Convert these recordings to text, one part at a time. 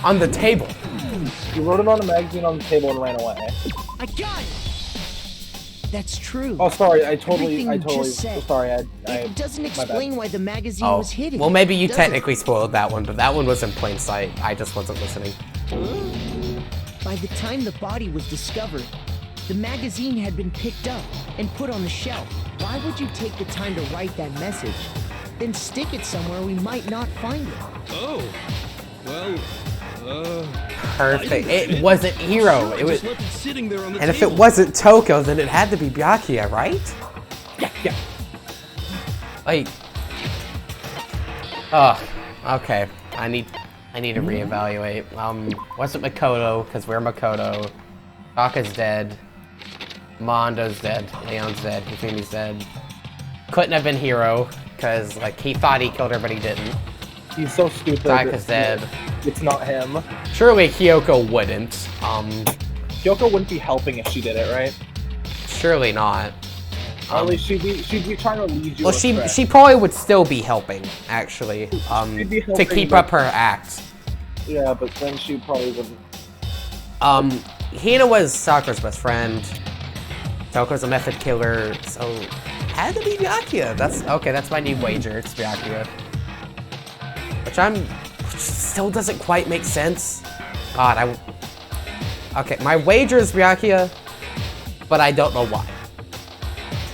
On the table. He wrote it on a magazine on the table and ran away. I got it. That's true. Oh, sorry. I totally. Sorry. It doesn't explain why the magazine Oh, was hidden. well, maybe you does technically spoiled that one, but that one was in plain sight. I just wasn't listening. By the time the body was discovered, the magazine had been picked up and put on the shelf. Why would you take the time to write that message? Then stick it somewhere we might not find it. Oh, well, Perfect. It wasn't Hiro. It was. sitting there on the And if it wasn't Toko, then it had to be Byakuya, right? Yeah. Like. Okay. I need to reevaluate. Wasn't Makoto, because we're Makoto. Taka's dead. Mondo's dead. Leon's dead. Hifumi's dead. Couldn't have been Hiro, because like he thought he killed her, but he didn't. He's so stupid. Taka's dead. It's not him. Surely Kyoko wouldn't. Kyoko wouldn't be helping if she did it, right? Surely not. Or at least she'd be trying to lead you. Well, she probably would still be helping, actually, to keep up her act. Yeah, but then she probably wouldn't. Hina was Sakura's best friend. Toko's a method killer, so had to be Byakuya. That's my new wager. It's Byakuya, which still doesn't quite make sense. God, okay, my wager is Byakuya, but I don't know why.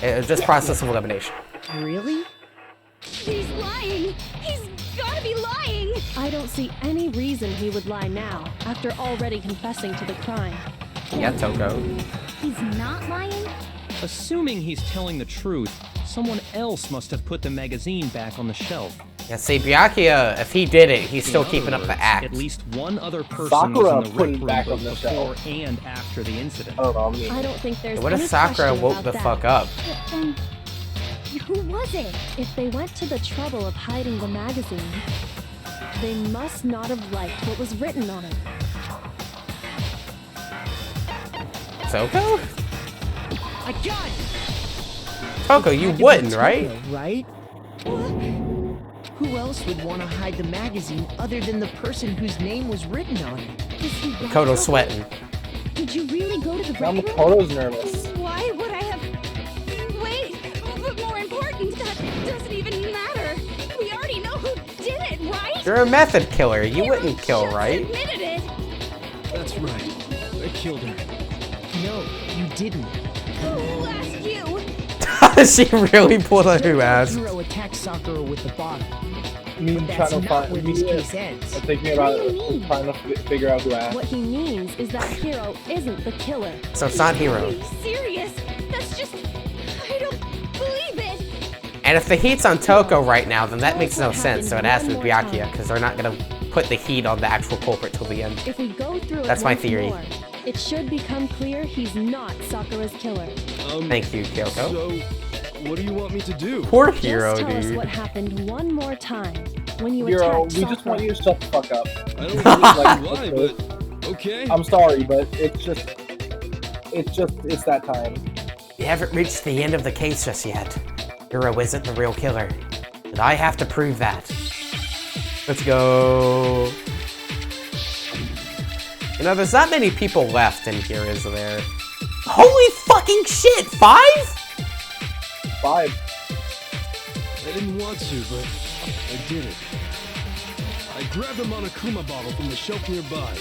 It's just process of elimination. Really? He's lying! He's gotta be lying! I don't see any reason he would lie now, after already confessing to the crime. Yeah, Toko. He's not lying? Assuming he's telling the truth, someone else must have put the magazine back on the shelf. Yeah, see, Byakuya, if he did it, he's still keeping up the act. At least one other person Sakura was in the put rec it room back on both the before shelf. and after the incident. Oh, no, me. I don't think there's What if any Sakura question woke about the that. fuck up? Then, who was it? If they went to the trouble of hiding the magazine, they must not have liked what was written on it. Toko? I got it. Toko, you Had to be wouldn't, Toko, right? Right? Who else would want to hide the magazine other than the person whose name was written on it? Is he right? Makoto's sweating. Did you really go to the Now rec room? Makoto's nervous. Why would I have... Wait, but more important, that doesn't even matter. We already know who did it, right? You're a method killer. You Hiro wouldn't kill, just right? admitted it. That's right. I killed her. No, you didn't. Who asked you? She really pulled a who ass. Hiro attacked Sakura with the bottle. Me But that's trying to not find. where Me this case ends. thinking about What do you mean? trying to figure out who asked. What he means is that Hiro isn't the killer. So it's not Are Hiro. you serious? That's just... I don't believe it. And if the heat's on Toko right now, then that Tell makes us no what sense. So it happened has to be one more Byakuya, time. because they're not gonna put the heat on the actual culprit till the end. If we go through it That's my once theory. more, it should become clear he's not Sakura's killer. Thank you, Kyoko. So, what do you want me to do? Poor Just Hiro, tell us dude. what happened one more time when you Hiro, attacked we just Sakura. want you to shut the fuck up. I don't really like why, but okay. I'm sorry, but it's that time. You haven't reached the end of the case just yet. Hiro isn't the real killer. And I have to prove that. Let's go. You know, there's not many people left in here, is there? Holy fucking shit! 5? 5. I didn't want to, but I did it. I grabbed a Monokuma bottle from the shelf nearby,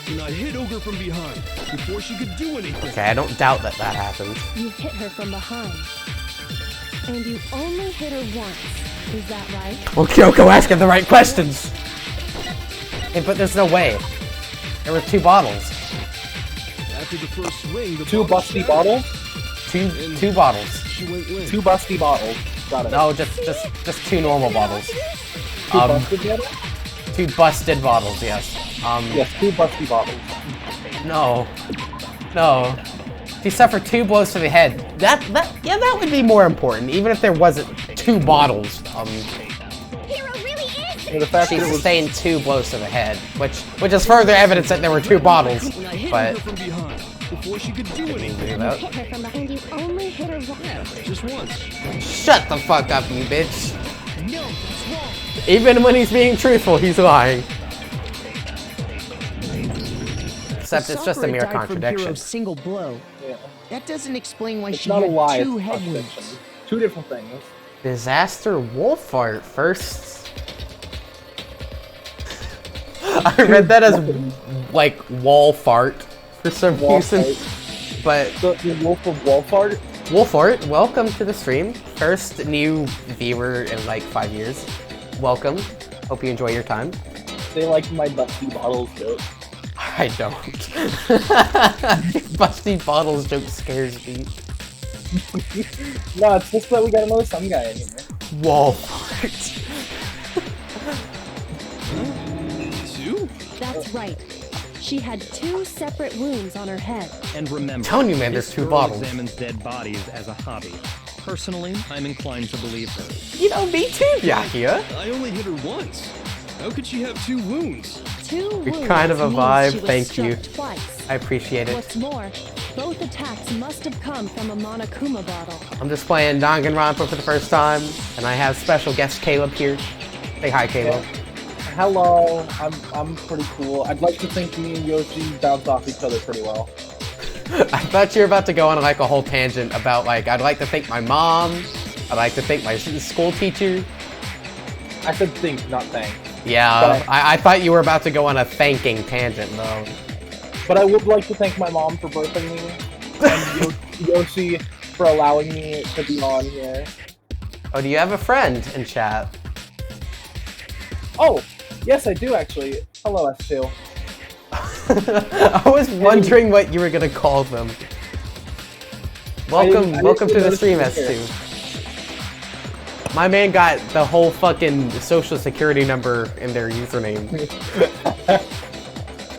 and I hit Ogre from behind before she could do anything. Okay, I don't doubt that happened. You hit her from behind. And you only hit her once. Is that right? Well, Kyoko asking the right questions. Hey, but there's no way. There were 2 bottles. After the first swing, the 2 bottle busty shattered. bottles? Two bottles. She went limp. 2 busty bottles. Got it. No, just 2 normal bottles. 2 busted bottles? 2 busted bottles, yes. Yes, 2 busty bottles. No. She suffered 2 blows to the head. That would be more important, even if there wasn't 2 bottles. Hiro really is. And the fact She that it was sustained 2 blows to the head, which is further evidence that there were 2 bottles. And I hit But her from behind before she could do anything. that- Hit her from behind. You only hit her once. Just once. shut the fuck up, you bitch. No, it's wrong. Even when he's being truthful, he's lying. Except it's just a Sakura mere died from contradiction. Hiro's single blow. Yeah. That doesn't explain why It's she not a had lie, two it's head contradiction. wounds. Two different things. Disaster wolf art first. I read that as like wall fart for some reason. But The Wolf of Wolfart? Wolf art, welcome to the stream. First new viewer in like 5 years. Welcome. Hope you enjoy your time. They like my Dusty Bottles joke. I don't. Busty Bottles joke scares me. No, it's just that we got another Sun guy in here. Wall fart. Two? That's right. She had two separate wounds on her head. And remember, Telling you, man, this there's two girl bottles. examines dead bodies as a hobby. Personally, I'm inclined to believe her. You know, me too, Byakuya. I only hit her once. How could she have two wounds? Two wounds You're kind of a means vibe, she was thank struck you. Twice. I appreciate it. What's more, both attacks must have come from a Monokuma bottle. I'm just playing Danganronpa for the first time, and I have special guest Caleb here. Say hi, Caleb. Hello, I'm pretty cool. I'd like to think me and Yoshi bounce off each other pretty well. I thought you were about to go on like a whole tangent about like, I'd like to thank my mom, I'd like to thank my school teacher. I said think, not thank. Yeah, I thought you were about to go on a thanking tangent though. But I would like to thank my mom for birthing me, and Yoshi for allowing me to be on here. Oh, do you have a friend in chat? Oh, yes I do actually. Hello, S2. I was wondering what you were gonna call them. Welcome, I welcome to didn't the stream, notice you were S2. My man got the whole fucking social security number in their username.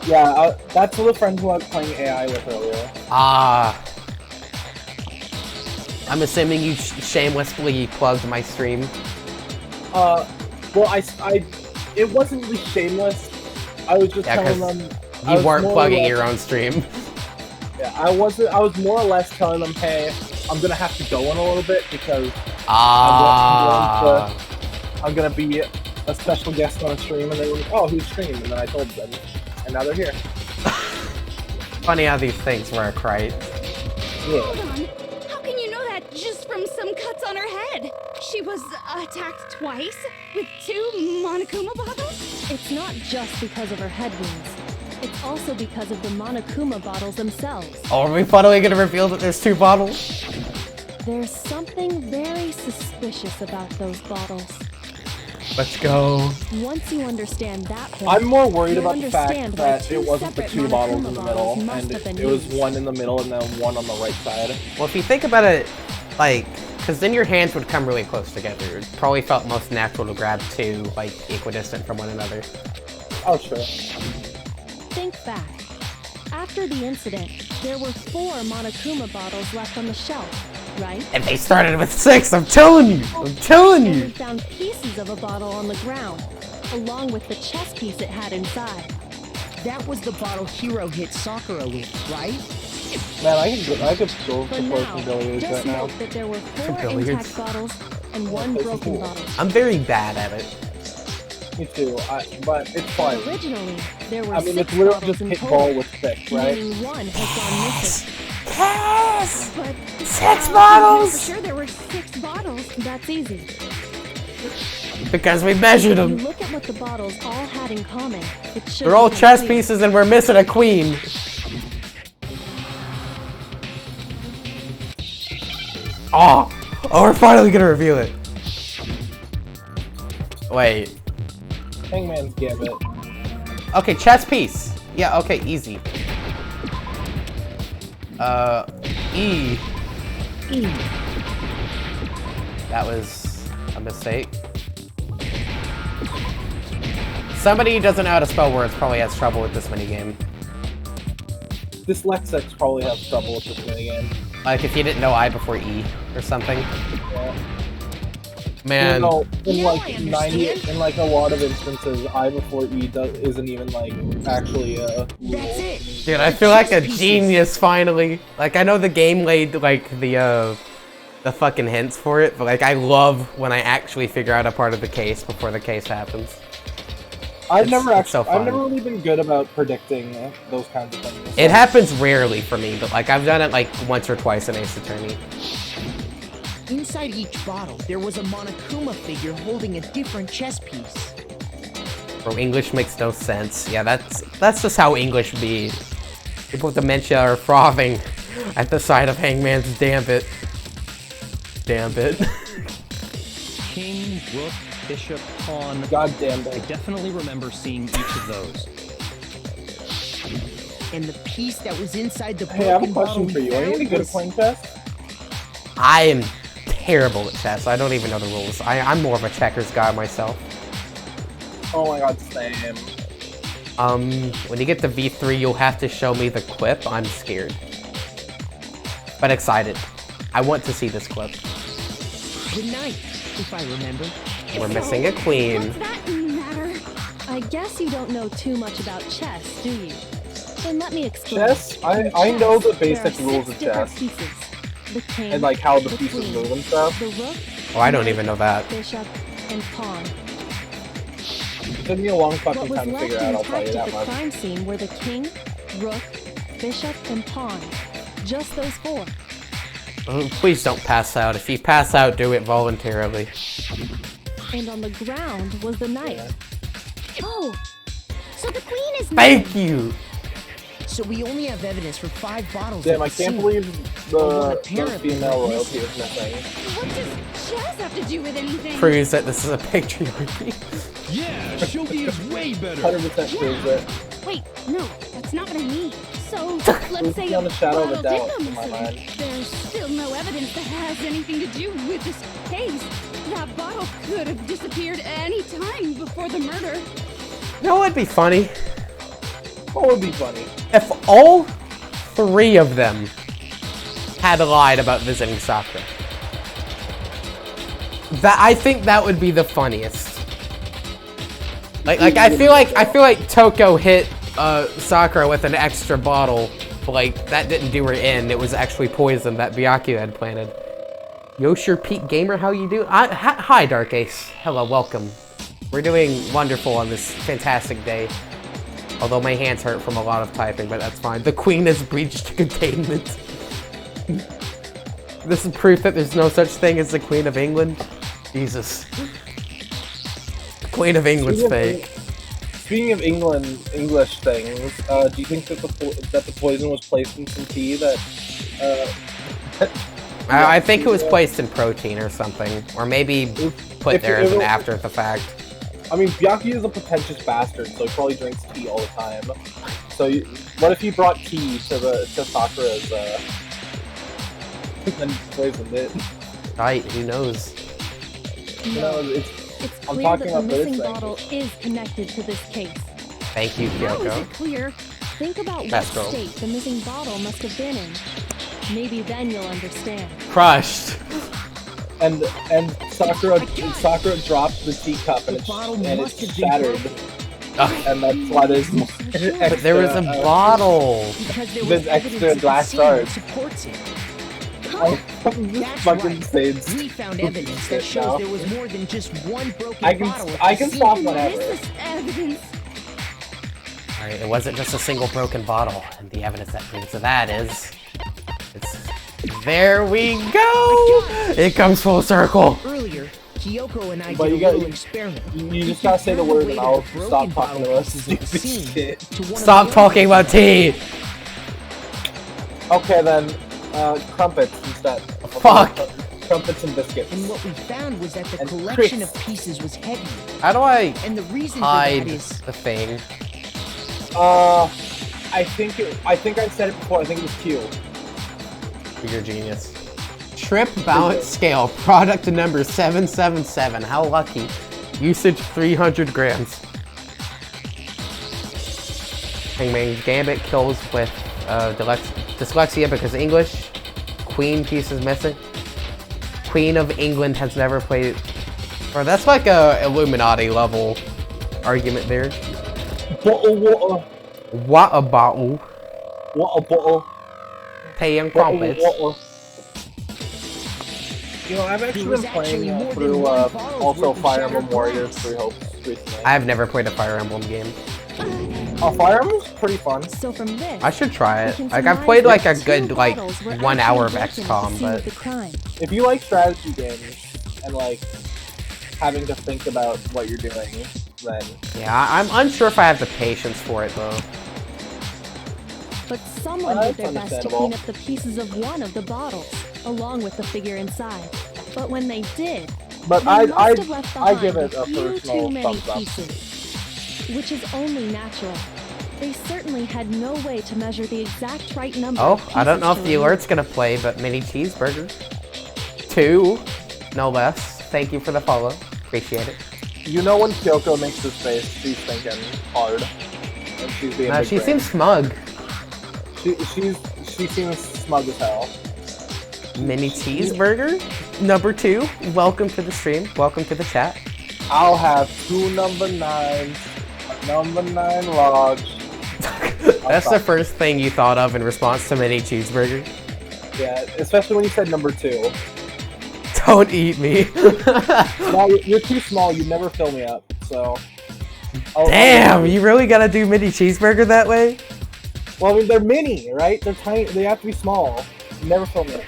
Yeah, that's the friend who I was playing AI with earlier. Ah. I'm assuming you shamelessly plugged my stream. Well, it wasn't really shameless. I was just Yeah, telling 'cause them. You weren't plugging your own stream. Yeah, I was more or less telling them, hey, I'm gonna have to go in a little bit because Ah. I'm gonna be a special guest on a stream, and they were like, oh, who's streaming? And then I told them, and now they're here. Funny how these things work, right? Yeah. Hold on. How can you know that just from some cuts on her head? She was attacked twice with two Monokuma bottles? It's not just because of her head wounds. It's also because of the Monokuma bottles themselves. Oh, are we finally gonna reveal that there's two bottles? There's something very suspicious about those bottles. Let's go. Once you understand that point, I'm more worried you'll about the fact understand why that two it wasn't the separate two bottles in Monokuma the bottles middle, must and have been it was used. one in the middle and then one on the right side. Well, if you think about it, like, because then your hands would come really close together. It probably felt most natural to grab two, like, equidistant from one another. Oh, sure. Think back. After the incident, there were 4 Monokuma bottles left on the shelf, right? And they started with 6, I'm telling you! I'm telling And we you! found pieces of a bottle on the ground, along with the chess piece it had inside. That was the bottle Hiro hit Sakura with, right? Man, I could go For for now, some billiards just right now. note that there were 4 billiards? intact bottles and 1 play some broken pool. bottle. I'm very bad at it. Me too, but it's fine. Originally, there were I mean, 6 it's literally bottles just in hit total, ball with 6, right? meaning 1 has gone missing. Yes! But 6 for bottles! sure there were 6 bottles. That's easy. Because we measured If you them. look at what the bottles all had in common, it should They're all be chess clear. pieces and we're missing a queen. Oh! Oh, we're finally gonna reveal it. Wait. Hangman's Gambit. Okay, chess piece. Yeah, okay, easy. E. E. That was a mistake. Somebody who doesn't know how to spell words probably has trouble with this minigame. Dyslexics probably have trouble with this minigame. Like if you didn't know I before E or something. Yeah. Man, You know, in Now I like 90, understand. in like a lot of instances, I before E isn't even like actually a rule. That's it. dude, I feel like a genius finally. Like I know the game laid like the fucking hints for it, but like I love when I actually figure out a part of the case before the case happens. I've never so fun. I've never really been good about predicting those kinds of things. It happens rarely for me, but like I've done it like once or twice in Ace Attorney. Inside each bottle, there was a Monokuma figure holding a different chess piece. Bro, English makes no sense. Yeah, that's just how English be. People with dementia are frothing at the sight of Hangman's Gambit. King, rook, bishop, pawn. God damn I it. definitely remember seeing each of those. And the piece that was inside the Hey, I have a broken bottle question for we you. Are you any found good at was- playing chess? I am terrible at chess. I don't even know the rules. I'm more of a checkers guy myself. Oh my god, same. When you get to V3, you'll have to show me the clip. I'm scared. But excited. I want to see this clip. The knight, if I remember. We're missing a queen. What's that matter? I guess you don't know too much about chess, do you? Then let me explain. Chess? I In know the chess, there basic are rules 6 of different chess. Pieces. The king, And like how the the pieces queen, move and stuff. the rook, Oh, I don't even know that. bishop, and pawn. It took me a long What fucking was time to left figure out, I'll tell intact you at that the much. crime scene were the king, rook, bishop, and pawn. Just those 4. Please don't pass out. If you pass out, do it voluntarily. And on the ground was the knight. Oh, so the queen is Thank you! So we only have evidence for 5 bottles. Damn, at I the can't scene. believe one the apparently female went royalty missing. is missing. What does chess have to do with anything? Proves that this is a patriarchy. Yeah, shogi is way better. 100% proves it. Wait, no, that's not what I mean. So, It let's was say beyond a a shadow of a bottle doubt did in go my mind. missing. There's still no evidence that has anything to do with this case. That bottle could have disappeared any time before the murder. You know what'd be funny? What would be funny? If all 3 of them had lied about visiting Sakura. I think that would be the funniest. I feel like Toko hit Sakura with an extra bottle, but like that didn't do her in. It was actually poison that Byakuya had planted. Yoshir Pete Gamer, how you do? Hi Dark Ace. Hello, welcome. We're doing wonderful on this fantastic day. Although my hands hurt from a lot of typing, but that's fine. The queen has breached containment. This is proof that there's no such thing as the Queen of England. Jesus. The Queen of England's fake. Speaking of English things, do you think that the poison was placed in some tea that? I think it was placed in protein or something. Or maybe put there as an after the fact. I mean, Byakuya is a pretentious bastard, so he probably drinks tea all the time. So, what if he brought tea to Sakura's, and poisoned it? Right, who knows? No, It's I'm clear talking that the about this missing thing. bottle is connected to this case. Thank you, How is Kyoko. it clear? Think about what Best girl. state the missing bottle must have been in. Maybe then you'll understand. Crushed. and Sakura dropped the teacup and The bottle it must have been shattered. Ugh. And that's why there's extra, But there was a bottle. Because there There's was extra evidence at the glass scene that shards. supports it. this That's fucking right. stays. We found evidence that Shit shows now. there was more than just one broken I can- bottle at I the can scene. stop What is whenever. this evidence? Alright, it wasn't just a single broken bottle. And the evidence that proves that is... There we go! It comes full circle. Earlier, Kyoko and I But did a you got- little experiment. You just gotta say the word and I'll stop talking about stupid stupid shit. Stop talking about tea! Okay then, crumpets instead. Fuck. Crumpets and biscuits. And what we found was that the And collection crisps. of pieces was heavy. How do I And the reason for hide that is the thing? I think I said it before. I think it was Q. You're a genius. Trip balance scale, product number 777. How lucky. Usage 300 grams. Hangman's Gambit kills with dyslexia because English. Queen piece is missing. Queen of England has never played. Or that's like a Illuminati level argument there. Bottle water. What a bottle. Water bottle. Tea and Bottle crumpets. water. You know, I've There actually was been playing actually more than through one bottle's also worth of Fire shattered Emblem Warriors glass. recently. I've never played a Fire Emblem game. Oh, Fire Emblem's pretty fun. So from this, I should try we it. can Like, I've surmise played like a that good, two like, bottles were 1 actually hour of broken at the XCOM, scene of but... the crime. If you like strategy games and like having to think about what you're doing, then Yeah, I'm unsure if I have the patience for it, though. But someone That's did their best to understandable. clean up the pieces of one of the bottles, along with the figure inside. But when they did, but they must have left I behind give it a few personal too many thumbs up. pieces, which is only natural. They certainly had no way to measure the exact right number. Oh, of I don't know if pieces the to alert's gonna play, but mini cheeseburger. 2, no less. Thank you for the follow. Appreciate it. You know when Kyoko makes this face, she's thinking hard. And she's being Nah, big she brain. seems smug. She seems smug as hell. Mini cheeseburger? Number 2, welcome to the stream. Welcome to the chat. I'll have 2 number 9s, a number 9 large. That's the first thing you thought of in response to mini cheeseburger. Yeah, especially when you said number 2. Don't eat me. No, you're too small. You never fill me up. So. Damn, you really gotta do mini cheeseburger that way? Well, I mean, they're mini, right? They're tiny. They have to be small. You never fill me up.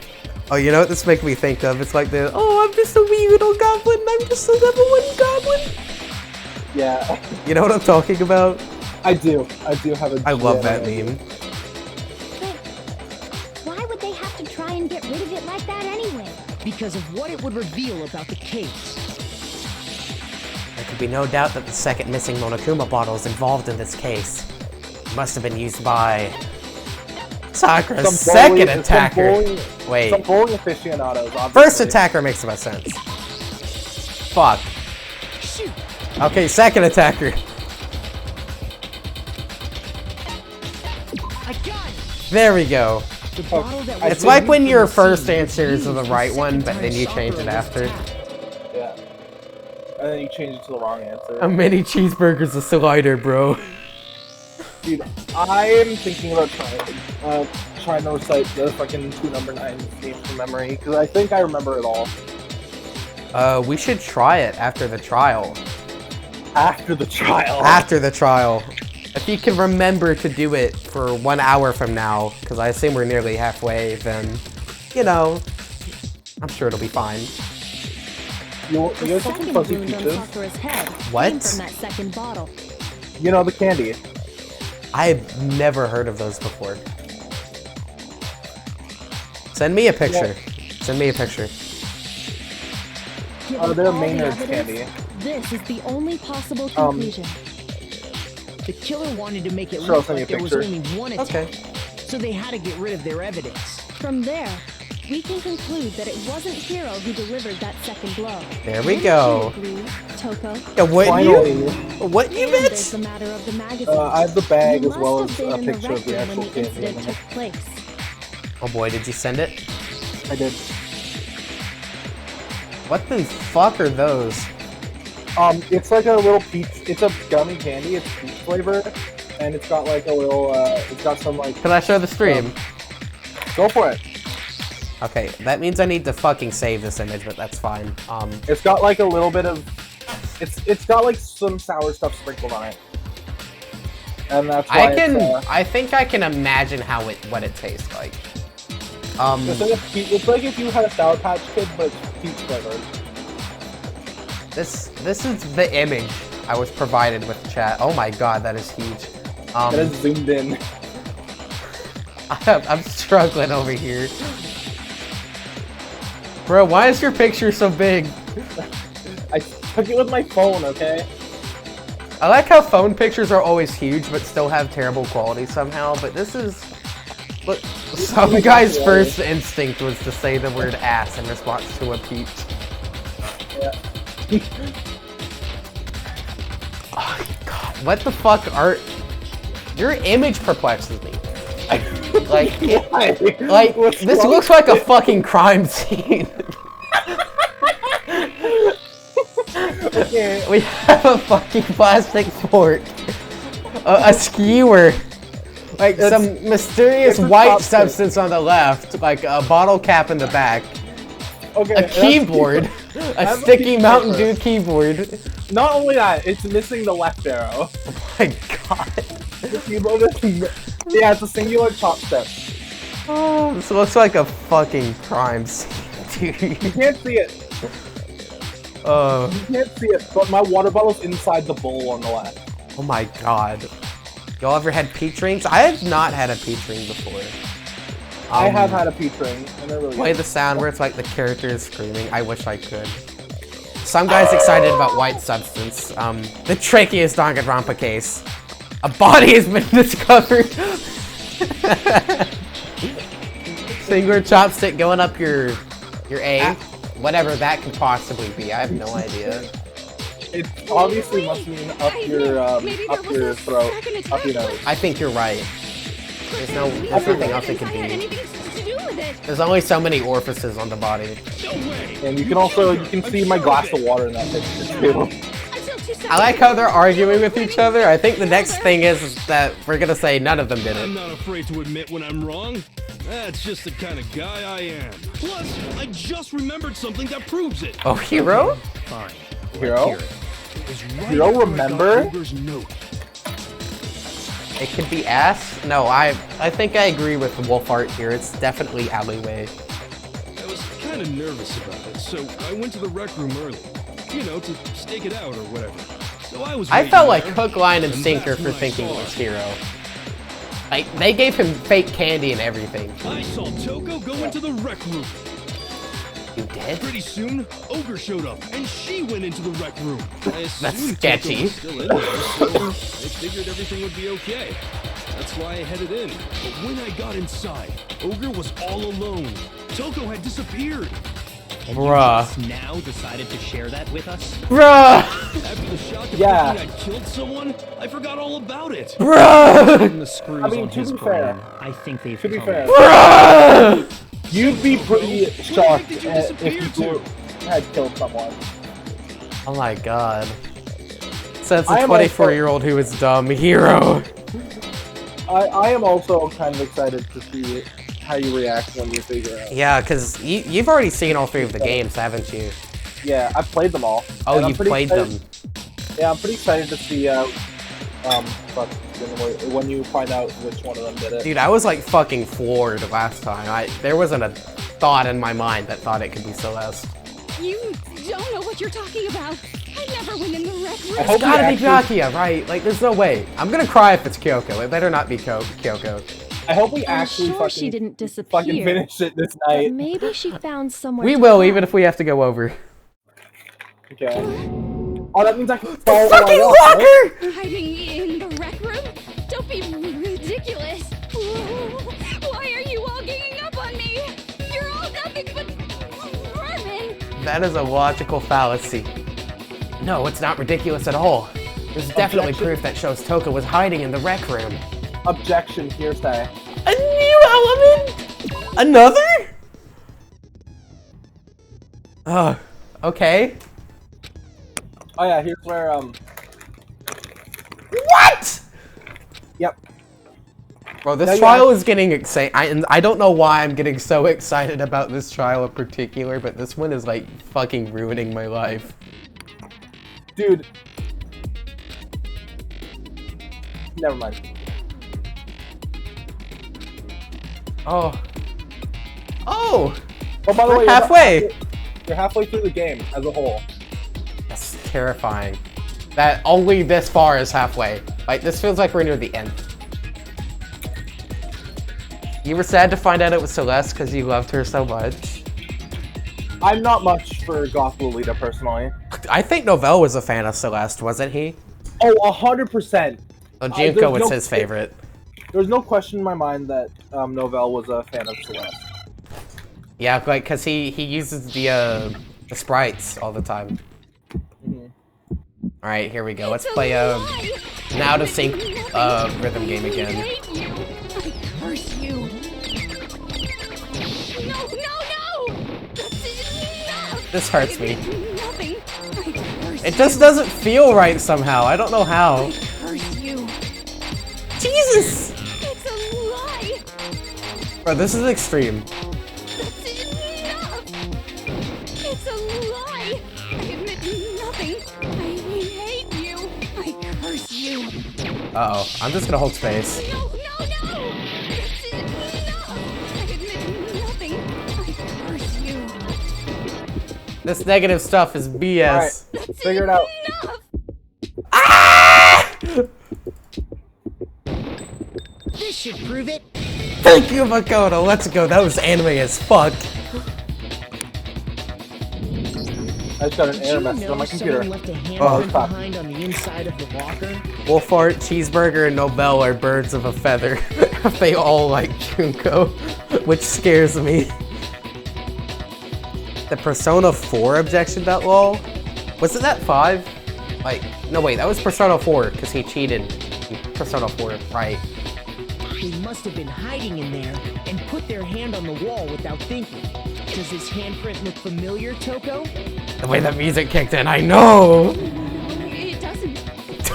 Oh, you know what this makes me think of? It's like the, oh, I'm just a wee little goblin. I'm just a level 1 goblin. Yeah, You know what I'm talking about? I do. I do have a. I love that meme. But why would they have to try and get rid of it like that anyway? Because of what it would reveal about the case. There could be no doubt that the second missing Monokuma bottle is involved in this case. It must have been used by Sakura's second attacker. Some Wait, bowling aficionados. Obviously. first attacker makes the most sense. Fuck. Okay, second attacker. I got it! There we go. The bottle that I was It's like when removed your from the first scene answer is was the used right the one, second but then time you change it Sakura was after. attacked. Yeah. And then you change it to the wrong answer. A mini cheeseburger's a slider, bro. Dude, I am thinking about trying to recite the fucking 2 number 9 names from memory because I think I remember it all. We should try it after the trial. After the trial. After the trial. If you can remember to do it for 1 hour from now, because I assume we're nearly halfway, then, you know, I'm sure it'll be fine. You The have some second fuzzy wound on peaches. Sakura's head What? came from that second bottle. You know the candy. I've never heard of those before. Send me a picture. Send me a picture. Given they're all the Maynard's evidence, candy. This is the only possible conclusion. The killer wanted to make it Sure, I'll look send you like a there was picture. only one attack. Okay. So they had to get rid of their evidence. From there, we can conclude that it wasn't Hiro who delivered that second blow. There we Wouldn't go. you agree, Toko? Yeah, what Finally. you? What you, And there's bitch? the matter of the magazine. I have the bag You as well must as have a been in the picture of the Red Room actual when the incident candy. took place. Oh boy, did you send it? I did. What the fuck are those? It's like a little peach. It's a gummy candy. It's peach flavored, and it's got like a little. It's got some like. Can I show the stream? Go for it. Okay, that means I need to fucking save this image, but that's fine. It's got like a little bit of. It's got like some sour stuff sprinkled on it, and that's why I can. It's, I think I can imagine what it tastes like. it's like if you had a Sour Patch Kid, but it's peach flavored. This is the image I was provided with chat. Oh my god, that is huge. That is zoomed in. I'm struggling over here. Bro, why is your picture so big? I took it with my phone, okay? I like how phone pictures are always huge but still have terrible quality somehow, but this is... Look, some guy's first instinct was to say the word ass in response to a peach. Yeah. Oh god, what the fuck are... Your image perplexes me. Like, this looks like a fucking crime scene. Okay. We have a fucking plastic fork, a skewer, like some mysterious it's a white chopstick. substance on the left, like a bottle cap in the back, Okay. A keyboard? A That's sticky a Mountain paper. Dew keyboard. Not only that, it's missing the left arrow. Oh my god. The keyboard is, yeah, it's a singular chopstick. Oh, this looks like a fucking crime scene, dude. You can't see it. You can't see it, but my water bottle's inside the bowl on the left. Oh my god. Y'all ever had peach rings? I have not had a peach ring before. I have had a peach ring, and they're really Play good. the sound where it's like the character is screaming. I wish I could. Some guy's excited about white substance. The trickiest Danganronpa case. A body has been discovered. Singular chopstick going up your A. Whatever that could possibly be. I have no idea. It obviously must mean up your throat, up your nose. I think you're right. There's nothing else it could had be. anything to do with it. There's only so many orifices on the body. And you can see my glass of water in that picture too. Until 2 seconds I like how they're ago, arguing I was with each planning other. I think the to next kill thing her. is that we're gonna say none of them did I'm it. not afraid to admit when I'm wrong. That's just the kind of guy I am. Plus, I just remembered something that proves it. Oh, hero? Fine. Hero? Hear it. It was right You don't after I got remember? Ogre's note. It could be ass. No, I think I agree with Wolf Art here. It's definitely alleyway. I was kind of nervous about it, so I went to the rec room early. You know, to stake it out or whatever. So I was I waiting felt like there, hook, line, and and sinker that's for when I thinking saw it was her. hero. Like, they gave him fake candy and everything. I saw Toko go into the rec room. You did? Pretty soon, Ogre showed up, and she went into the rec room. I That's assumed sketchy. Toko was still in there, so I figured everything would be okay. That's why I headed in. But when I got inside, Ogre was all alone. Toko had disappeared. And Bruh. you just now decided to share that with us? Bruh! After the shock of Yeah. thinking I'd killed someone, I forgot all about it. Bruh! Putting the screws I mean, on to his be fair- brain, I think they've To be come. fair, Bruh! you'd be pretty shocked did you if disappear you had killed someone. Oh my god. Says I a am 24-year-old who is dumb. Hero! I am also kind of excited to see how you react when you figure out. Yeah, because you've already seen all 3 of the games, haven't you? Yeah, I've played them all. Oh, and I'm you've pretty played excited- them. Yeah, I'm pretty excited to see when you find out which one of them did it. Dude, I was like fucking floored last time. There wasn't a thought in my mind that thought it could be Celeste. You don't know what you're talking about. I never went in the rec room. I hope It's gotta you be actually- Byakuya, right? Like, there's no way. I'm gonna cry if it's Kyoko. It better not be Kyoko. I hope we I'm actually sure fucking, she didn't disappear. fucking finish it this But night. maybe she found somewhere We to will, hide. even if we have to go over. Okay. Oh, that means I can follow what I Fucking want, right? walker! Hiding in the rec room? Don't be ridiculous. Why are you all ganging up on me? You're all nothing but vermin. That is a logical fallacy. No, it's not ridiculous at all. There's definitely Objection. proof that shows Toka was hiding in the rec room. Objection, hearsay. A new element? Another? Okay. Oh yeah, here's where What? Yep. Bro, this No, you trial have- is getting exciting. I don't know why I'm getting so excited about this trial in particular, but this one is like fucking ruining my life. Dude. Never mind. Oh. Oh! Oh, by the We're way, halfway! You're halfway through the game as a whole. That's terrifying. That only this far is halfway. Like, this feels like we're near the end. You were sad to find out it was Celeste because you loved her so much. I'm not much for Goth Lolita personally. I think Novell was a fan of Celeste, wasn't he? Oh, 100%. Oh, there's Junko was no- his favorite. There's no question in my mind that Novell was a fan of Celeste. Yeah, like, cause he uses the sprites all the time. All right, here we go. Let's It's a play lie. now to sync Nothing. rhythm game I again. hate you. I curse you. No, no, no! That's enough. This hurts I me. did nothing. I curse It just you. doesn't feel right somehow. I don't know how. I curse you. Jesus! It's a lie. Bro, this is extreme. That's enough. It's a lie! I admit nothing! I hate you! I curse you! Uh-oh. I'm just gonna hold space. No! No! I admit nothing! I curse you! This negative stuff is BS. Alright, figure it out. Enough! Ah! This should prove it. Thank you, Makoto. Let's go. That was anime as fuck. I just got an Did error you message on my know computer. someone left a Oh, handprint fuck. behind on the inside of the locker? Wolfart, Cheeseburger, and Nobel are birds of a feather. They all like Junko, which scares me. The Persona 4 objection.lol? Wasn't that 5? Like, no wait, that was Persona 4, because he cheated in Persona 4, right? They must have been hiding in there and put their hand on the wall without thinking. Does this handprint look familiar, Toko? The way the music kicked in, I know! It doesn't.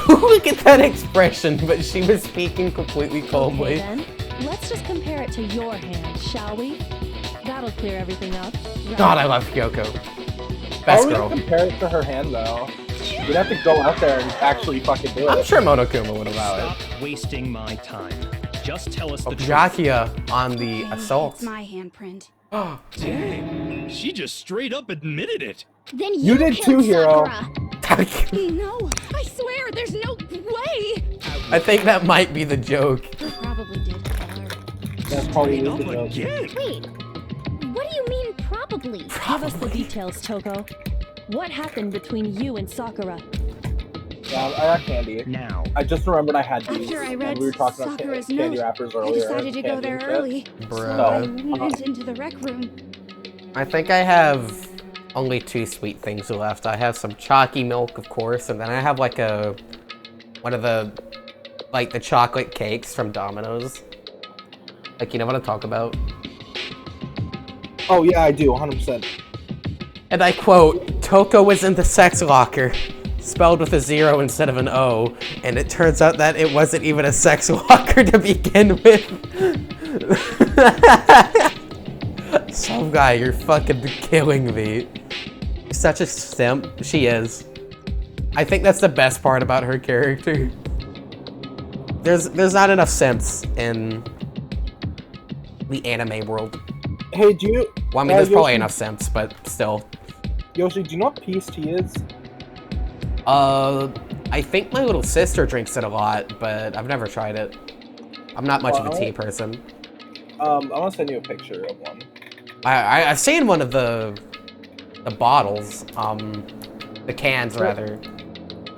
Look at that expression, but she was speaking completely Okay coldly. then, let's just compare it to your hand, shall we? That'll clear everything up. Right? God, I love Kyoko. How Best are we girl. gonna compare it to her hand, though? We'd have to go out there and actually fucking do I'm it. sure Monokuma would allow it. Stop wasting my time. Just tell us the truth. Byakuya on the assault. It's my handprint. Dang, she just straight up admitted it. Then You did killed too, Hero. Sakura. No, I swear, there's no way. I think that might be the joke. I probably did kill her. That's probably Straight up the joke. again. Wait, what do you mean probably? Give us the details, Toko. What happened between you and Sakura? Yeah, I got candy. Now, I just remembered I had these. After I and read we were talking about Sakura's candy note, wrappers I earlier. decided to go candy there and shit. early. Bruh. I went into the rec room. I think I have only 2 sweet things left. I have some chalky milk, of course, and then I have like one of the, like the chocolate cakes from Domino's. Like, you know what I'm talking about? Oh yeah, I do, 100%. And I quote, Toko was in the sex locker, spelled with a 0 instead of an O, and it turns out that it wasn't even a sex locker to begin with. Some guy, you're fucking killing me. You're such a simp. She is. I think that's the best part about her character. There's not enough simps in the anime world. Hey, do you... Well, I mean, there's probably Yoshi, enough simps, but still. Yoshi, do you know what PST is? I think my little sister drinks it a lot, but I've never tried it. I'm not much of a tea person. I want to send you a picture of one. I've seen one of the bottles, the cans rather.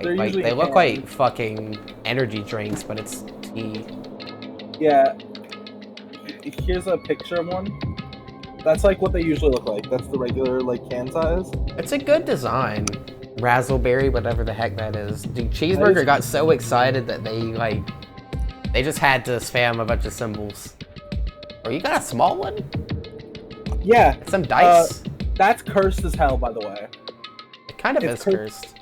They're Like, usually they look cans. like fucking energy drinks, but it's tea. Yeah. Here's a picture of one. That's like what they usually look like. That's the regular like can size. It's a good design. Razzleberry, whatever the heck that is. Dude, Cheeseburger got so excited that they just had to spam a bunch of symbols. Oh, you got a small one? Yeah. Some dice? That's cursed as hell, by the way. It kind of it's is cur- cursed.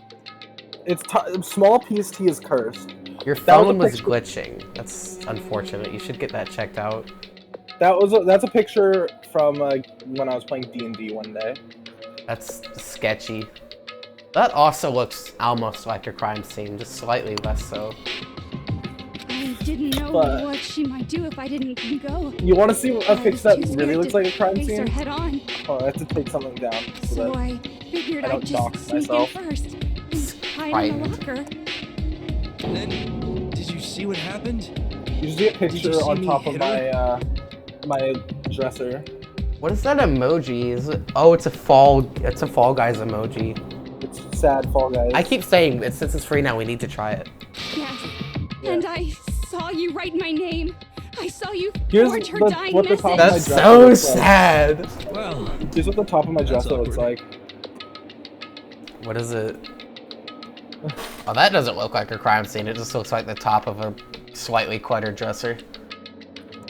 It's small PST is cursed. Your That was phone a was picture- glitching. That's unfortunate. You should get that checked out. That's a picture from when I was playing D&D one day. That's sketchy. That also looks almost like a crime scene, just slightly less so. I didn't know But- what she might do if I didn't go. You want to see a I was picture that too scared really looks to like a crime face her scene? head on, Oh, I have to take something down. so that- I figured I don't I'd dox just sneak myself. in first and hide in the locker. And then, did you see what happened? You see a picture see on me top of hit my my dresser. What is that emoji? Is it? Oh, it's a Fall Guys emoji. It's sad, Fall Guys. I keep saying it since it's free now. We need to try it. Yes, and I saw you write my name. I saw you Here's forge her the- dying what the message. top- That's my dresser so looks like. sad. Well, Here's what the top of my That's dresser looks awkward. like. What is it? Oh, that doesn't look like a crime scene. It just looks like the top of a slightly cluttered dresser.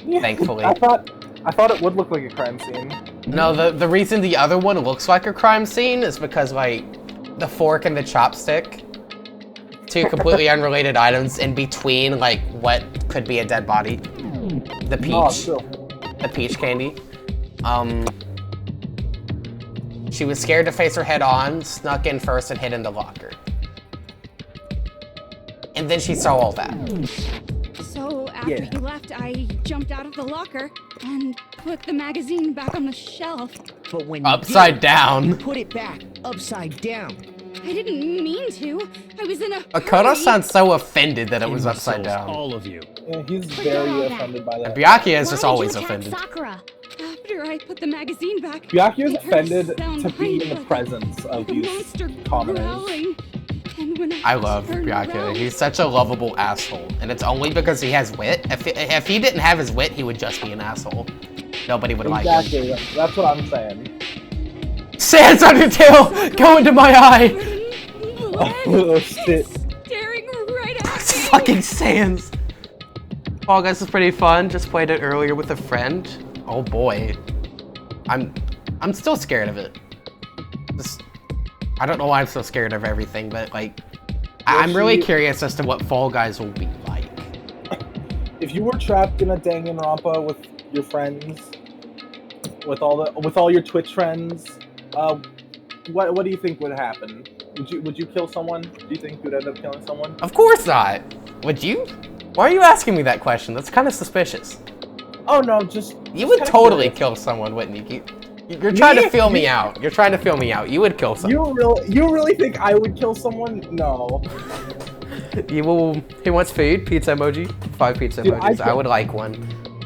Yeah, Thankfully. I thought it would look like a crime scene. No, the reason the other one looks like a crime scene is because, like, the fork and the chopstick, two completely unrelated items in between, like, what could be a dead body. The Oh, peach. still. The peach candy. She was scared to face her head on, snuck in first, and hid in the locker. And then she saw all that. So after you left, I jumped out of the locker and put the magazine back on the shelf. But when you Upside did, down. you put it back upside down. I didn't mean to. I was in a Makoto hurry. sounds so offended that it was upside Imbeciles, down. all of you. Yeah, he's very offended by that. Byakuya is Why just did always you attack offended. Sakura? After I put the magazine back, Byakuya is I heard a offended sound to be behind in the me, presence of like a these monster commoners. growling. And when I love turned Byakuya. around, He's such a lovable asshole, and it's only because he has wit. If he didn't have his wit, he would just be an asshole. Nobody would like him. Exactly, that's what I'm saying. Sans Undertale, go into my eye. Oh shit. staring right at It's me. fucking Sans. Fall Guys is pretty fun. Just played it earlier with a friend. Oh boy, I'm still scared of it. Just, I don't know why I'm so scared of everything, but like, I'm really curious as to what Fall Guys will be like. If you were trapped in a Danganronpa with your friends, with all your Twitch friends, what do you think would happen? Would you kill someone? Do you think you'd end up killing someone? Of course not. Would you? Why are you asking me that question? That's kind of suspicious. Oh no, just You would kinda totally curious. kill someone, wouldn't you? You're trying to feel me out. You're trying to feel me out. You would kill someone. You really think I would kill someone? No. You will. He wants food. Pizza emoji. 5 pizza Dude, emojis. I would like one.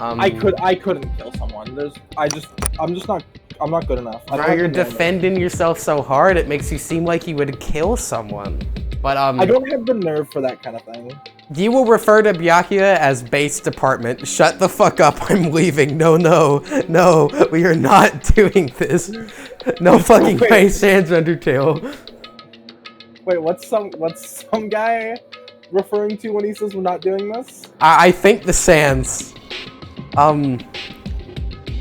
I couldn't kill someone. I'm not good enough. I don't Bro, have you're the nerve. defending yourself so hard. It makes you seem like you would kill someone. But I don't have the nerve for that kind of thing. You will refer to Byakuya as base department. Shut the fuck up. I'm leaving. No, we are not doing this. No fucking Wait. way, Sans Undertale. Wait, what's some guy referring to when he says we're not doing this? I think the Sans.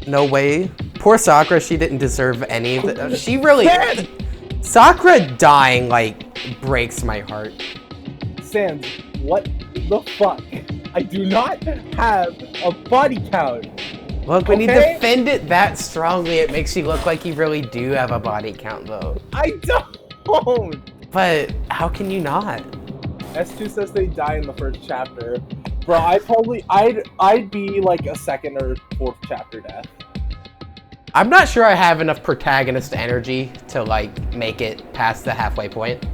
No way. Poor Sakura, she didn't deserve any of it. She really... Sakura dying, like, breaks my heart. Sans, what the fuck? I do not have a body count. Look, when you Okay. defend it that strongly, it makes you look like you really do have a body count, though. I don't. But how can you not? S2 says they die in the first chapter. Bro, I'd be like a second or fourth chapter death. I'm not sure I have enough protagonist energy to, like, make it past the halfway point.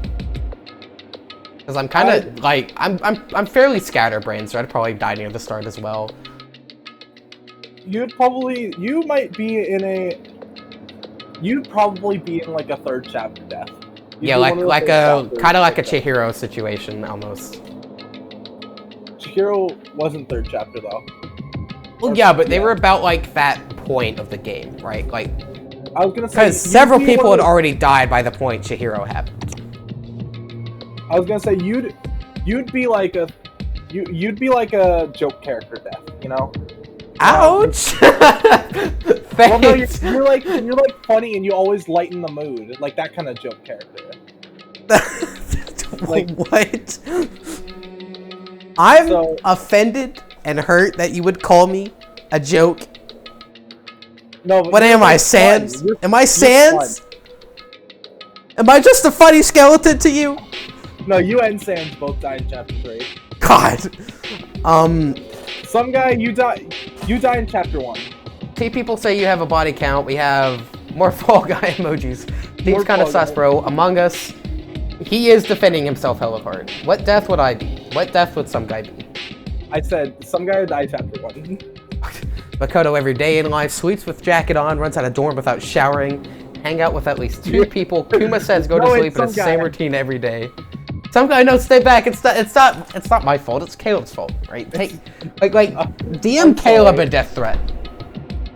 Because I'm kind of, like, I'm fairly scatterbrained, so I'd probably die near the start as well. You'd probably be in like a third chapter death. You'd Yeah, be like one of the like third a chapters kind of like a death. Chihiro situation almost. Chihiro wasn't third chapter though. Well, yeah, but they were about like that point of the game, right? Like, I was gonna say because you'd several be people one had of already died by the point Chihiro happened. I was gonna say you'd be like a joke character death, you know? Ouch! Well, no, Thanks. you're like funny and you always lighten the mood, like that kind of joke character. Like- What? I'm So- offended and hurt that you would call me a joke. No, but What you're am I, like fun. Sans? You're- Am I you're Sans? fun. Am I just a funny skeleton to you? No, you and Sans both died in chapter 3. God. Some guy you die in chapter 1. See, people say you have a body count. We have more Fall Guy emojis. Seems More kind of Fall sus, Guy. bro. Among Us, he is defending himself hella hard. What death would I be? What death would some guy be? I said some guy died chapter 1. Makoto every day in life, sleeps with jacket on, runs out of dorm without showering, hang out with at least 2 people. Kuma says go to No, it's sleep in some the same guy. routine every day. Some guy, no, stay back. It's not my fault. It's Caleb's fault, right? DM I'm Caleb sorry. a death threat.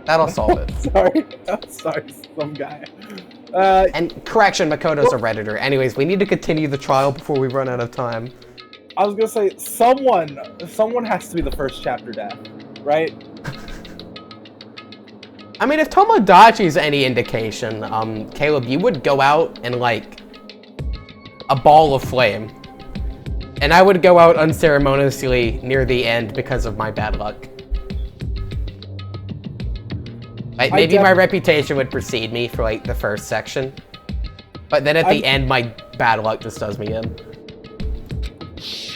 That'll solve it. Sorry, some guy. And correction, Makoto's a Redditor. Anyways, we need to continue the trial before we run out of time. I was gonna say someone has to be the first chapter death, right? I mean, if Tomodachi's any indication, Caleb, you would go out and like a ball of flame. And I would go out unceremoniously near the end because of my bad luck. Like, maybe my reputation would precede me for, like, the first section. But then at the end, my bad luck just does me in.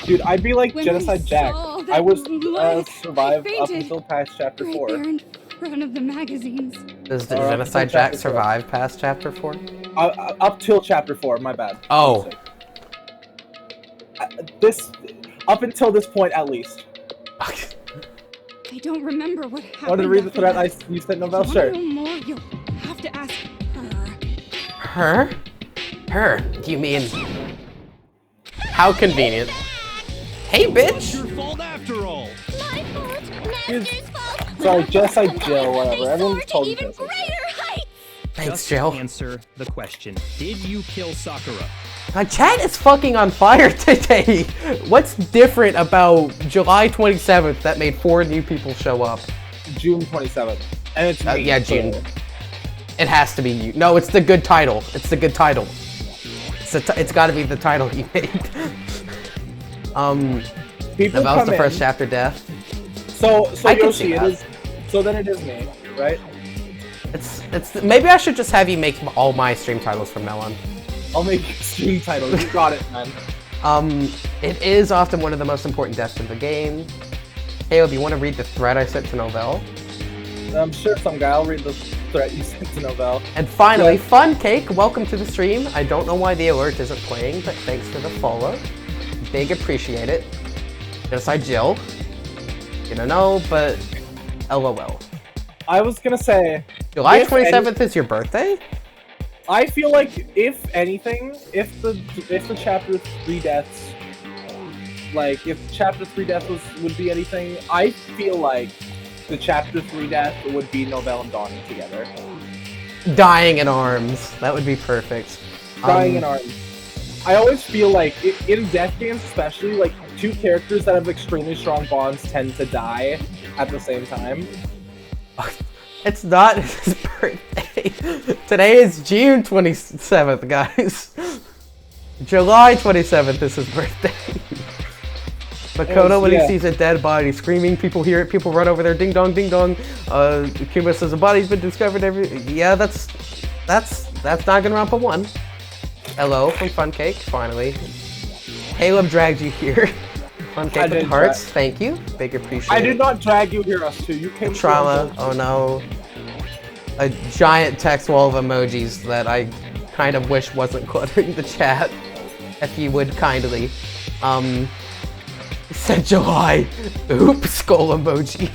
Dude, I'd be like When Genocide I Jack. saw I was that blood, survived I up fainted. until past chapter Right 4. there in front of the magazines. Does the Or up Genocide till Jack chapter 4. survive past chapter 4? Up till chapter 4, my bad. Oh. Up until this point, at least. I don't remember what happened. Want to read the after thread that. you sent, Novell? If you Sure. want to know more, you'll have to ask her. Her? Her? Do you mean... How convenient. Hey, It's bitch! your fault after all. My fault. Master's fault. Sorry, Genocide Jill, whatever. They Everyone's soared told to me even Genocide. greater heights. Thanks, Just Jill. answer the question. Did you kill Sakura? My chat is fucking on fire today. What's different about July 27th that made 4 new people show up? June 27th. And it's me, Yeah, so- June. It has to be you. No, it's the good title. It's the good title. It's got to be the title he made. People That was come the first in. chapter death. So I can see Yoshi, it that. is. So then it is me, right? It's. Maybe I should just have you make all my stream titles from now on. I'll make a stream title. You got it, man. It is often one of the most important deaths in the game. Caleb, you want to read the thread I sent to Novell? I'm sure some guy. I'll read the threat you sent to Novell. And finally, Yeah. Fun Cake, welcome to the stream. I don't know why the alert isn't playing, but thanks for the follow. Big appreciate it. Genocide Jill. You don't know, but LOL. I was gonna say. July if 27th is your birthday? I feel like if anything, if the chapter 3 deaths, like if chapter 3 death would be anything, I feel like the chapter 3 death would be Novell and Donnie together. Dying in arms. That would be perfect. Dying in arms. I always feel like in death games, especially, like 2 characters that have extremely strong bonds tend to die at the same time. It's not his birthday. Today is June 27th, guys. July 27th is his birthday. Makoto, when he sees a dead body, screaming, people hear it, people run over there, ding dong, ding dong. Kuma says a body's been discovered. Yeah, that's Danganronpa 1. Hello from Fun Cake, finally. Caleb dragged you here. Fun Cake with hearts, thank you. Big appreciate it. I did not drag you here, us two. You came Trauma, oh no. A giant text wall of emojis that I kind of wish wasn't cluttering the chat. If you would kindly. Said July. Oops, skull emoji.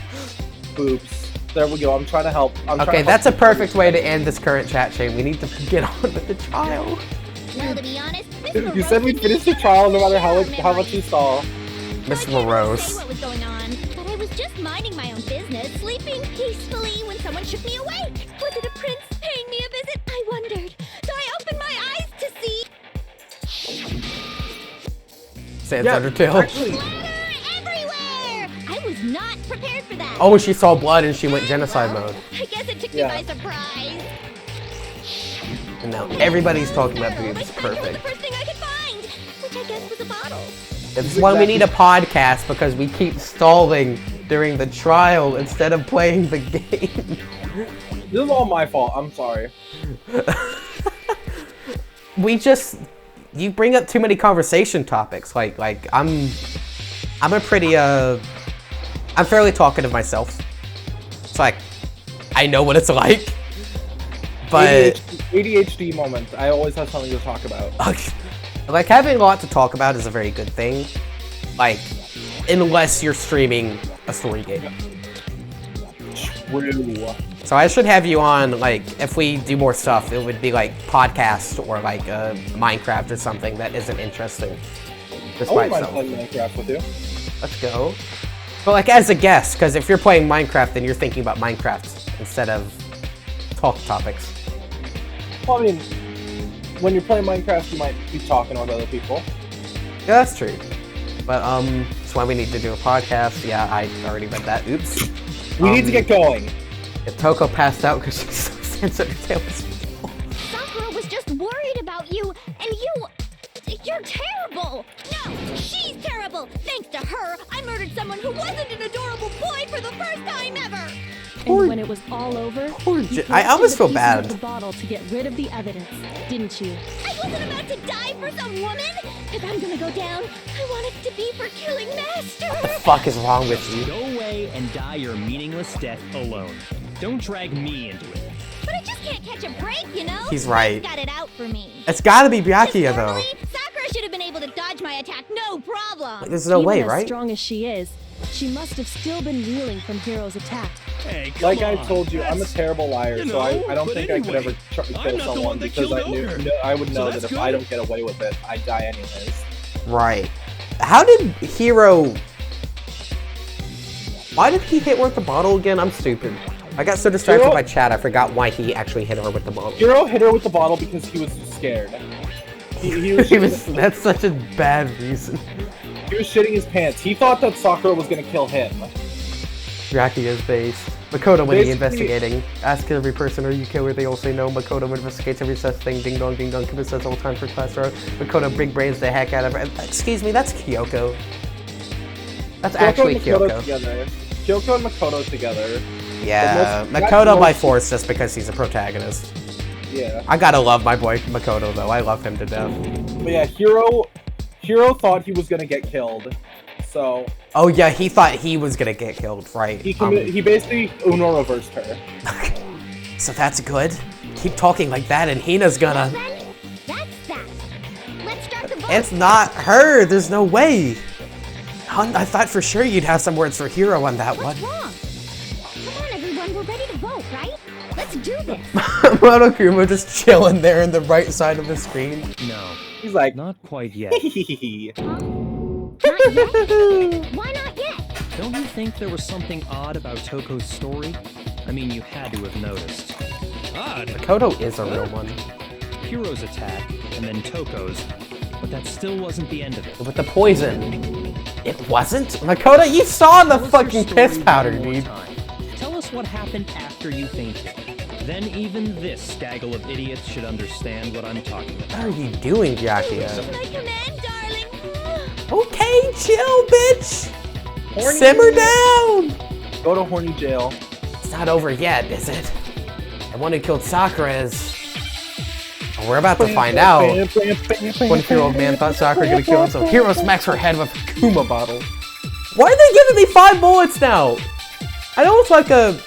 Oops. There we go. I'm trying to help. Okay, that's a perfect way to end this current chat chain. We need to get on with the trial. Well, to be honest, You said we'd finish the trial no matter how much you saw. Miss Say Morose. what was going on, but I was just minding my own business, sleeping peacefully when someone shook me awake. Was it a prince paying me a visit? I wondered. So I opened my eyes to see Sans Undertale. Actually, splatter everywhere. I was not prepared for that. Oh, she saw blood and she went genocide mode. I guess it took Yeah. me by surprise. And now everybody's talking about boobs. My friend was Perfect. the first thing I could find, which I guess was a bottle. It's why we need a podcast, because we keep stalling during the trial instead of playing the game. this is all my fault. I'm sorry. You bring up too many conversation topics. Like I'm a pretty I'm fairly talkative myself. It's like I know what it's like. But ADHD moment. I always have something to talk about. like having a lot to talk about is a very good thing. Like unless you're streaming a story game. True. So I should have you on, like, if we do more stuff, it would be like podcast or like Minecraft or something that isn't interesting. Just I by wouldn't mind itself. playing Minecraft with you. Let's go. But like as a guest, because if you're playing Minecraft, then you're thinking about Minecraft instead of talk topics. Well, I mean, when you're playing Minecraft, you might be talking with other people. Yeah, that's true. But that's why we need to do a podcast. Yeah, I already read that. Oops. We need to get going. If Toko passed out because she's so sensitive. Sakura was just worried about you, and you're terrible. No, she's terrible. Thanks to her, I murdered someone who wasn't an adorable boy for the first time ever. Poor- and when it was all over, poor you I collected almost the feel pieces bad. of the bottle to get rid of the evidence, didn't you? I wasn't about to die for some woman. If I'm gonna go down, I want it to be for killing Master. What the fuck is wrong with you? Go away and die your meaningless death alone. Don't drag me into it. But I just can't catch a break, you know? He's right. Got it out for me. It's gotta be Byakuya though. Normally, Sakura should have been able to dodge my attack, no problem. There's no Even way, as right? strong as she is, she must have still been reeling from Hero's attack. Hey, come Like I on. told you, I'm a That's- terrible liar, you so I know, don't but think I could anyway, ever I'm kill not the someone one that because I killed knew Ogre. I would So know that's that if good. I don't get away with it, I die anyways. Right. How did Hero... Why did he hit her with the bottle again? I'm stupid. I got so distracted Hero- by chat, I forgot why he actually hit her with the bottle. Hero hit her with the bottle because he was scared. He was, That's such a bad reason. he was shitting his pants. He thought that Sakura was gonna kill him. Byakuya's base. Makoto when he Basically- investigating. Ask every person, are you killer? They all say no. Makoto investigates every such thing. Ding dong, ding dong. Kibba says all time for class row. Makoto big brains the heck out of her. Excuse me, that's Kyoko. That's actually and Makoto Kyoko. together. Kyoko and Makoto together. Yeah, But most- Makoto by most- force just because he's a protagonist. Yeah. I gotta love my boy Makoto though. I love him to death. But yeah, Hero thought he was gonna get killed. So Oh yeah, he thought he was gonna get killed, right? he basically Uno reversed her. So that's good. Keep talking like that, and Hina's gonna. Then, that's that. Let's start the vote. It's not her. There's no way. Hun, I thought for sure you'd have some words for Hero on that one. What's wrong? Come on, everyone. We're ready to vote, right? Let's do this. Monokuma just chilling there in the right side of the screen. No, He's like, not quite yet. Not yet? Why not yet? Don't you think there was something odd about Toko's story? I mean, you had to have noticed. Odd. Makoto is a real one. Hero's attack, and then Toko's, but that still wasn't the end of it. With the poison. It wasn't? Makoto, you saw the Tell us your fucking story piss powder, one more dude. time. Tell us what happened after you fainted. Then even this gaggle of idiots should understand what I'm talking about. What are you doing, Byakuya? My command, darling. Okay, chill, bitch. Horny. Simmer down. Go to horny jail. It's not over yet, is it? The one who killed Sakura is... Well, we're about to find out. 24-year-old man thought Sakura gonna kill himself. Hero smacks her head with a Kuma bottle. Why are they giving me 5 bullets now? I know it's like a...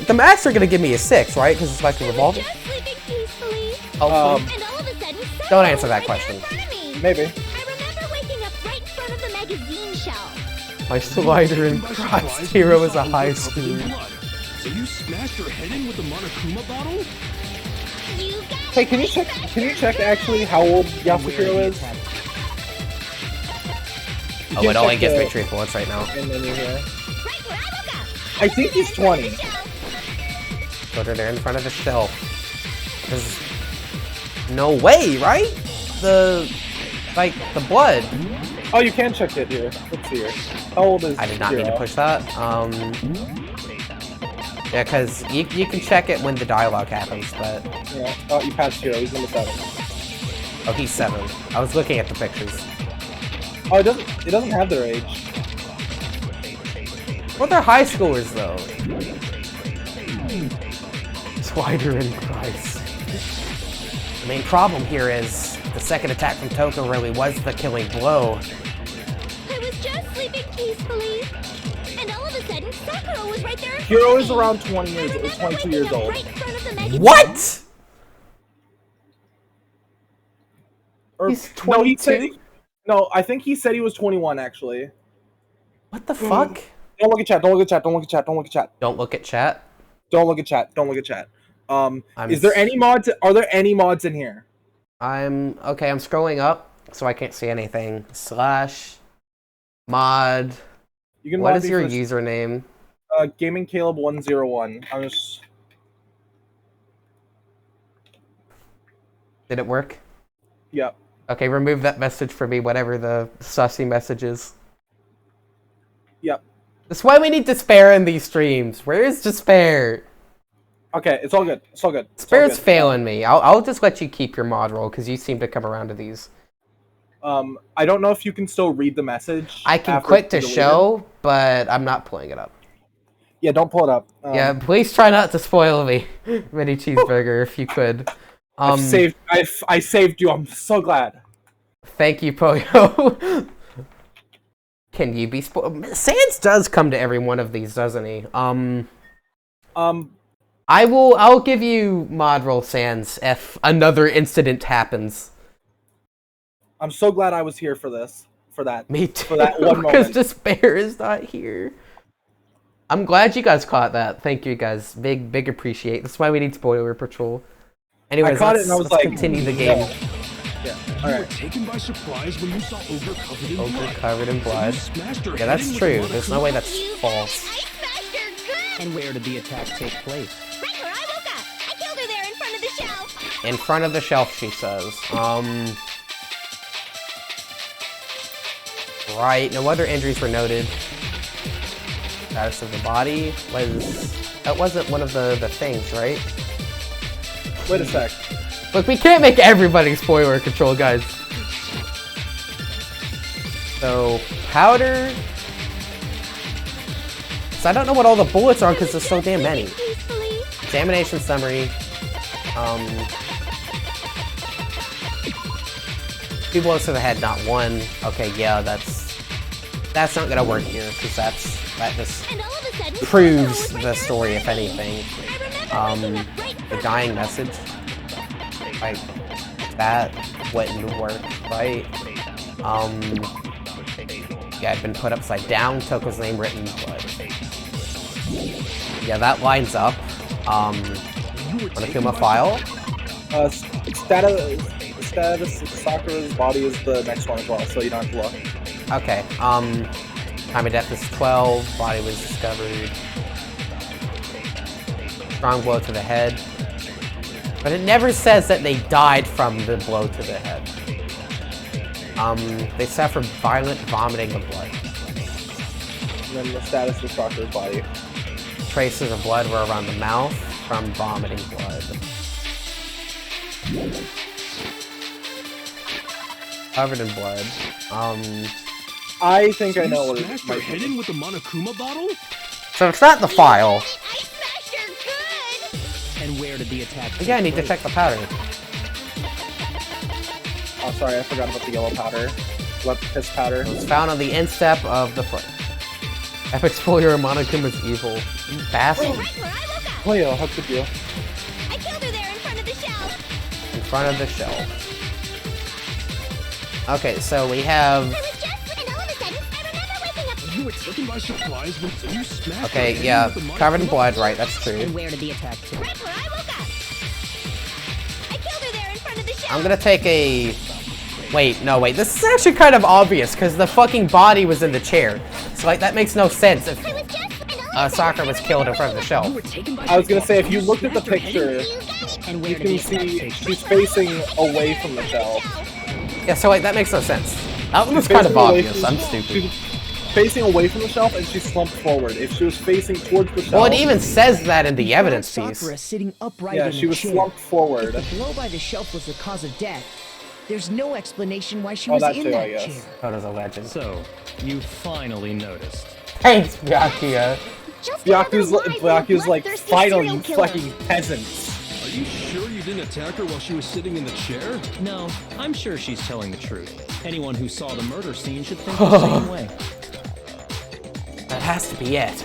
The max are gonna give me a 6, right? Because it's like a revolver. Just sleeping peacefully. Hopefully. And all of a sudden, Sakura Don't answer was that right question. there in front of me. Maybe. I remember waking up right in front of the magazine shelf. My slider and By Christ surprise, Hero you is a saw high Ogre covered in school. blood. So you smashed her head in with the Monokuma bottle? You got Hey, can you check actually how old Yasuhiro is? Oh, it only gives me 3 bullets right now. And then you're here. right where I woke up. I think he's 20. Put her there in front of the shelf. There's no way, right? Like, the blood. Oh, you can check it here. Let's see here. How old is I did not mean to Hero? push that. Yeah, because you can check it when the dialogue happens, but... Yeah. Oh, you passed Hero. He's number 7. Oh, he's 7. I was looking at the pictures. Oh, it doesn't have their age. Well, they're high schoolers, though. Slider and Christ. The main problem here is the second attack from Toko really was the killing blow. I was just sleeping peacefully. And all of a sudden, Sakura was right there in front Hero of is me. around 20 I years, remember 22 waking years up old. right in front of the magazine. What? Or, He's no, he said, 22? no, I think he said he was 21 actually. What the fuck? Don't look at chat. Don't look at chat. Don't look at chat. Don't look at chat. Don't look at chat. Don't look at chat. Don't look at chat. I'm Is there any mods? Are there any mods in here? Okay, I'm scrolling up, so I can't see anything. Slash mod. You can What mod is me your first. username? Gaming Caleb 101. I'm just. Did it work? Yep. Okay, remove that message for me, whatever the sussy message is. Yep. That's why we need despair in these streams. Where is despair? Okay, it's all good. It's all good. It's all Despair's good. failing me. I'll just let you keep your mod roll because you seem to come around to these. I don't know if you can still read the message. I can after quit it's to deleted. show, but I'm not pulling it up. Yeah, don't pull it up. Yeah, please try not to spoil me. Mini cheeseburger, if you could. I saved you. I'm so glad. Thank you, Poyo. Can you be spoiled? Sans does come to every one of these, doesn't he? I'll give you mod roll Sans if another incident happens. I'm so glad I was here for this. For that. Me too. For that one Because moment. Despair is not here. I'm glad you guys caught that. Thank you guys. Big appreciate. That's why we need spoiler patrol. Anyways, I caught it and I was let's like, continue the game. Yeah. You were taken by surprise when you saw Ogre covered in Ogre blood. covered in blood. You smashed her Yeah, head that's in with true. the There's no way that's false. I smashed her good! And where did the attack take place? Right where I woke up! I killed her there in front of the shelf! In front of the shelf, she says. Right. No other injuries were noted. Status of the body was... That wasn't one of the things, right? Wait a sec. Look, we can't make everybody spoiler control, guys. So, powder... So I don't know what all the bullets are because there's so damn many. Examination summary. 2 blows to the head, not 1. Okay, yeah, that's not gonna work here because that just proves the story, if anything. The dying message, like that wouldn't work, right? Yeah, it'd been put upside down. Toko's name written in blood. Yeah, that lines up. Monokuma file. Status of Sakura's body is the next one as well, so you don't have to look. Okay. Time of death is 12. Body was discovered. Strong blow to the head. But it never says that they died from the blow to the head. They suffered violent vomiting of blood. And then the status of Sakura's body. Traces of blood were around the mouth from vomiting blood. Covered in blood. I think I know what it Smashed her might head be. in with the Monokuma bottle? So it's not the file. I smashed her good! And where did the attack take Yeah, I need to place? check the powder. Oh, sorry, I forgot about the yellow powder. What piss powder? It was found on the instep of the foot. Epic spoiler, Monokuma's evil. You bastard. Right where I woke up! Oh yeah, how could you? I killed her there in front of the shelf! In front of the shelf. Okay, so we have... I was just, and all of a sudden, I remember waking up. You were taken by surprise when you smashed her Okay, head yeah, in with the covered in Monokuma blood, bottle. right, that's true. And where did the attack take Right where I woke up! I killed her there in front of the shelf! I'm gonna take a... Wait, no, wait, this is actually kind of obvious, because the fucking body was in the chair. So, like, that makes no sense if I was just, and all of a Sakura was killed in front of the shelf. You were taken by I was gonna say, if surprise you when looked at the smashed her head in- picture, And where you did the can attack see take she's place? facing away from the shelf. Yeah, so, like, that makes no sense. That one was She's kind of facing away obvious, from- I'm stupid. She's facing away from the shelf and she slumped forward. If she was facing towards the shelf... Well, it even says that in the evidence Sakura piece. sitting upright Yeah, in she a was chair. slumped forward. If the blow by the shelf was the cause of death, there's no explanation why she Oh, was that in too, that I guess. chair. Koto's a legend. So, you finally noticed. Thanks, Byakuya. Just Byaku's another live, like, bloodthirsty finally, serial you killer. fucking peasants. Are you sure you didn't attack her while she was sitting in the chair? No, I'm sure she's telling the truth. Anyone who saw the murder scene should think the same way. That has to be it.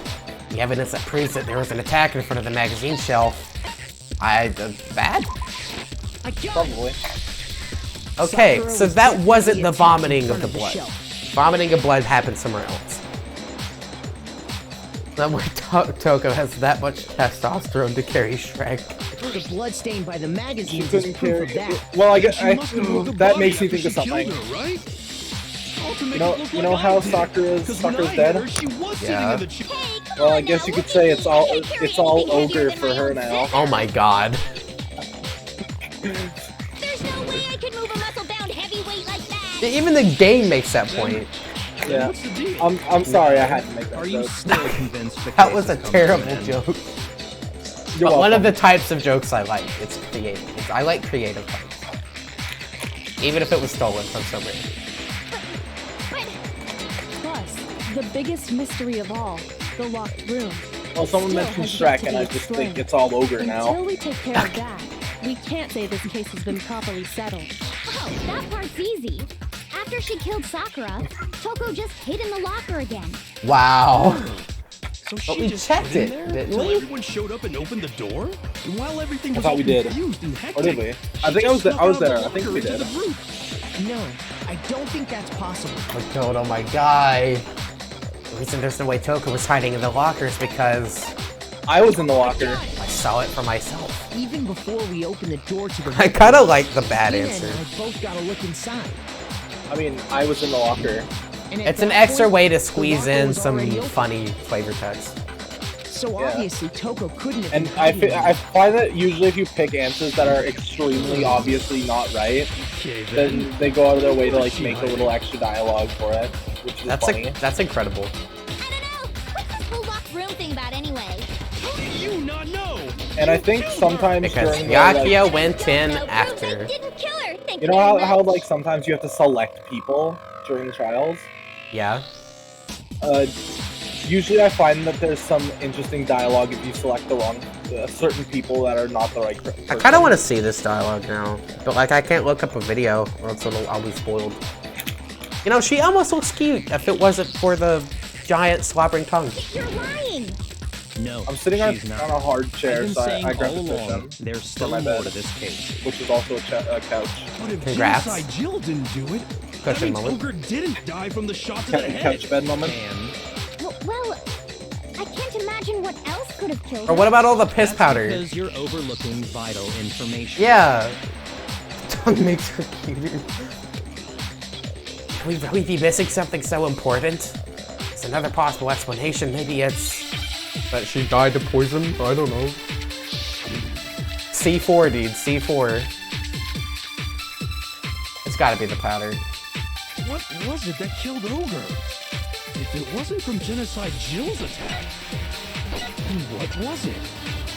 The evidence that proves that there was an attack in front of the magazine shelf. Bad? I got it. Probably. Okay, Sakura so was that definitely wasn't the attacked in vomiting of front the of the blood. shelf. Vomiting of blood happened somewhere else. Not where Toko has that much testosterone to carry Shrek. The blood stain by the She magazines is couldn't proof carry... of that. Well, I guess She must have moved the that body makes me after think of she killed something. her, right? All to make You know- it look you like know I how did. Sakura's 'Cause when Sakura's I dead? hit her, she was sitting Yeah. in the chair. Hey, come Well, on I guess now, you could look say at it's me. all I can't carry it's all anything heavier ogre than for my her own now. fist. Oh my god. There's no way I could move a muscle-bound heavyweight like that. Even the game makes that point. Yeah. What's the deal? I'm sorry I had to make that Are you joke. still convinced the That case was a has come to an terrible end? joke. You're But one of welcome. the types of jokes I like. It's creative. I like creative types. Even if it was stolen from somewhere. Plus, the biggest mystery of all, the locked room. Well, someone still mentioned has yet Shrek, to and be I just think explained. it's all over Until now. we take care of that, we can't say this case has been properly settled. Oh, that part's easy. After she killed Sakura, Toko just hid in the locker again. Wow. So But she we just checked hid in it, there didn't until we? everyone showed up and opened the door? And while everything I was thought all we did. confused and hectic, Or did we? I she think I was just there. I was snuck out there. of I the think we locker into did. the roof. No, I don't think that's possible. I killed all my guy. The reason there's no way Toko was hiding in the locker is because I was in the locker. I saw it for myself. Even before we open the door to the I kind of like the bad Tina answer. and I both got to look inside. I mean, I was in the locker. And at It's an that extra point, way to the squeeze locker in was some already open. funny flavor text. So Yeah. obviously Toko couldn't have And been I hiding I find that usually if you pick answers that are extremely obviously not right, Okay, then they go out of their way to like make a little extra dialogue for it, which is funny. That's incredible. I don't know. What's this whole locked room thing about anyway? How do you not know? And I think sometimes Because during the, like, Yakia went in Don't know, after. I didn't kill her. Thank you know very how much. like sometimes you have to select people during trials? Yeah. Usually I find that there's some interesting dialogue if you select the wrong certain people that are not the right person. I kind of want to see this dialogue now, but like I can't look up a video or else I'll be spoiled. You know, she almost looks cute if it wasn't for the giant slobbering tongue. You're lying. No, I'm sitting on she's not. a hard I've chair, been so saying I grabbed all a along, cushion, there's still my more bed. to this case. which is also a couch. But if Congrats. Genocide Jill didn't do it, that Cushion means moment. Ogre didn't die from the shot to the head. Couch bed moment. And Well, I can't imagine what else could have killed Or her. what about all the piss that's powder? because you're overlooking vital information. Yeah. Tongue makes her cuter. Can we really be missing something so important? It's another possible explanation. Maybe it's that she died to poison. I don't know. C4, dude. C4. It's gotta be the powder. What was it that killed Ogre? If it wasn't from Genocide Jill's attack, then what was it?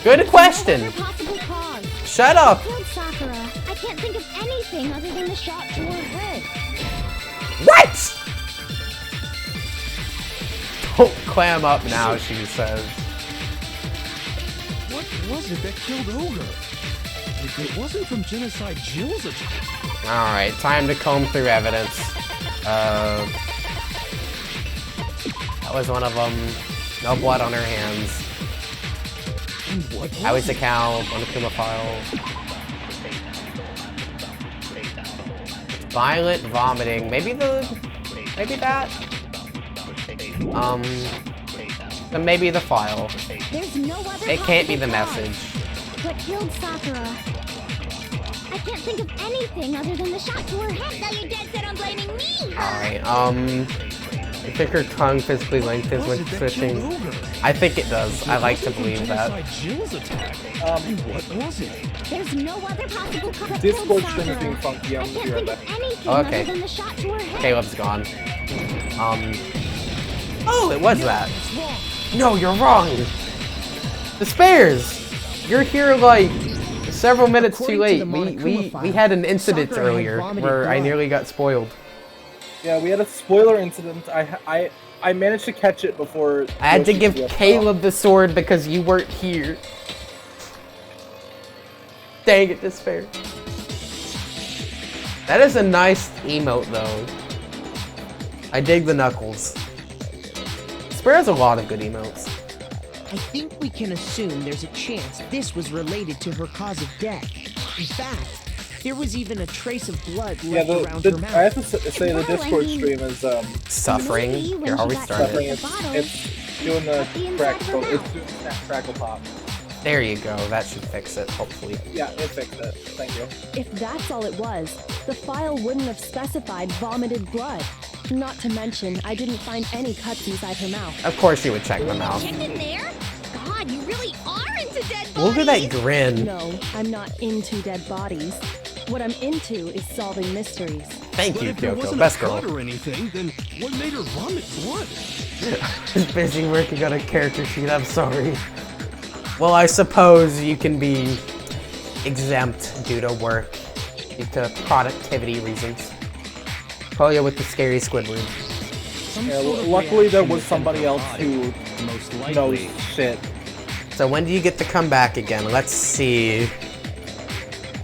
Good question. Another possible cause. Shut up. Killed Sakura. I can't think of anything other than the shot to her head. What? Don't clam up now, she says. What was it that killed Ogre? If it wasn't from Genocide Jill's attack, Alright, time to comb through evidence. That was one of them. No blood on her hands. then what was Owie's account on the Kuma file. Violent vomiting. Maybe that. Then maybe the file. There's no other It can't be the possible message. cause. What killed Sakura? I can't think of anything other than the shot to her head. Now you're dead set on blaming me. Alright, I think her tongue physically lengthens when switching. Ogre? I think it does. I like to believe that. Genocide Jill's attack. Then what was it? There's no other possible cause. What Discord killed stream is Sakura? being funky. I I'm can't gonna be right think back. of anything Oh, okay. other than the shot to her head. Caleb's gone. Oh, it was that. No, you're wrong. The spares. You're here like several minutes too According to late. the We Monokuma file, had an incident Sakura had earlier vomited where I blood. nearly got spoiled. Yeah, we had a spoiler incident. I managed to catch it before. I had to Yoshi give left off. Caleb the sword because you weren't here. Dang it, despair. That is a nice emote though. I dig the knuckles. Despair has a lot of good emotes. I think we can assume there's a chance this was related to her cause of death. In fact, there was even a trace of blood Yeah, left around the, her mouth. I have to say the Well, I Discord mean- stream is Suffering. Maybe when Here, she are we got started? suffering. The bottle. It's doing the At the inside of her crackle. It's mouth. doing that crackle pop. There you go. That should fix it, hopefully. Yeah, it fixed it. Thank you. If that's all it was, the file wouldn't have specified vomited blood. Not to mention, I didn't find any cuts inside her mouth. Of course you would check my mouth. Checked in there? God, you really are into dead bodies. Look at that grin. No, I'm not into dead bodies. What I'm into is solving mysteries. Thank But you, if there Kyoko. wasn't Best a girl. cut or anything, then what made her vomit blood? Just busy working on a character sheet. I'm sorry. Well, I suppose you can be exempt due to work, due to productivity reasons. Polio with the scary Squidward. Some Yeah, sort of luckily there reaction was within somebody her else body, who most knows likely shit. So when do you get to come back again? Let's see.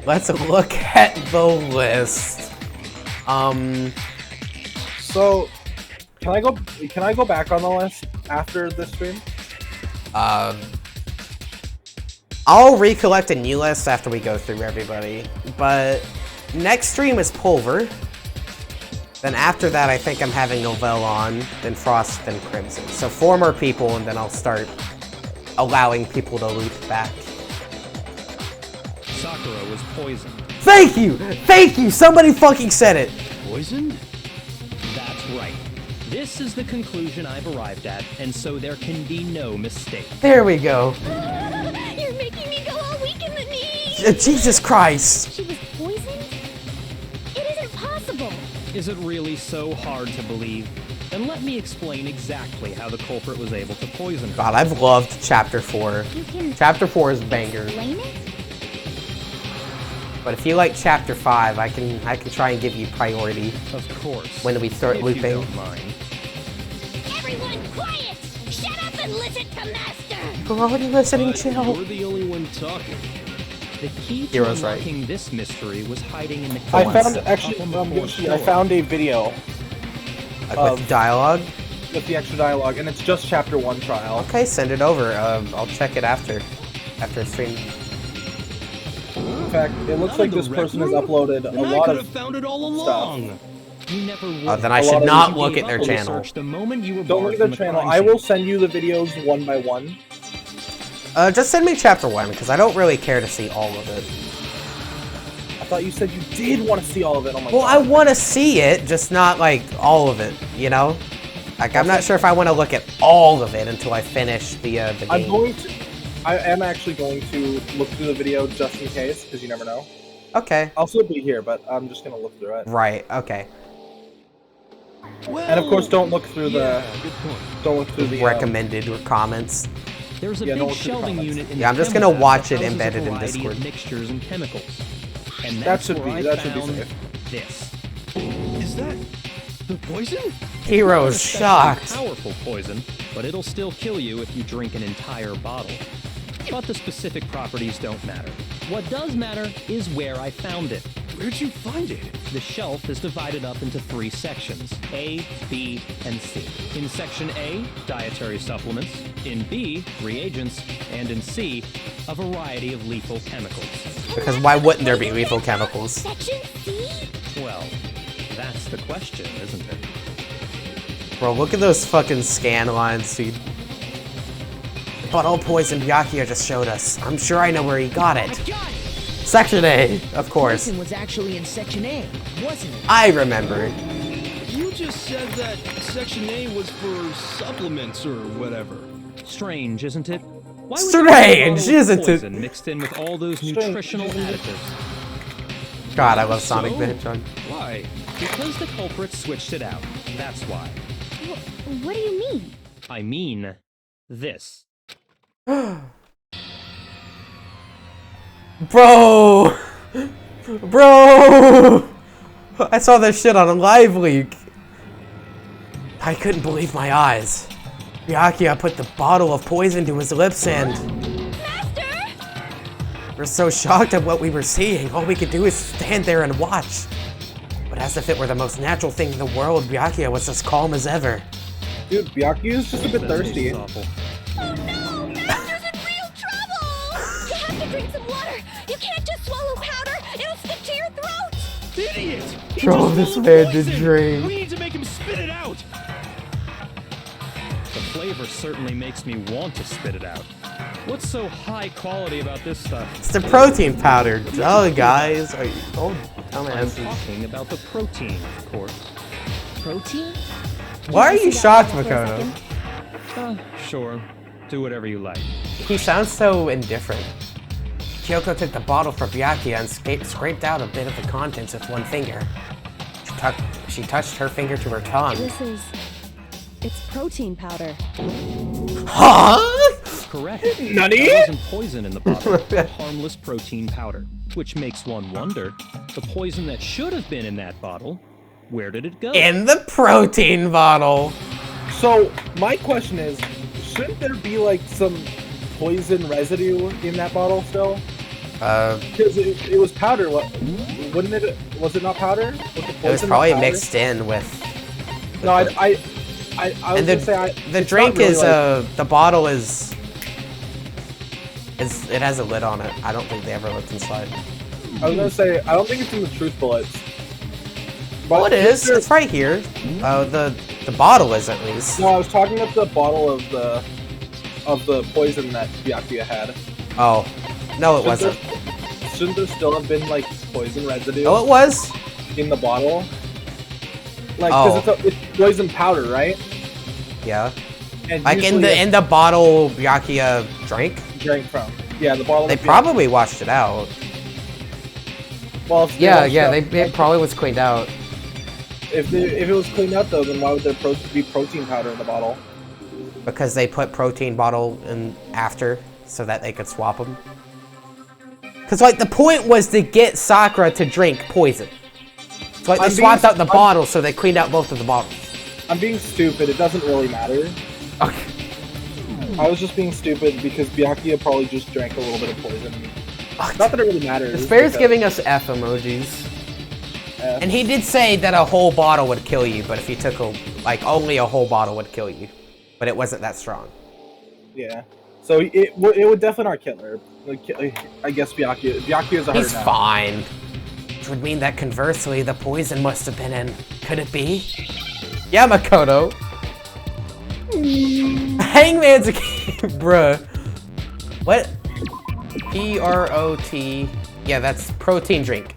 Let's look at the list. So, can I go back on the list after this stream? I'll recollect a new list after we go through everybody. But next stream is Pulver. Then after that, I think I'm having Novell on, then Frost, then Crimson. So 4 more people, and then I'll start allowing people to loop back. Sakura was poisoned. Thank you! Thank you! Somebody fucking said it! Poisoned? That's right. This is the conclusion I've arrived at, and so there can be no mistake. There we go. You're making me go all weak in the knees! Jesus Christ! She was poisoned? It isn't possible! Is it really so hard to believe? Then let me explain exactly how the culprit was able to poison her. God, I've loved Chapter 4. You can Chapter 4 is banger. explain it? But if you like Chapter 5, I can try and give you priority Of course. when we start if looping. You don't mind. Everyone quiet! Shut up and listen to Master! We're already listening, But chill. you're the only one talking. The key to Hero's right. unlocking this mystery was hiding in the I closet found up actually, on the fourth Yoshi, I floor. found a video With dialogue? with the extra dialogue, and it's just Chapter 1 trial. Okay, send it over. I'll check it after stream. In fact, it looks Not like in the this rec person has room? uploaded Then a I lot could of have found it all stuff. along. You never would. Then I A should lot of not these look gave at their up on the channel. search the moment you were Don't barred look at from their the channel. crime I will scene. send you the videos one by one. Just send me Chapter 1, because I don't really care to see all of it. I thought you said you did want to see all of it. Oh my Well, I god. want to see it, just not, like, all of it, you know? Like, I'm not sure if I want to look at all of it until I finish the game. I am actually going to look through the video just in case, because you never know. Okay. I'll still be here, but I'm just gonna look through it. Right, okay. Well, And of course, don't look through yeah, good point. don't look through the Recommended comments. There's a Yeah, don't big look through the shelving comments. unit in Yeah, I'm the just chem gonna lab watch that it houses a embedded in variety Discord. of mixtures and chemicals. And That that's should where be- I that should be found safe. this. Is that the poison? Hero's Especially shocked. Powerful poison, but it'll still kill you if you drink an entire bottle. But the specific properties don't matter. What does matter is where I found it. Where'd you find it? The shelf is divided up into 3 sections, A, B, and C. In section A, dietary supplements. In B, reagents. And in C, a variety of lethal chemicals. Because why wouldn't there be lethal chemicals? Section C? Well, that's the question, isn't it? Bro, look at those fucking scan lines, dude. The bottle of poison Byakuya just showed us. I'm sure I know where he got it. Got it! Section A, of course. Poison was actually in Section A, wasn't it? I remember. You just said that Section A was for supplements or whatever. Strange, isn't it? Why would you Strange, put a bottle of isn't it? poison mixed in with all those Strange, nutritional isn't it? additives? God, I love Sonic So? the Hedgehog. Why? Because the culprit switched it out. That's why. What do you mean? I mean, this. Bro! Bro! I saw this shit on a live leak. I couldn't believe my eyes. Byakuya put the bottle of poison to his lips and... Master! We're so shocked at what we were seeing, all we could do is stand there and watch. But as if it were the most natural thing in the world, Byakuya was as calm as ever. Dude, Byakuya's just a bit That thirsty. tastes awful. Oh no! Master's in real trouble! You have to drink some water! You can't just swallow powder! It'll stick to your throat! Idiot! He Bro, just this swallowed man did poison! drink. We need to make him spit it out! The flavor certainly makes me want to spit it out. What's so high quality about this stuff? It's the protein powder. Duh, guys. Are you old I'm dumbasses? talking about the protein, of course. Protein? Why are you shocked, Makoto? Sure. Do whatever you like. He sounds so indifferent. Kyoko took the bottle from Byakuya and scraped out a bit of the contents with one finger. She touched her finger to her tongue. It's protein powder. Huh? Correct. Nani? There wasn't poison in the bottle, but harmless protein powder. Which makes one wonder, the poison that should have been in that bottle, where did it go? In the protein bottle. So, my question is, shouldn't there be like some poison residue in that bottle still? Uh, Because it was powder. What? Wouldn't it? Was it not powder? Was the it was poison probably not powder? mixed in with. No, I was And gonna say the it's drink not really is like- the bottle is it has a lid on it. I don't think they ever looked inside. I was gonna say I don't think it's in the truth bullets. But Well, it is. It's right here. The bottle is at least. No, I was talking about the bottle of the poison that Byakuya had. Oh, no, it wasn't. Shouldn't there still have been like poison residue Oh, it was. in the bottle? Like, Oh. because it's poison powder, right? Yeah. And Like usually in the bottle Byakuya drank. drank from. Yeah, the bottle. They of probably washed it out. Well, if Yeah, washed yeah. out- It probably was cleaned out. If it was cleaned out though, then why would there be protein powder in the bottle? Because they put protein bottle in after so that they could swap them. Because, like, the point was to get Sakura to drink poison. So, like, they swapped out the bottle, so they cleaned out both of the bottles. I'm being stupid. It doesn't really matter. Okay. I was just being stupid because Byakuya probably just drank a little bit of poison. Okay. Not that it really matters. This bear's because- giving us F emojis. F. And he did say that a whole bottle would kill you, but if you took only a whole bottle would kill you. But it wasn't that strong. Yeah. So it would definitely not kill her. Like, I guess Byakuya's a He's hard now. fine. Which would mean that conversely, the poison must have been in. Could it be? Yeah, Makoto. Hangman's a bruh. What? P-R-O-T. Yeah, that's protein drink.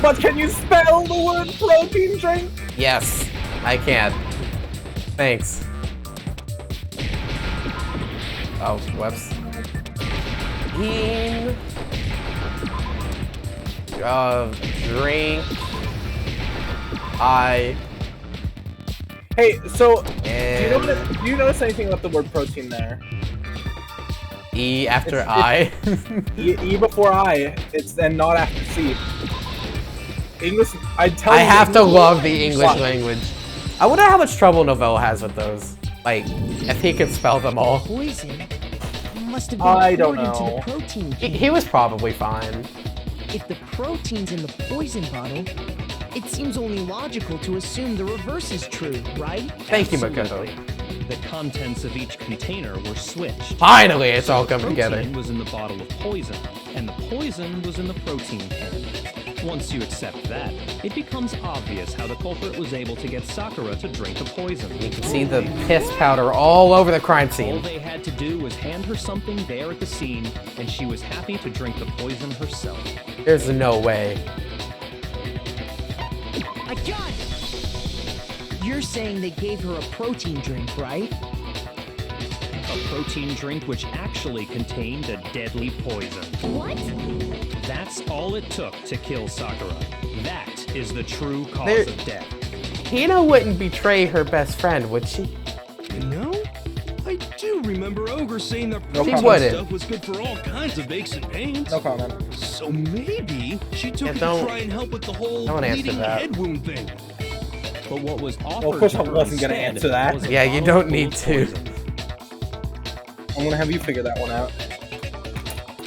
But can you spell the word protein drink? Yes, I can. Thanks. Oh, whoops. Drink. Hey, so And do you notice anything about the word protein there? E after It's- I. E before I, and not after C. English, I tell I you, have to English- love the English Fuck. language. I wonder how much trouble Novell has with those. Like, if he could spell them all. Poison must have been I don't poured into know. the protein He, can. he was probably fine. If the protein's in the poison bottle, it seems only logical to assume the reverse is true, right? Thank you, Absolutely. Makoto. The contents of each container were switched. Finally, it's all come Protein together. was in the bottle of poison, and the poison was in the protein can. Once you accept that, it becomes obvious how the culprit was able to get Sakura to drink the poison. You can see the piss powder all over the crime All scene. they had to do was hand her something there at the scene, and she was happy to drink the poison herself. There's no way. I got it! You're saying they gave her a protein drink, right? A protein drink which actually contained a deadly poison. What? That's all it took to kill Sakura. That is the true cause There- of death. Hina wouldn't betray her best friend, would she? You know, I do remember Ogre saying that No protein comment. stuff was good for all kinds of aches and pains. No comment. So maybe she took it to don't- try and help with the whole don't answer bleeding that. head wound thing. But what was offered of course to I her wasn't gonna instead answer that. was a Yeah, you bottle don't full need of to. poison. I'm gonna have you figure that one out.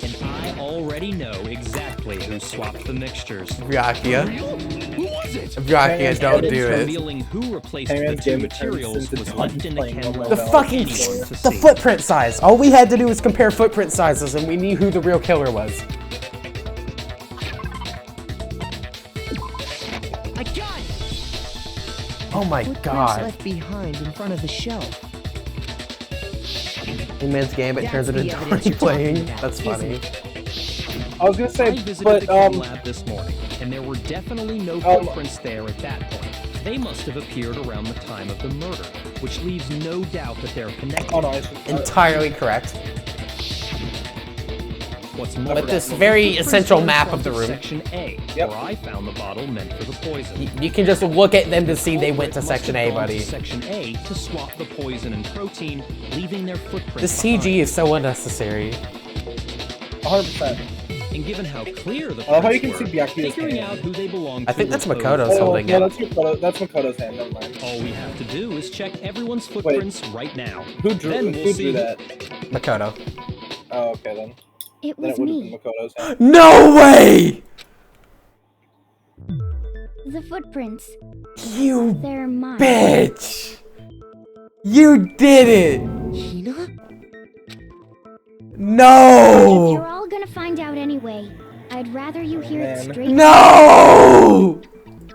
And I already know exactly who swapped the mixtures. Byakuya. Real? Who was it? Byakuya, don't Evidence do it. Revealing who replaced the Hangman's two Game turns materials into was Don left in the playing can Mobile The Bell. fucking anyone to the see. footprint size. All we had to do was compare footprint sizes, and we knew who the real killer was. I got it! Oh my Footprints god. left behind in front of the shelf. Hangman's Game, it turns That's into the evidence Donnie you're talking playing. about, That's isn't funny. it? I was gonna I say, visited but the chem lab this morning, and there were definitely no footprints there at that point. They must have appeared around the time of the murder, which leaves no doubt that they're connected. oh no, I should, Entirely correct. What's more, But this the very footprints essential were in map front of the room. Section A, Yep. where I found the bottle meant for the poison. You can just look at them to see they went to Must have Section A, gone to buddy. Section A to swap the poison and protein, leaving their footprints. The CG behind. is so unnecessary. 100%. And given how clear the I love how you prints can see were, Byakuya's figuring hand. out who they belong to I think that's will pose Makoto's no holding no, it. that's Makoto's hand. Never mind. All we have to do is check everyone's footprints right now. Who drew? Then Who we'll drew see that? Makoto. Oh, okay then. It Then was it would have been me. Makoto's hand. No way! The footprints. You They're mine. bitch! You did it! Hina? If No! you're all gonna find out anyway, I'd rather you hear it Man. straight. No!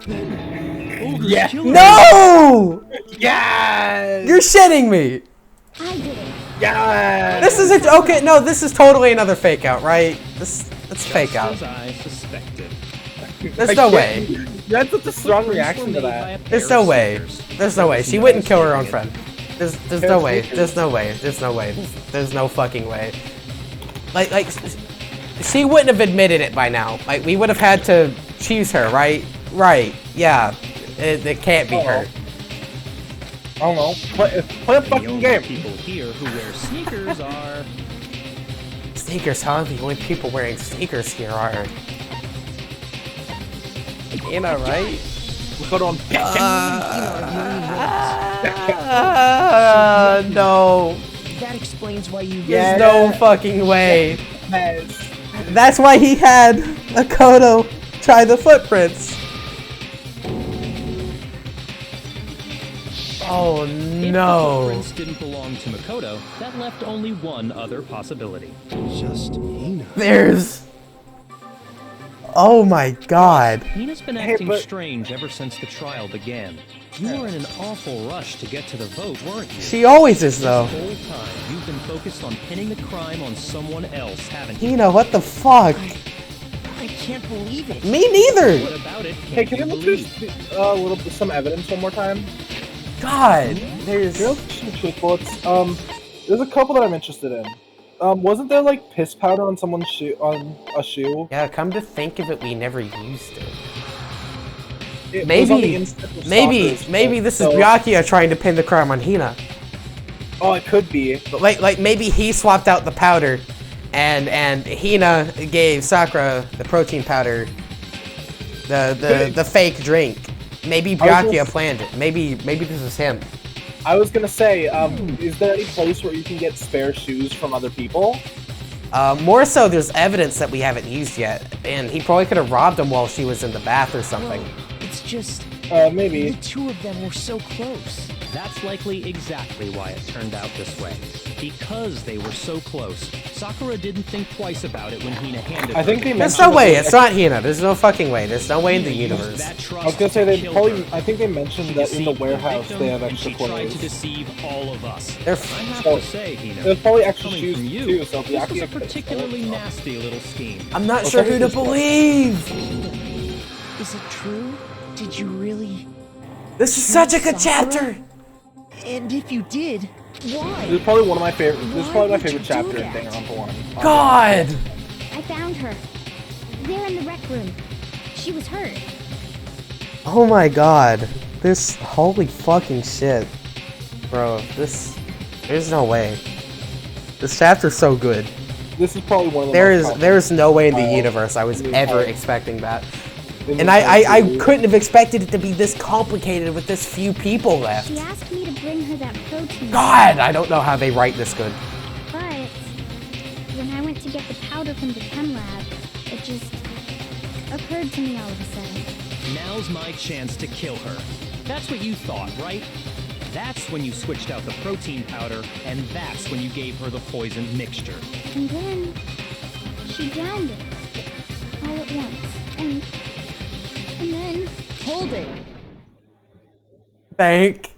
Ogre's Yeah. killing me. No! Yes! You're shitting me! I did it. Yes! This is a, okay, no, this is totally another fake out, right? It's fake out. As I suspected. There's no way. You had such a strong reaction to that. There's no way. There's no way. She wouldn't kill her own friend. There's no way. There's no way. There's no way. There's no fucking way. Like, she wouldn't have admitted it by now. Like, we would have had to choose her, right? Right. Yeah. It can't be her. I don't know. Play a The fucking only game. people here who wear sneakers are... Sneakers, huh? The only people wearing sneakers here are... You know, right? Put on. No. That explains why you. Yeah. There's no fucking way. Yes. That's why he had Makoto try the footprints. Oh If the no. footprints didn't belong to Makoto, that left only one other possibility. Just Hina. There's... Oh my god. Hina's been Hey, acting but- strange ever since the trial began. You were in an awful rush to get to the vote, weren't you? She always is though. The whole time, you've been focused on pinning the crime on someone else, haven't you? Hina, what the fuck? I can't believe it. Me neither. What about it? Hey, can you I look believe? through some evidence one more time? God. There's... Can I look through some truth bullets? There's a couple that I'm interested in. Wasn't there like piss powder on someone's shoe, on a shoe? Yeah, come to think of it, we never used it. It was on the Maybe, inside of maybe Sakura's this is foot, so- Byakuya trying to pin the crime on Hina. Oh, it could be. But like maybe he swapped out the powder, and Hina gave Sakura the protein powder, the fake drink. Maybe Byakuya planned it. Maybe this is him. I was gonna say, is there any place where you can get spare shoes from other people? More so, there's evidence that we haven't used yet, and he probably could have robbed him while she was in the bath or something. Well, it's just Maybe. the two of them were so close. That's likely exactly why it turned out this way. Because they were so close, Sakura didn't think twice about it when Hina handed I her think the they gun. There's mentioned no way. that It's not Hina. There's no fucking way. There's no way in the Hina used universe. that trust I was gonna say to they kill probably. her. I think they mentioned She that in the deceived warehouse victim, they have and extra she tried to clothes. deceive all of us. They're I have So, to say, Hina, There's probably extra coming shoes from you, too, so this was a Byakuya could- particularly nasty little scheme. I'm not Well, sure who to something- believe. Is it true? Did you really? This is such a good chapter. And if you did, why? This is probably one of my favorite. This is Why probably my would you favorite do chapter in that? Danganronpa 1. God. I found her. There in the rec room. She was hurt. Oh my god. This, holy fucking shit. Bro, there's no way. This chapter's so good. This is probably one of the. There's no way in the Oh. universe I was ever expecting that. In And the I series. couldn't have expected it to be this complicated with this few people left. She asked me to bring her that protein. God, I don't know how they write this good. But when I went to get the powder from the chem lab, it just occurred to me all of a sudden. Now's my chance to kill her. That's what you thought, right? That's when you switched out the protein powder, and that's when you gave her the poisoned mixture. And then she downed it all at once. And then Hold it. Thank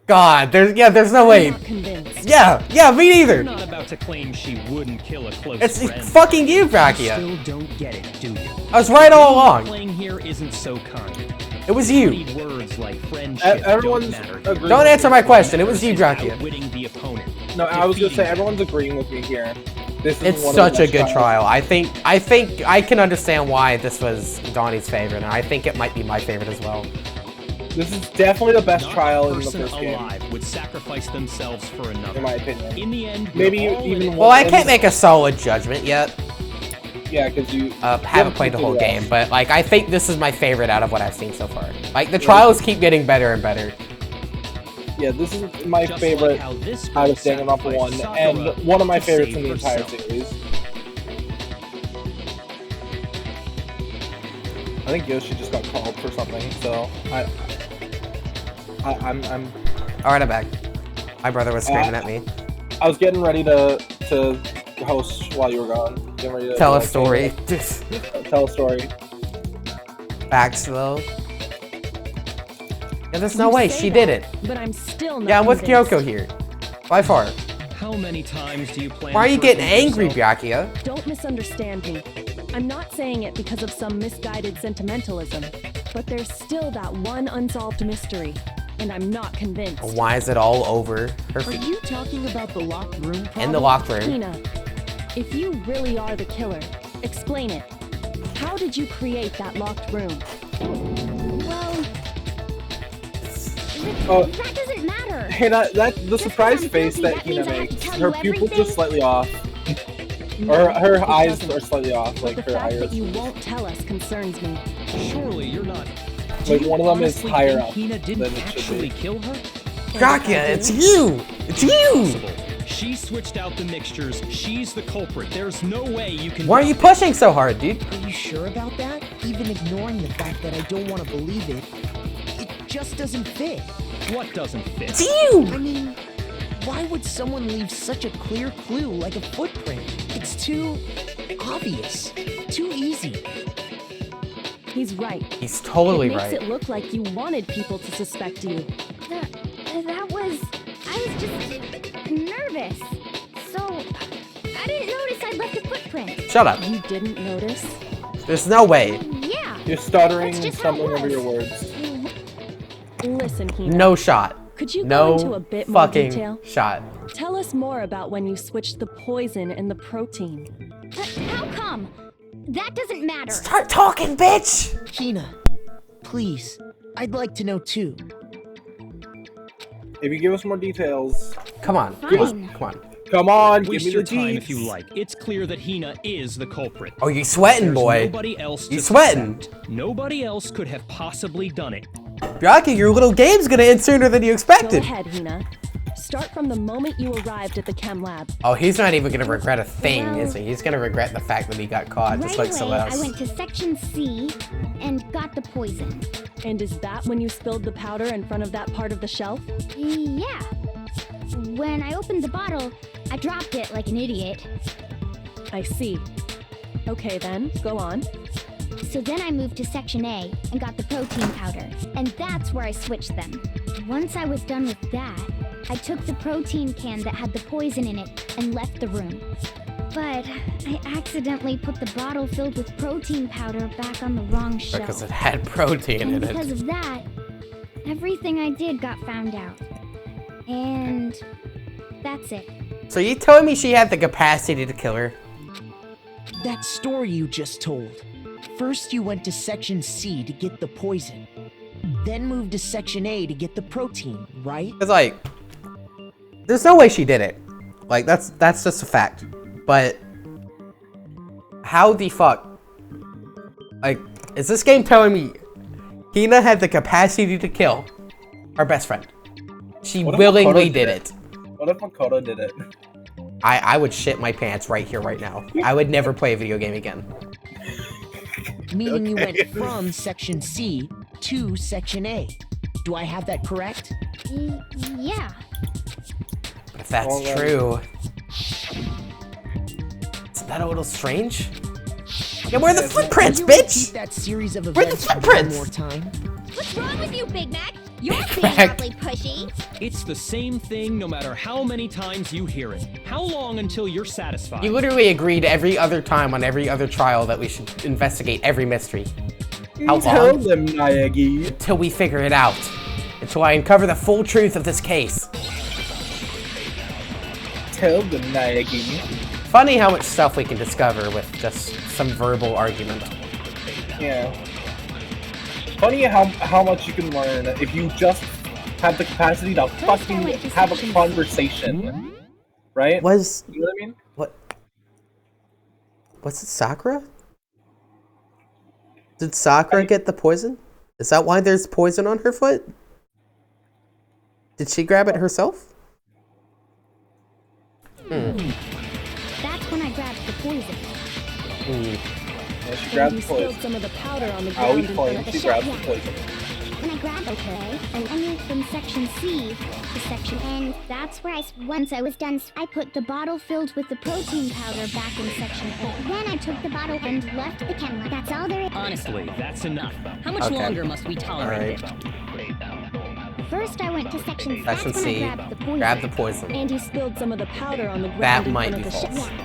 God. There's no way. I'm not convinced. Yeah, me You're neither. not about to claim she wouldn't kill a close It's friend. fucking you, Byakuya. Still don't get it, do you? I was right all along. Playing here isn't so kind. It was You you. need words like friendship Everyone's don't matter. agreeing. Don't answer my question. It was you, Byakuya. Outwitting the opponent. No, I was gonna say Defeating everyone's agreeing with me here. This is It's one of such the a best good trials. trial. I think I can understand why this was Donnie's favorite, and I think it might be my favorite as well. This is definitely the best Not trial a in the person first game, alive would sacrifice themselves for another. in my opinion. In the end, Maybe you're all in even it. Well, I can't make a solid judgment yet. Yeah, because you Haven't played the whole game, but like I think this is my favorite out of what I've seen so far. Like the trials keep getting better and better. Yeah, this is my Just favorite like how this out girl of Danganronpa 1, sacrificed and Sakura one of my to favorites save in the entire herself. series. I think Yoshi just got called for something, so I'm Alright, I'm back. My brother was screaming at me. I was getting ready to host while you were gone. Getting ready to Tell be a like, story. hey, tell a story. Facts, though. Yeah, there's no You way say she that, did it. But I'm still not Yeah, I'm with convinced. Kyoko here. By far. How many times do you plan Why are you to getting repeat angry, yourself? Byakuya? Don't misunderstand me. I'm not saying it because of some misguided sentimentalism, but there's still that one unsolved mystery, and I'm not convinced. Why is it all over her Are feet? you talking about the locked room problem? In the locked room. Hina, if you really are the killer, explain it. How did you create that locked room? Well, Oh. that doesn't matter. Hey, the Just surprise 'cause I'm face guilty, that that means Hina I have to makes, tell her you pupils everything? just slightly off. No, Or her it eyes doesn't. are slightly off, But like the her fact that iris. you won't tell us concerns me. Surely you're not. Like, Do you one of them is honestly higher think up Hina than didn't it should actually be. kill her? Byakuya, it's you! It's you! She switched out the mixtures. She's the culprit. There's no way you can. Why are you pushing so hard, dude? Are you sure about that? Even ignoring the fact that I don't want to believe it, it just doesn't fit. What doesn't fit? It's you! I mean, why would someone leave such a clear clue like a footprint? It's too obvious, too easy. He's right. He's totally It makes right. it look like you wanted people to suspect you. I was just nervous. So, I didn't notice I'd left a footprint. Shut up. You didn't notice? There's no way. Yeah. You're stuttering, That's just how it stumbling over was. your words. Listen, Hina. No shot. Could you No go into a bit more fucking detail? shot. Tell us more about when you switched the poison and the protein. How come? That doesn't matter. Start talking, bitch! Hina, please, I'd like to know too. If you give us more details, Come on. Fine. Come on. come on, Waste give me your the time deets. if you like. It's clear that Hina is the culprit. Oh, you sweating, There's boy. nobody else to You sweating. suspect. Nobody else could have possibly done it. Byakuya, your little game's gonna end sooner than you Go expected. ahead, Hina. Start from the moment you arrived at the chem lab. Oh, he's not even gonna regret a thing, Well, is he? He's gonna regret the fact that he got caught, just like Right away, I Celeste. went to section C and got the poison. And is that when you spilled the powder in front of that part of the shelf? Yeah. When I opened the bottle, I dropped it like an idiot. I see. Okay then, go on. So then I moved to section A and got the protein powder. And that's where I switched them. Once I was done with that, I took the protein can that had the poison in it and left the room. But I accidentally put the bottle filled with protein powder back on the wrong shelf. Because it had protein And in because it. of that, everything I did got found out. And that's it. So you telling me she had the capacity to kill her? That story you just told. First you went to section C to get the poison, then moved to section A to get the protein, right? It's like, there's no way she did it. Like, that's just a fact. But how the fuck? Like, is this game telling me Hina had the capacity to kill our best friend? She What if willingly Makoto did did it. What if Makoto did it? I would shit my pants right here, right now. I would never play a video game again. Meaning you Okay. went from section C to section A. Do I have that correct? Yeah. But if that's Well, then- true, isn't that a little strange? Yeah, where are the footprints, Can you repeat bitch? that series of Where are the events one footprints? more time? What's wrong with you, Big Mac? You're being Correct. awfully pushy. It's the same thing no matter how many times you hear it. How long until you're satisfied? You literally agreed every other time on every other trial that we should investigate every mystery. How Tell long? them, Nayagi. Until we figure it out. Until I uncover the full truth of this case. Tell them, Nayagi. Funny how much stuff we can discover with just some verbal argument. Yeah. Funny how much you can learn if you just have the capacity to fucking I went to have a section C. conversation. Right? Was You know what I mean? what? Was it Sakura? Did Sakura get the poison? Is that why there's poison on her foot? Did she grab it herself? That's when I grabbed the poison. Yeah, she And grabbed you the spilled poison. some of the powder on the I ground always in front claim of the she shelf. grabbed the poison. And I grabbed and I moved from section C to section A. And that's where once I was done, I put the bottle filled with the protein powder back in section A. Then I took the bottle and left the camera. That's all there is. Honestly, that's enough. How much Okay. longer must we tolerate Alright. it? First, I went to section C. Section That's when C. I grabbed the poison. Grab the poison. And you spilled some of the powder on the ground That in might front be of the false. shelf.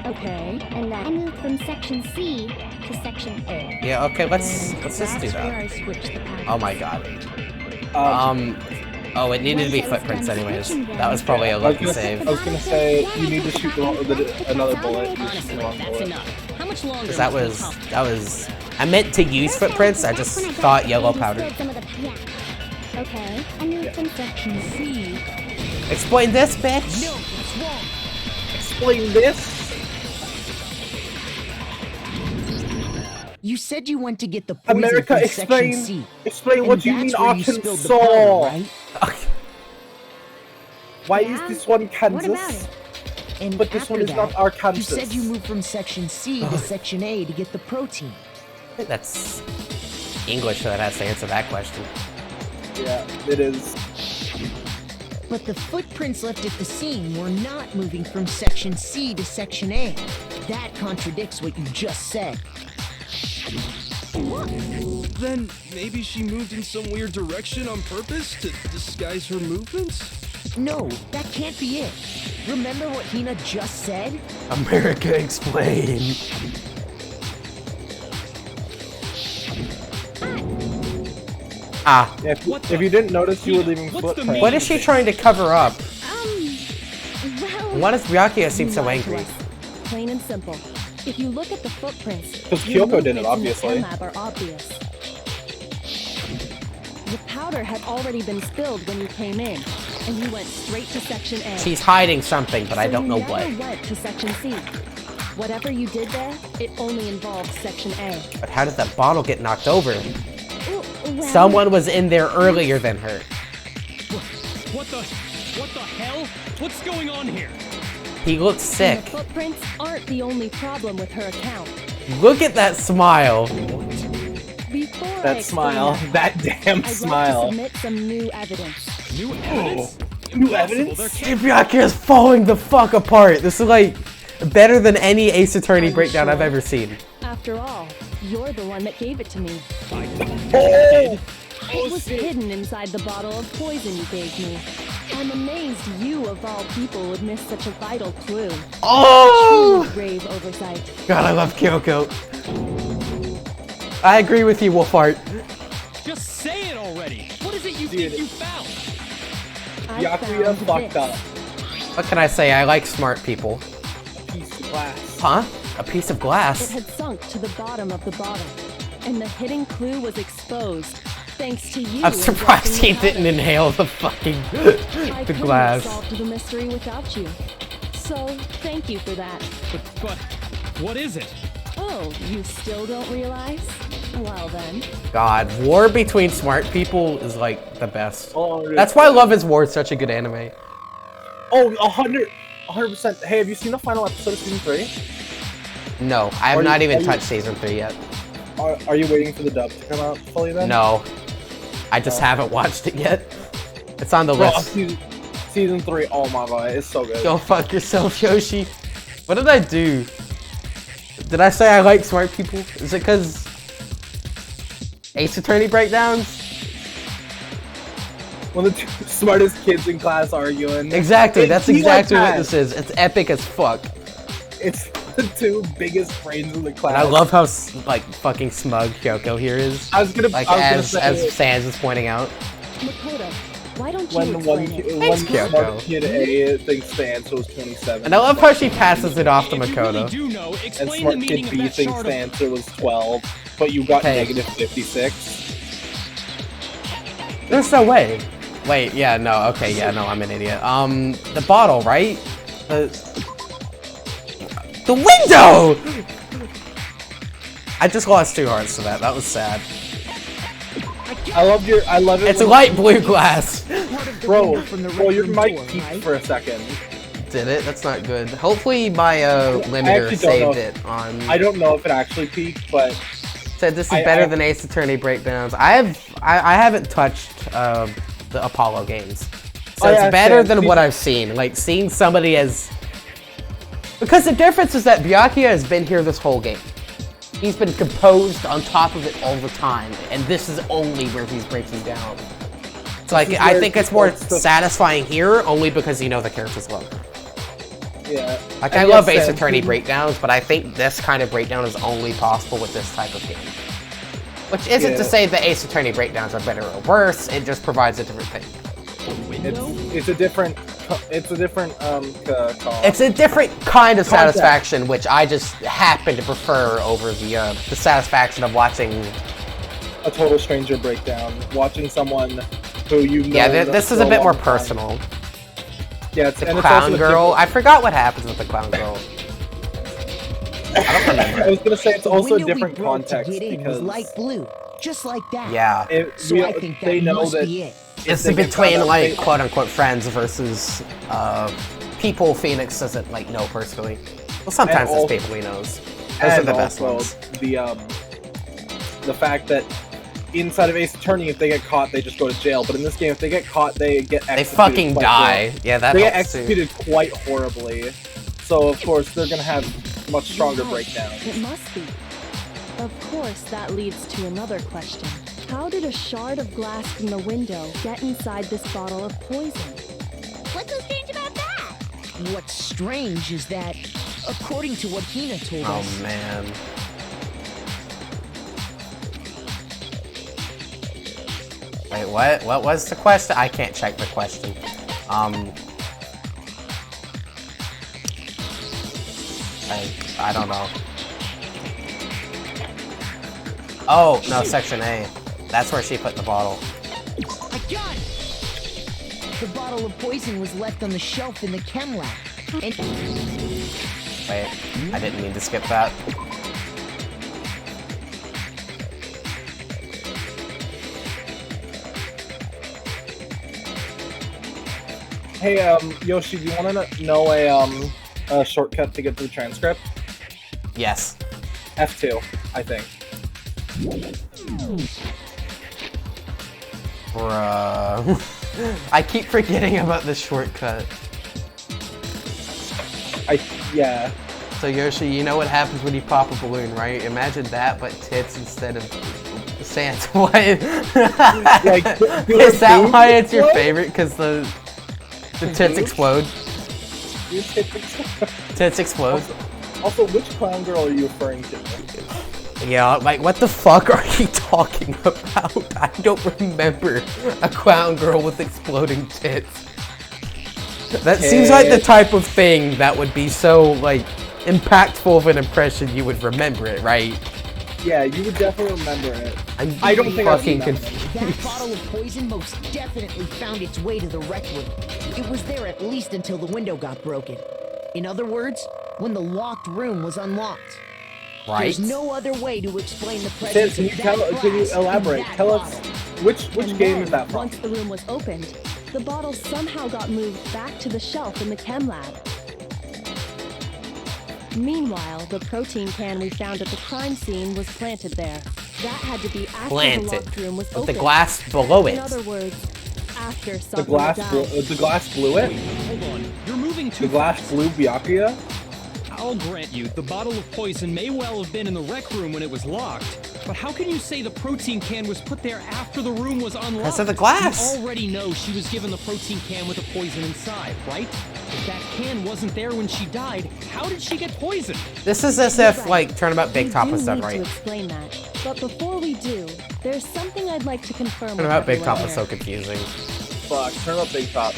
Okay. And then I moved from section C to section A. Yeah, okay, let's just do That's where I that. switched the powder. Oh my god. Um, Oh, it needed to be footprints anyways. That was probably a lucky save. I was gonna say you need to shoot another bullet. You shoot the Honestly, wrong that's bullet. enough. How much longer? Because must that we was, I meant to use footprints, I just thought yellow powder. Yeah. Okay. I moved from section C. Explain this, bitch! No, that's wrong. Explain this. You said you went to get the poison America, from explain. section C. Explain what And you that's mean, where you spilled the Arkansas. powder, right? Okay. Why Yeah? is this one What about Kansas? it? And But this after one is that, not Arkansas. You said you moved from section C to section A to get the protein. That's English that has to answer that question. Yeah, it is. But the footprints left at the scene were not moving from section C to section A. That contradicts what you just said. Then maybe she moved in some weird direction on purpose to disguise her movements? No, that can't be it. Remember what Hina just said? America, explain. Ah, Yeah, if you didn't notice, you were leaving footprints. what is she trying to cover up? Well, Why does Byakuya seem You so lied to angry? us. Plain and simple. If you look at the footprints, 'Cause your Kyoko did it, movements in the obviously. chem lab are obvious. The powder had already been spilled when you came in, and you went straight to section A. She's hiding something, but I So don't know you never what. went to section C. Whatever you did there, it only involved section A. But how did that bottle get knocked over? well, Someone was in there earlier than her. What the hell? What's going on here? He looks And sick. the footprints aren't the only problem with her account. Look at that smile. Before I That explain smile. that, That damn I'd smile. like to submit some new evidence. New evidence? New Impossible. evidence? There can't Byakuya is falling the fuck apart. This is like better than any Ace Attorney Are you breakdown sure? I've ever seen. After all, you're the one that gave it to me. Oh! It was hidden inside the bottle of poison you gave me. I'm amazed you, of all people, would miss such a vital clue. Oh! Truly grave oversight. God, I love Kyoko. I agree with you, Wolfart. Just say it already. What is it you Dude. think you found? I Byakuya found fucked this. up. What can I say? I like smart people. Piece of glass. Huh? A piece of It glass? had sunk to the bottom of the bottle, and the hidden clue was exposed, thanks to you. I'm surprised he injecting the didn't powder. inhale the fucking I the couldn't glass. have solved the mystery without you. So, thank you for that. But what is it? Oh, you still don't realize? Well then. God, war between smart people is like the best. Oh, That's why Love is War is such a good anime. Oh, 100%. Hey, have you seen the final episode of season 3? No, I have Are not you- even are you- touched season 3 yet. Are you waiting for the dub to come out fully then? No, I just haven't watched it yet. It's on the Bro, list. season 3, oh my god, it's so good. Go fuck yourself, Yoshi. What did I do? Did I say I like smart people? Is it because Ace Attorney breakdowns? When the two smartest kids in class arguing. Exactly, that's He like exactly what that. this is. It's epic as fuck. It's the two biggest brains in the class. And I love how like fucking smug Kyoko here is. I was gonna as say, Sans is pointing out. Makoto, why don't you when one, explain it? one Kyoko. smart kid A thinks the answer was 27. And I love how she passes it off to If you really Makoto. do know, and explain the smart meaning kid of B that thinks shard the of... answer was 12, but you got Hey. negative 56. There's no way. Wait, yeah, no, okay, yeah, no, I'm an idiot. The bottle, right? The window! I just lost 2 hearts to that. That was sad. I love it. It's a when- light blue glass. Part of the Bro, window from the your red room mic door, peaked right? for a second. Did it? That's not good. Hopefully my limiter actually don't know saved if- it on. I don't know if it actually peaked, but Said this is I- better I- than Ace Attorney breakdowns. I haven't touched the Apollo games, so Oh, it's yeah, better same. than what I've seen. Like seeing somebody as, because the difference is that Byakuya has been here this whole game. He's been composed on top of it all the time, and this is only where he's breaking down. So like, I think it's more satisfying here, only because you know the characters well. yeah. Like, And I yes, love Ace Sam, Attorney he- breakdowns, but I think this kind of breakdown is only possible with this type of game. Which isn't Yeah. to say that Ace Attorney breakdowns are better or worse, it just provides a different thing. It's a different call. It's a different kind of Concept. satisfaction, which I just happen to prefer over the satisfaction of watching. a total stranger breakdown. Watching someone who you know. Yeah, this is for a bit long more time. personal. Yeah, The and it's clown also girl. I forgot what happens with the clown girl. I don't remember. I was gonna say it's The also a window we different broke context to get in because was light blue, just like that. Yeah. So I think they that know must that be it. if It's they in get between, found out, like, they- quote-unquote friends versus people Phoenix doesn't, like, know personally. Well, sometimes And it's people he knows. Those are and the best also ones. the fact that inside of Ace Attorney, if they get caught, they just go to jail. But in this game, if they get caught, they get executed. They fucking quite die. well. Yeah, that They get helps too. executed quite horribly. So of course they're gonna have much stronger Right. breakdowns. It must be. Of course, that leads to another question. How did a shard of glass from the window get inside this bottle of poison? What's so strange about that? What's strange is that, according to what Hina told Oh, us, man. Wait, what? What was the question? I can't check the question. I don't know. Oh, no, Section A. That's where she put the bottle. I got it! The bottle of poison was left on the shelf in the chem lab. And Wait, I didn't mean to skip that. Hey, Yoshi, do you want to know a shortcut to get to the transcript? Yes. F2, I think. Bruh. I keep forgetting about the shortcut. Yeah. So Yoshi, you know what happens when you pop a balloon, right? Imagine that, but tits instead of Sans. What? Like, Is that why it's your what? favorite? Because the tits explode. You hit the- Tits explode. Also, which clown girl are you referring to? Yeah, like what the fuck are you talking about? I don't remember a clown girl with exploding tits. That seems like the type of thing that would be so like impactful of an impression you would remember it, right? Yeah, you would definitely remember it. I'm I don't think I've fucking seen that confused. that bottle of poison most definitely found its way to the rec room. It was there at least until the window got broken. In other words, when the locked room was unlocked. Right? There's no other way to explain the presence Sid, can you of that can you glass in elaborate? that Tell us bottle. which And game then, is that from? Once the room was opened, the bottle somehow got moved back to the shelf in the chem lab. Meanwhile, the protein can we found at the crime scene was planted there. That had to be after Planted. the locked room was With opened. the glass below In it. other words, after The Sakura glass, died. the glass blew it. Hold on. You're moving too The glass fast. blew Byakuya. I'll grant you, the bottle of poison may well have been in the rec room when it was locked. But how can you say the protein can was put there after the room was unlocked? Because of the glass. You already know she was given the protein can with the poison inside, right? If that can wasn't there when she died, how did she get poisoned? This is as if like Turnabout Big Top was done need right. to explain that. But before we do, there's something I'd like to confirm with Turnabout Big everyone Top was here. so confusing. Fuck, turn up Big Top.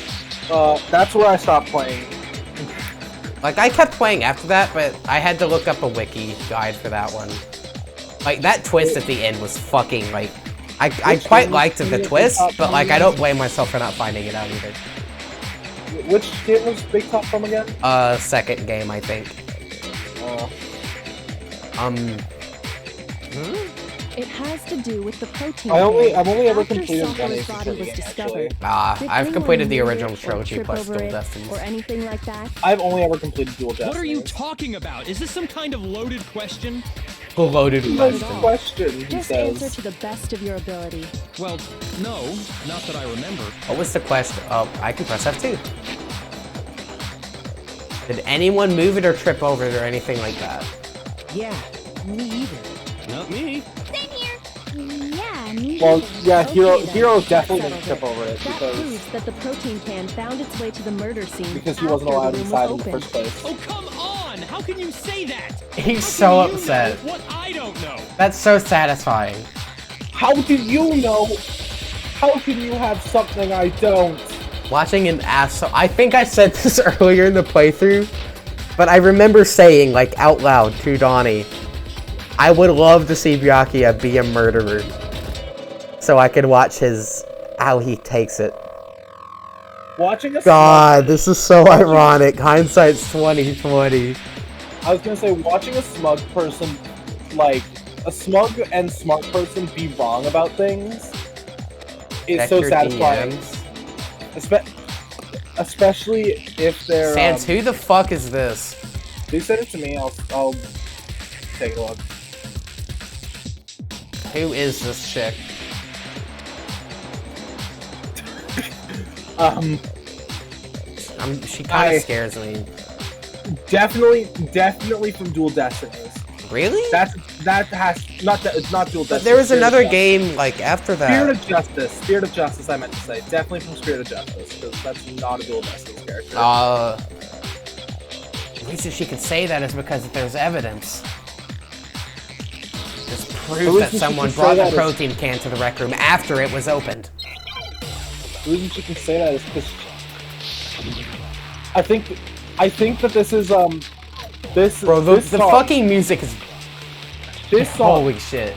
That's where I stopped playing. Like, I kept playing after that, but I had to look up a wiki guide for that one. Like, that twist at the end was fucking, like... I Which quite game liked was the Big twist, Top but, from like, I again? don't blame myself for not finding it out either. Which game was Big Top from again? Second game, I think. It has to do with the protein. I've only ever After completed Sakura's Gunny's body was game, discovered. actually. Did I've anyone completed the hear original it or trilogy trip plus over Dual it Destinies. or anything like that? I've only ever completed Dual Destinies. What are you talking about? Is this some kind of loaded question? Loaded Nice question. question, he Just answer says. to the best of your ability. Well, no, not that I remember. What was the question? Oh, I can press F2. Did anyone move it or trip over it or anything like that? Yeah, me either. Not me. Same here. Yeah, me Well, too. yeah, Hero Okay, then. Hero definitely That didn't trip over it That because proves that the protein can found its way to the murder scene he wasn't after allowed the room inside was in the opened. first place. Oh, come on! How can you say that? He's How so can you upset. know what I don't know? That's so satisfying. How do you know? How can you have something I don't? Watching an ass. I think I said this earlier in the playthrough, but I remember saying, like, out loud to Donnie, I would love to see Byakuya be a murderer, so I could watch how he takes it. Watching a God, this is so ironic. Hindsight's 2020. I was gonna say watching a smug person, like a smug and smart person, be wrong about things is Check so your satisfying. DMs. Especially if they're. Sans, who the fuck is this? They send it to me. I'll take a look. Who is this chick? She kind of scares me. Definitely from Dual Destinies. Really? It's not Dual Destinies. But there was Spirit of another Justice. game like after that. Spirit of Justice. I meant to say definitely from Spirit of Justice because that's not a Dual Destinies character. The reason she could say that is because there's evidence. There's proof that she someone can say brought that the is- protein can to the rec room after it was opened. The reason she can say that is because I think that this is this Bro, this the song, fucking music is this song. holy shit.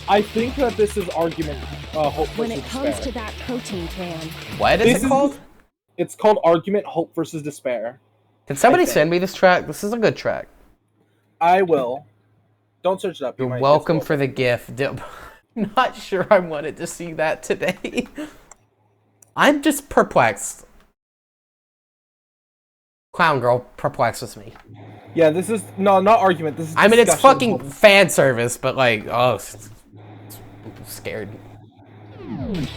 I think that this is argument hope When versus it comes despair. to that protein can, What is This it called? It's called argument hope versus despair. Can somebody I think. send me this track? This is a good track. I will. Don't search it up. You're welcome for the gift. Not sure I wanted to see that today. I'm just perplexed. Clown Girl perplexes me. Yeah, this is not argument. This is. I mean, it's discussion fucking hope. fan service, but like, oh, I'm scared.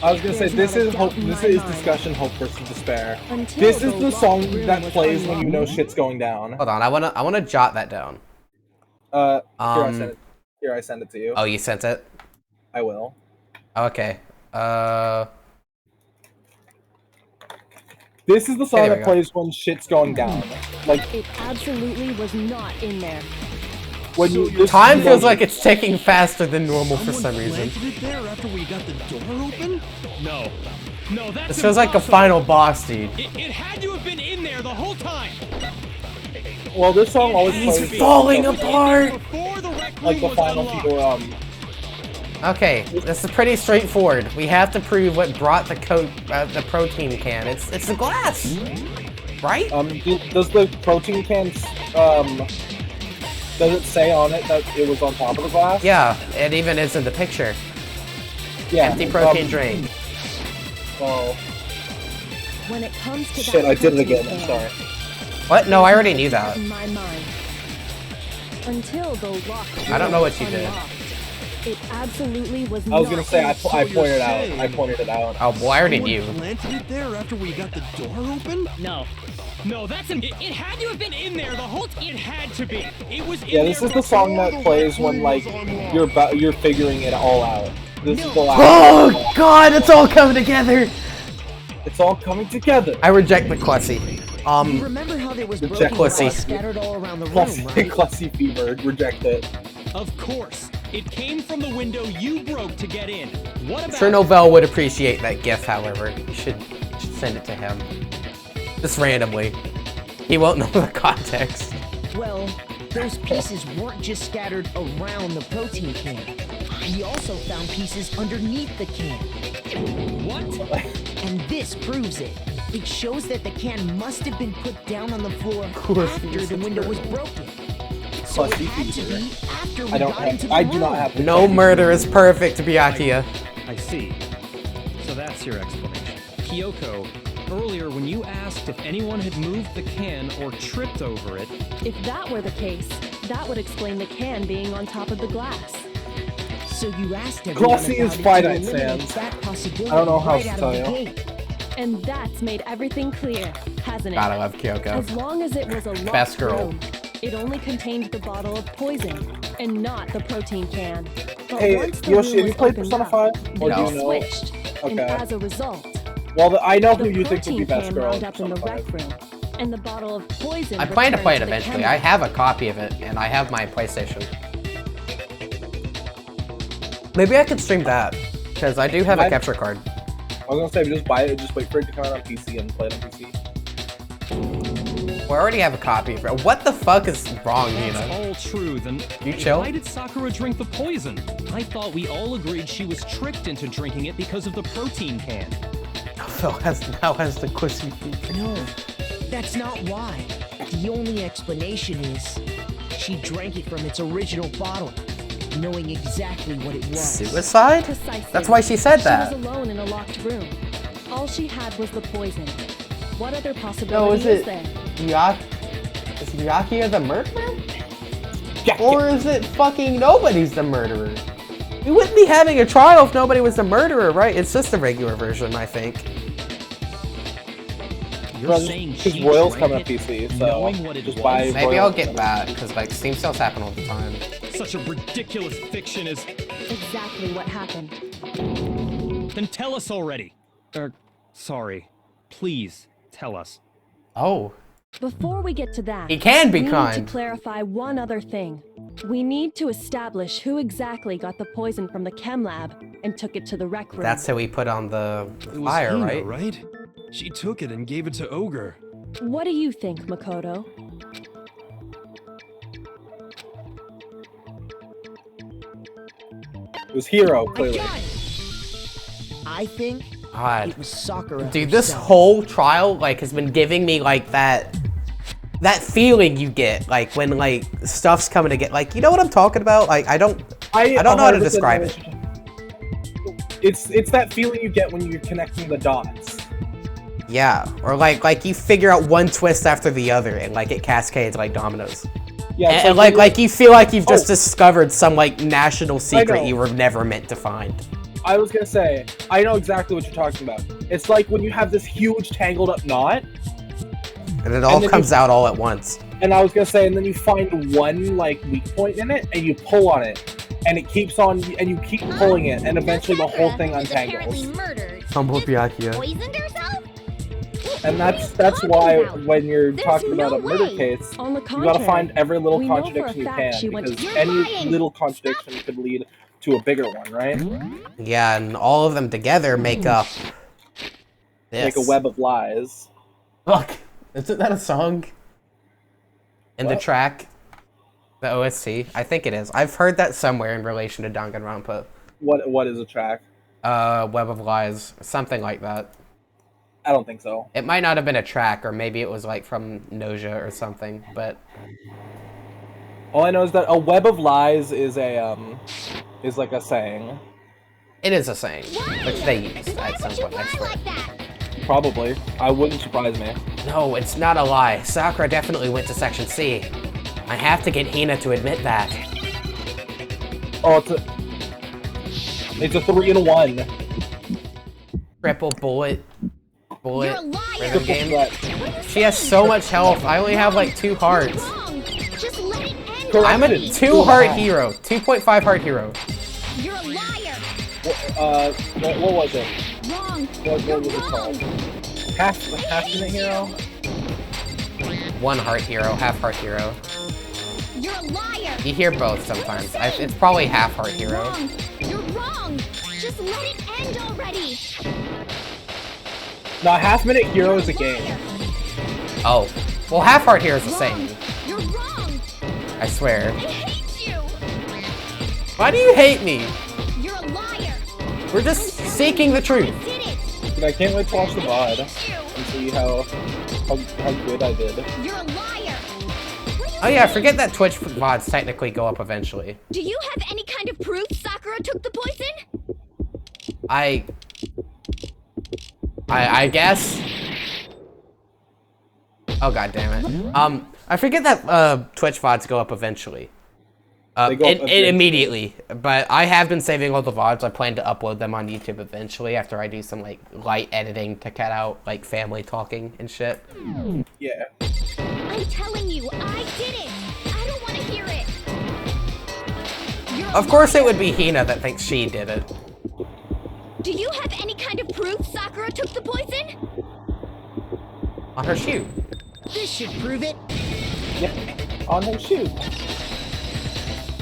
I was gonna say There's this not a is hope. doubt in This my is mind. discussion hope versus despair. until This is the locked song room that was plays when you know unlocked. shit's going down. Hold on, I wanna jot that down. Here I send it to you. Oh, you sent it? I will. Okay. This is the song There we that go. plays when shit's going down. Like It absolutely was not in there. when you. this Time is feels the- like it's ticking faster than normal for Someone some reason. planted it there after we got the door open? No. No, that's This feels like a impossible. final boss, dude. It had to have been in there the whole time. Well, this song always He's plays falling like, apart! Before the rec room like the was final unlocked. few. Okay, this is pretty straightforward. We have to prove what brought the protein can. It's the glass, right? Does the protein can does it say on it that it was on top of the glass? Yeah, it even is in the picture. Yeah. Empty protein drink. Well, When it comes to shit, that I did it protein again. I'm can, sorry. What? No, I already knew that. in my mind. Until the locked I don't know room what you was did. unlocked, it absolutely was I was not gonna say I in pointed it out. I pointed it out. Oh, well, I already Someone knew. planted it there after we got the door open? No. No, it had to have been in there the whole It had to be. It was in Yeah, this there is the song before that the plays rec when room like was unlocked. you're figuring it all out. This is the last. Oh God, it's all coming together. It's all coming together. I reject the Clussy. You remember how there was The broken Pussy. glass scattered all around the room, Classy, right? classy fever. Reject it. Of course. It came from the window you broke to get in. What I'm about sure Novell would appreciate that gif. However, you should send it to him. Just randomly. He won't know the context. Well, those pieces weren't just scattered around the protein can. He also found pieces underneath the can. what? And this proves it. It shows that the can must have been put down on the floor course, after the window was broken. plus it had to either. be after we I don't got into have. the I do not room. have. The No copy. murder is perfect, Byakuya. I see. So that's your explanation. Kyoko, earlier when you asked if anyone had moved the can or tripped over it, If that were the case, that would explain the can being on top of the glass. So you asked everyone Glossy about is it finite, to eliminate Sans. that possibility I don't know how right to out tell of the you. gate. And that's made everything clear, hasn't it? God, I love Kyoko. As long as it was a locked Best girl. room, it only contained the bottle of poison and not the protein can. But Hey, once the Yoshi, room have you was played opened Persona up, 5? the Or do No. you know? switched, and Okay. as a result, Well, I know the who you think would be protein best can girl. wound in up in the Persona rec 5. room, and the bottle of poison. I plan to play it returned the eventually. chemist. I have a copy of it, and I have my PlayStation. Maybe I could stream that, because I do have a Might- capture card. I was gonna say, just buy it. Just wait for it to come out on PC and play it on PC. Well, I already have a copy of it. What the fuck is wrong, that's Nina? all true, then You chill? why did Sakura drink the poison? I thought we all agreed she was tricked into drinking it because of the protein can. Phil now has the quissy feet. No, that's not why. The only explanation is she drank it from its original bottle, knowing exactly what it was. Suicide? Precisely. That's why she said that. She was alone in a locked room. All she had was the poison. What other No, possibility is it there? Is Byakuya the murderer? Yeah. Or is it fucking nobody's the murderer? We wouldn't be having a trial if nobody was the murderer, right? It's just the regular version, I think. You're saying Because she Royal's drank coming to it PC, so knowing what it just was? buy Maybe Royal. I'll get that, because like Steam sales happen all the time. Such a ridiculous fiction is... Exactly what happened. Then tell us already. Sorry. Please, tell us. Oh. Before we get to that, He can be we need kind. to clarify one other thing. We need to establish who exactly got the poison from the chem lab and took it to the rec room. That's who we put on the It was fire, Hina, right? She took it and gave it to Ogre. What do you think, Makoto? It was Hero, I clearly. got it. I think God. it was Sakura. Dude, this herself. whole trial like has been giving me like that feeling you get like when like stuff's coming to get like, you know what I'm talking about? Like I don't know how to 100% describe know it. what It's that feeling you get when you're connecting the dots. Yeah, or like you figure out one twist after the other and like it cascades like dominoes. Yeah, it's And when like you feel like you've just Oh. discovered some like national secret know. you were never meant to find. I was gonna say, I know exactly what you're talking about. It's like when you have this huge tangled up knot, And it all then comes out all at once. and I was gonna say, and then you find one like weak point in it, and you pull on it, and it keeps on, and you keep pulling it, and eventually the whole thing untangles. Murdered. Humble Is it Byakuya. Poisoned herself? And What are that's you that's talking why about? when you're There's talking about no a murder way. case, On the you contrary, gotta find every little we know for a contradiction you fact she can, went- because You're any lying. little contradiction could lead to a bigger one, right? Yeah, and all of them together make up this. Like a web of lies. Look, isn't that a song? In the What? track? The OST? I think it is. I've heard that somewhere in relation to Danganronpa. What is a track? Web of Lies. Something like that. I don't think so. It might not have been a track, or maybe it was like from Noja or something, but... All I know is that a web of lies is is like a saying. It is a saying, which they use Why at some would you point, I lie swear. like that? Probably. I wouldn't surprise me. No, it's not a lie. Sakura definitely went to Section C. I have to get Hina to admit that. Oh, it's a 3-in-1. Triple bullet You're a rhythm liar. game. Threat. What are you She has saying? so much health. I only have like 2 You're hearts. wrong. Just let it end Correct. I'm a already. 2 heart hero. 2.5 heart hero. You're a liar. What was it? Wrong. What You're was it wrong. called? Half minute hero? 1 heart hero, half heart hero. You're a liar. You hear both sometimes. It's probably half heart hero. Wrong. You're wrong. Just let it end already. No, half minute hero is a game. Oh. Well, half heart hero is the Wrong. same. You're wrong. I swear. I hate you. Why do you hate me? You're a liar. We're just seeking the truth. I did it. Dude, I can't wait to watch the VOD I hate you. and see how good I did. You're a liar. What are you Oh yeah, forget that Twitch VODs technically go up eventually. Do you have any kind of proof Sakura took the poison? I guess. Oh god damn it. I forget that Twitch VODs go up eventually. They go up Immediately. But I have been saving all the VODs. I plan to upload them on YouTube eventually after I do some like light editing to cut out like family talking and shit. Yeah. I'm telling you, I did it. I don't want to hear it. You're Of course it would be Hina that thinks she did it. Do you have any kind of proof Sakura took the poison? On her shoe. This should prove it. Yeah. On her shoe.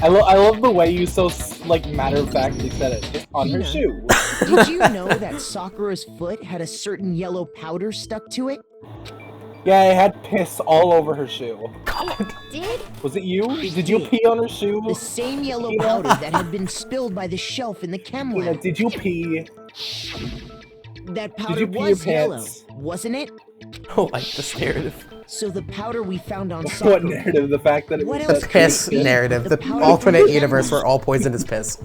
I love the way you so like matter-of-factly said it. Just on her shoe. Did you know that Sakura's foot had a certain yellow powder stuck to it? Yeah, it had piss all over her shoe. God. Did? Was it you? Did you pee on her shoe? The same yellow Hina? powder that had been spilled by the shelf in the chem Hina, lab. did you pee? That powder you pee was your yellow, pants? wasn't it? I don't like this narrative. So the powder we found on Sakura. What narrative? The fact that it What was else? that Piss The narrative. The powder- alternate universe where all poison is piss.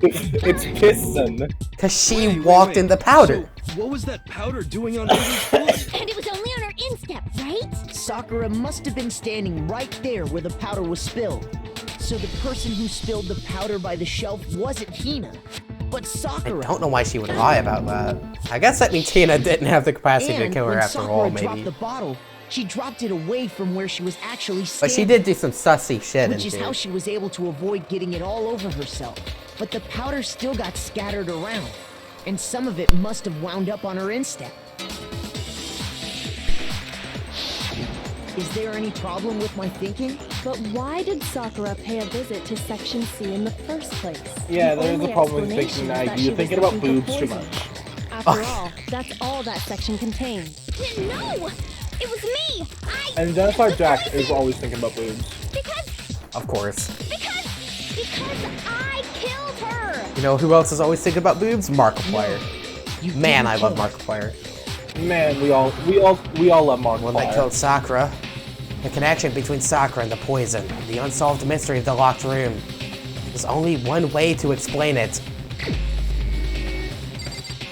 It's pissin'. Cause she walked in the powder. So, what was that powder doing on Oga's foot? And it was only on her instep, right? Sakura must have been standing right there where the powder was spilled. So the person who spilled the powder by the shelf wasn't Hina, but I Sakura. don't know why she would lie about that. I guess that means Hina didn't have the capacity to And kill her when after Sakura all, dropped maybe. the bottle, she dropped it away from where she was actually But standing. she did do some sussy shit Which is into how it. she was able to avoid getting it all over herself. But the powder still got scattered around, and some of it must have wound up on her instep. Is there any problem with my thinking? But why did Sakura pay a visit to Section C in the first place? Yeah, The there's a only problem with explanation thinking is that she you're was thinking about looking for boobs too poison. much. After all, that's all that section contained. No! It was me! And Jennifer Jack is always thinking about boobs. Because Of course. I killed her! You know who else is always thinking about boobs? Markiplier. You Man, didn't I love kill her. Markiplier. Man, we all love Mark. When they killed Sakura, the connection between Sakura and the poison, the unsolved mystery of the locked room. There's only one way to explain it.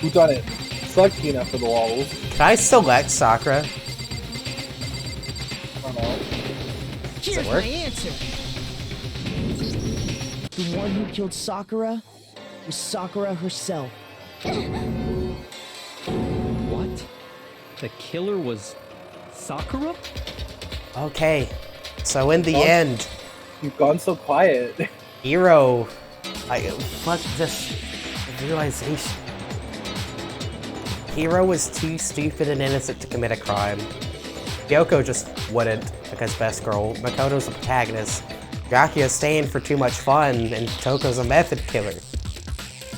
Who done it? Select Hina for the walls. Can I select Sakura? I don't know. Here's work? my answer. The one who killed Sakura was Sakura herself. What? The killer was Sakura? Okay. So in the Oh. end, You've gone so quiet. Hiro, fuck this realization. Hiro was too stupid and innocent to commit a crime. Yoko just wouldn't, because best girl. Makoto's the protagonist. Gakuya's staying for too much fun, and Toko's a method killer.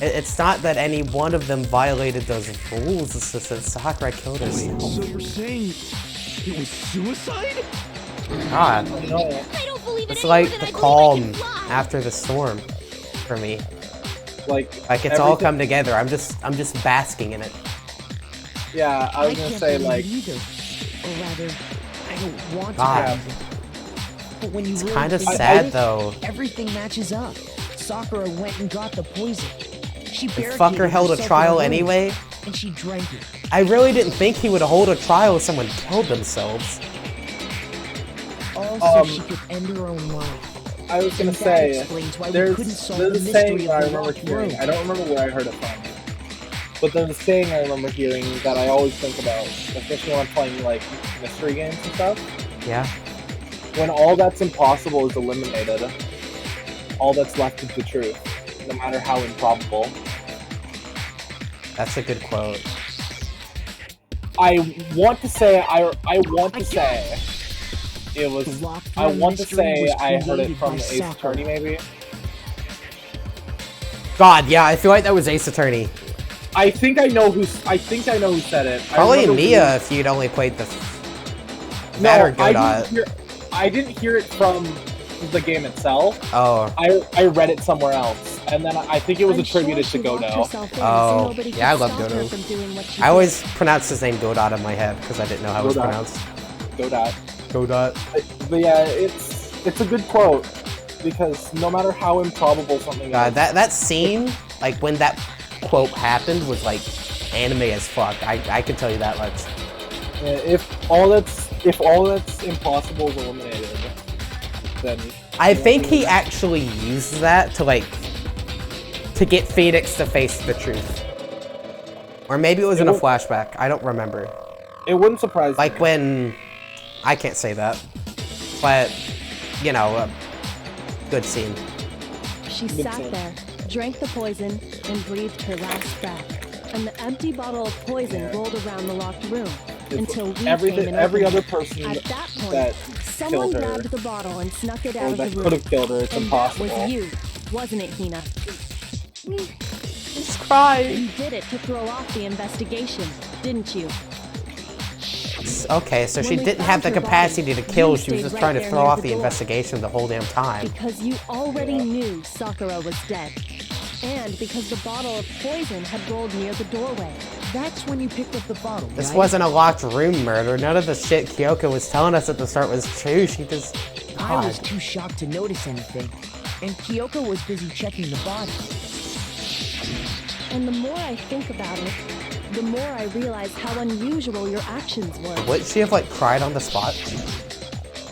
It's not that any one of them violated those rules, it's just that Sakura killed herself. So you're saying it was suicide? God, No. I don't believe it it's any like more than the I believe I calm can fly. after the storm for me. Like Like it's all everything- come together. I'm just basking in it. Yeah, I was gonna can't say believe like it either. Or rather, I don't want to God. believe it. But when you It's really kind of think sad about it, though. everything matches up. Sakura went and got the poison. She The barricaded fucker held a herself in trial room, anyway. and she drank it. I really didn't think he would hold a trial if someone killed themselves. All so she could end her own life. I was gonna And that say explains why we there's couldn't solve the a mystery saying of that I the remember locked hearing. room. I don't remember where I heard it from, but there's a saying I remember hearing that I always think about, especially when I'm playing like mystery games and stuff. Yeah. When all that's impossible is eliminated, all that's left is the truth, no matter how improbable. That's a good quote. I want to say it was. The locked I room want to mystery say was I heard it created from by the Ace Sakura. Attorney, maybe. God, yeah, I feel like that was Ace Attorney. I think I know who said it. I Probably remember Mia if you'd only played the that or Godot. I didn't hear it from the game itself. Oh, I read it somewhere else, and then I think it was I'm attributed sure to she locked Godot. herself in so Oh, nobody yeah, I could love stop her Godot. from doing what she I did. always pronounced his name Godot in my head because I didn't know how it was Godot. pronounced. Godot. Go Dot. But yeah, it's a good quote because no matter how improbable something God, is, that scene, like when that quote happened, was like anime as fuck. I can tell you that much. if all that's impossible is eliminated, then I think he actually used that to get Phoenix to face the truth. Or maybe it was in a flashback. I don't remember. It wouldn't surprise me. Like when... I can't say that. But, you know, good scene. She sat there, drank the poison, and breathed her last breath. And the empty bottle of poison rolled around the locked room until we came and every opened other it. person At that point, that someone killed her, grabbed the bottle and snuck it or out of that the room. could have killed her, it's and impossible. that was you, wasn't it, Hina? He's crying. You did it to throw off the investigation, didn't you? Okay, so she When we didn't have found the her capacity body, to kill. you She was stayed just right trying to there throw near off the the door. investigation the whole damn time. Because you already knew Sakura was dead. And because the bottle of poison had rolled near the doorway. That's when you picked up the bottle, This right? wasn't a locked room murder. None of the shit Kyoko was telling us at the start was true. She just... I was God. too shocked to notice anything, and Kyoko was busy checking the body. And the more I think about it, the more I realize how unusual your actions were. Would she have, like, cried on the spot?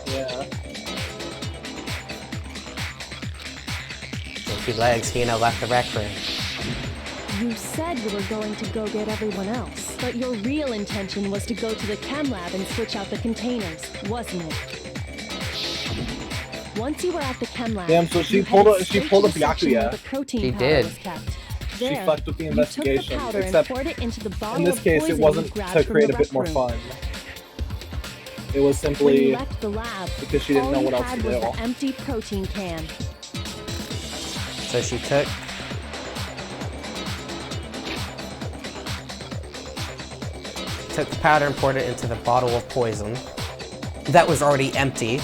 Yeah. She legs, Hina left the rec room. You said you were going to go get everyone else, but your real intention was to go to the chem lab and switch out the containers, wasn't it? Once you were at the chem lab, Damn, so she you pulled headed a- she straight pulled to a the section Byakuya. where the protein She powder did. was kept. She There, fucked with the you took investigation, the powder except and poured it into the bottle in this of case, poison it you wasn't grabbed to from create the a bit more rec room. fun. It was When you simply left the lab, because she didn't all know you what else had to was do. the empty protein can. So she took the powder and poured it into the bottle of poison that was already empty,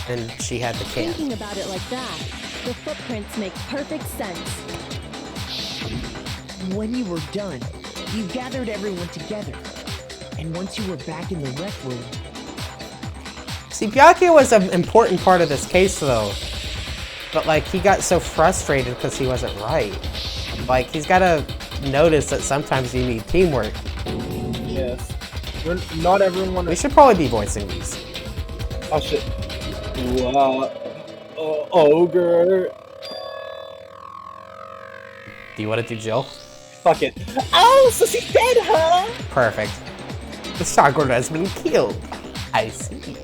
and she had the can. Thinking about it like that, the footprints make perfect sense. When you were done, you gathered everyone together. And once you were back in the rec room, See, Byakuya was an important part of this case, though. But, like, he got so frustrated because he wasn't right. Like, he's gotta notice that sometimes you need teamwork. Yes. Not everyone. We should probably be voicing these. Oh shit. Ogre. Do you want to do Jill? Fuck it. Oh, so she's dead, huh? Perfect. The Sakura has been killed. I see.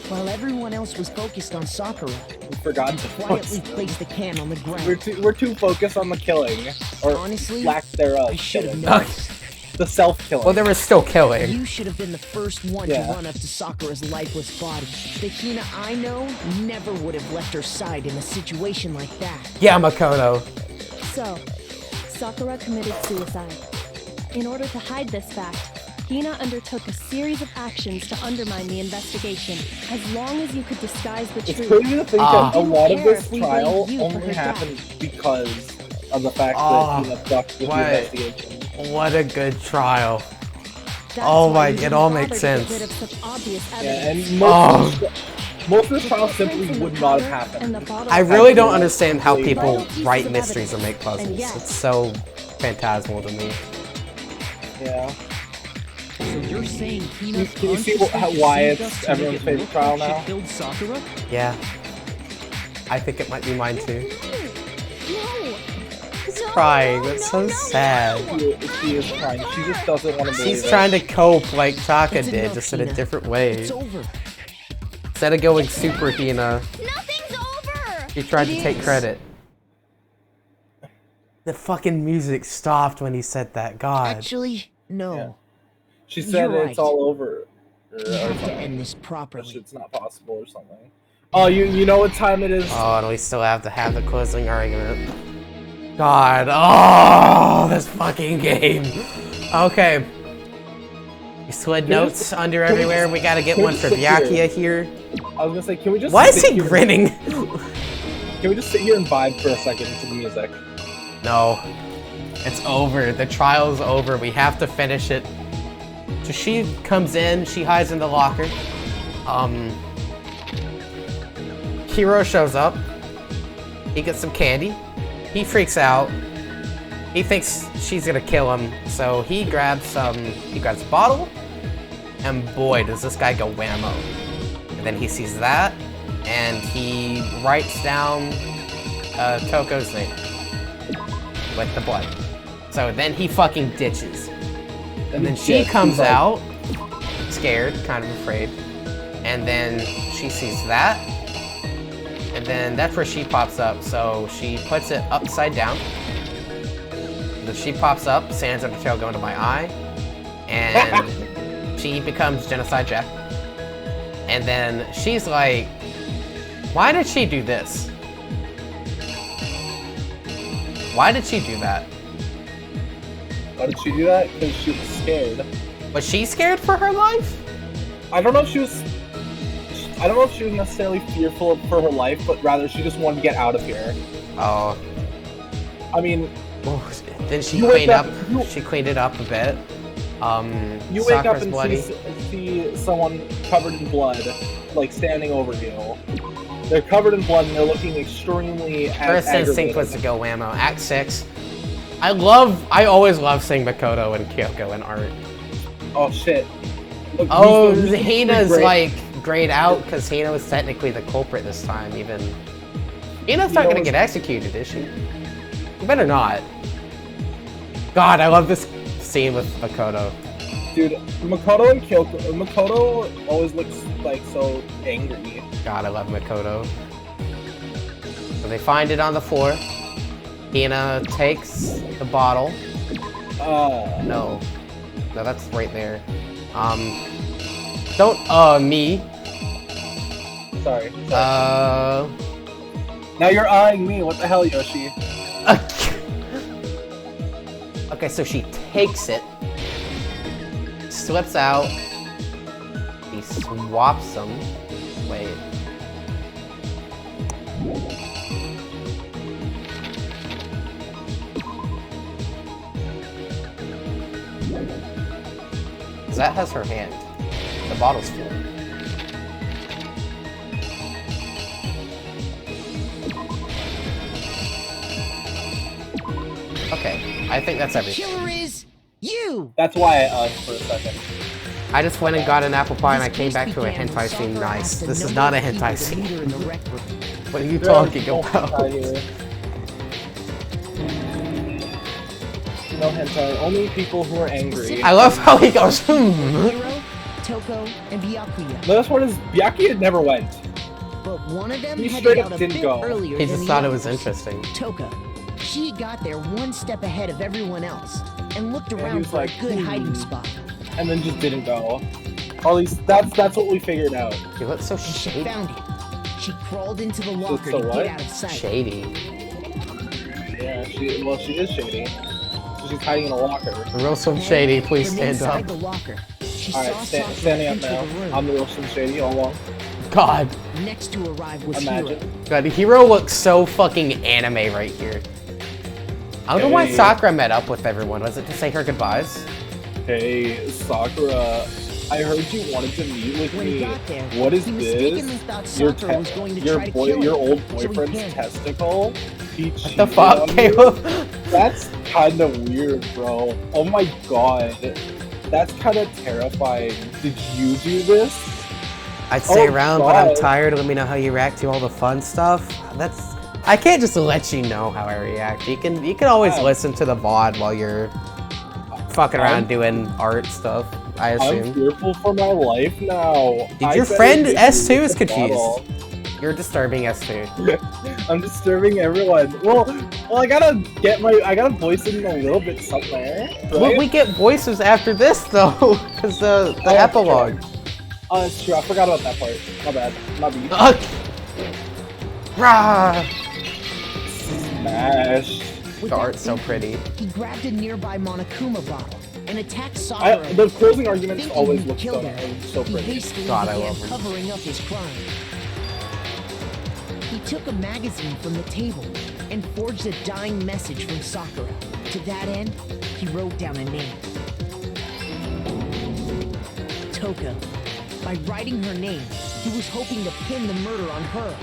while everyone else was focused on Sakura, We forgot to quietly placed the can on the ground. We're too focused on the killing, or Honestly, lack thereof. I should have killing. noticed. The self-killing. Well, there was still killing. You should have been the first one Yeah. to run up to Sakura's lifeless body. The Hina I know never would have left her side in a situation like that. Yeah, Makoto. So, Sakura committed suicide. In order to hide this fact, Hina undertook a series of actions to undermine the investigation. As long as you could disguise the It's truth. crazy to think Ah. that a lot of Didn't care this if we trial blamed you for only her happened because of the fact Ah, that he fucked with what? the investigation. What a good trial. That's Oh why my- you it didn't all bother makes to get sense. rid of such obvious Yeah, evidence. and Oh. most of the trial Footprints simply in the would not have powder and happened. the bottle I of really poison. don't understand how Vital people pieces write of mysteries or evidence. make puzzles. And yet- It's so phantasmal to me. Yeah. So you're saying Hina Can you see consciously why deceived it's us to make everyone's it favorite look trial like now? she killed Sakura? Yeah. I think it might be mine too. No! He's crying. That's so sad. She is trying. She just doesn't want to believe She's it. trying to cope like Taka It's did, enough, just in a Hina. different way. It's over. Instead of going super Hina, Nothing's over! he tried It to take is. credit. The fucking music stopped when he said that. God. Actually, no. Yeah. She said You're it's right. all over. We have to end this properly. It's not possible or something. Oh, you know what time it is? Oh, and we still have to have the closing argument. God. Oh, this fucking game. Okay. We slid notes under everywhere. We gotta get can we one for sit here? Byakuya here. I was gonna say, can we just? Why is sit he here- grinning? Can we just sit here and vibe for a second to the music? No. It's over. The trial's over. We have to finish it. So she comes in, she hides in the locker. Hiro shows up. He gets some candy. He freaks out. He thinks she's gonna kill him, so he grabs a bottle, and boy, does this guy go whammo. And then he sees that, and he writes down Toko's name with the blood. So then he fucking ditches. And then she comes out, scared, kind of afraid. And then she sees that. And then that's where she pops up. So she puts it upside down. And then she pops up, Sans Undertale going to my eye. And she becomes Genocide Jack. And then she's like, why did she do this? Why did she do that? Why did she do that? Because she was scared. Was she scared for her life? I don't know if she was necessarily fearful for her life, but rather she just wanted to get out of here. Oh. I mean, then she you cleaned wake up. up- She cleaned it up a bit. you wake up Sakura's and bloody. see someone covered in blood, like standing over you. They're covered in blood and they're looking extremely First instinct aggravated. was to go whammo. Act 6. I always love seeing Makoto and Kyoko in art. Oh shit. Look, Oh, he's Hina's great. like grayed out because Hina was technically the culprit this time. Even Hina's not gonna get executed, is she? You better not. God, I love this scene with Makoto. Dude, Makoto and Kyoko. Makoto always looks like so angry. God, I love Makoto. So they find it on the floor. Hina takes the bottle. No, that's right there. Don't me. Sorry. Now you're eyeing me. What the hell, Yoshi? Okay, so she takes it, slips out, he swaps them. Wait. Because that has her hand. The bottle's full. Okay, I think that's everything. Killer is you! That's why I for a second. I just went and got an apple pie and I This came case back to a began when hentai scene. Sakura Nice. asked a This is number not a of people hentai to scene. meet her in the rec room. What are you There are talking no about? hentai here. No hentai. Only people who are angry. I love how he goes, Hiro, Toko, and Byakuya. The best part is Byakuya never went. But one of them He headed straight up out a didn't bit go. earlier He than just the thought it was others. interesting. Toka. She got there one step ahead of everyone else and looked he around was for like, a good hiding spot. And then just didn't go. Or at least that's what we figured out. He looks so And she shady. found it. She crawled into the locker so to what? get out of sight. Shady. Yeah, she is shady. So she's hiding in a locker. Real Slim Shady, please From stand up. inside the locker, she Alright, saw Sakura standing up enter now. the room. I'm the real Slim Shady all along. God. Next to arrive was Imagine. Hiro. God, Hiro looks so fucking anime right here. I don't know why Hey. Sakura met up with everyone. Was it to say her goodbyes? Hey, Sakura. I heard you wanted to meet with When he me. got there, What is he this? mistakenly thought Your Sakura was going to your try to kill him. your old So he boyfriend's panicked. testicle. He What the cheated fuck, on you? Caleb? That's kind of weird, bro. Oh my god. That's kind of terrifying. Did you do this? I'd stay Oh, around, but I'm God. tired. Let me know how you react to all the fun stuff. I can't just let you know how I react. You can always Yeah. listen to the VOD while you're fucking around doing art stuff, I I'm assume. fearful for my life now. Dude, your friend S2 is confused. You're disturbing S2. I'm disturbing everyone. Well, I gotta voice it in a little bit somewhere, right? Well, we get voices after this though, because the Oh, epilogue. It's true. I forgot about that part. My bad. My beat. Ugh. Rah! Smash. With The that art's so thinking, pretty. He grabbed a nearby Monokuma bottle and attacked Sakura. The closing arguments Thinking always he look killed so, her, so he pretty. hastily God, I began love him. covering up his crime. He took a magazine from the table and forged a dying message from Sakura. To that end, he wrote down a name. Toka. By writing her name, he was hoping to pin the murder on her.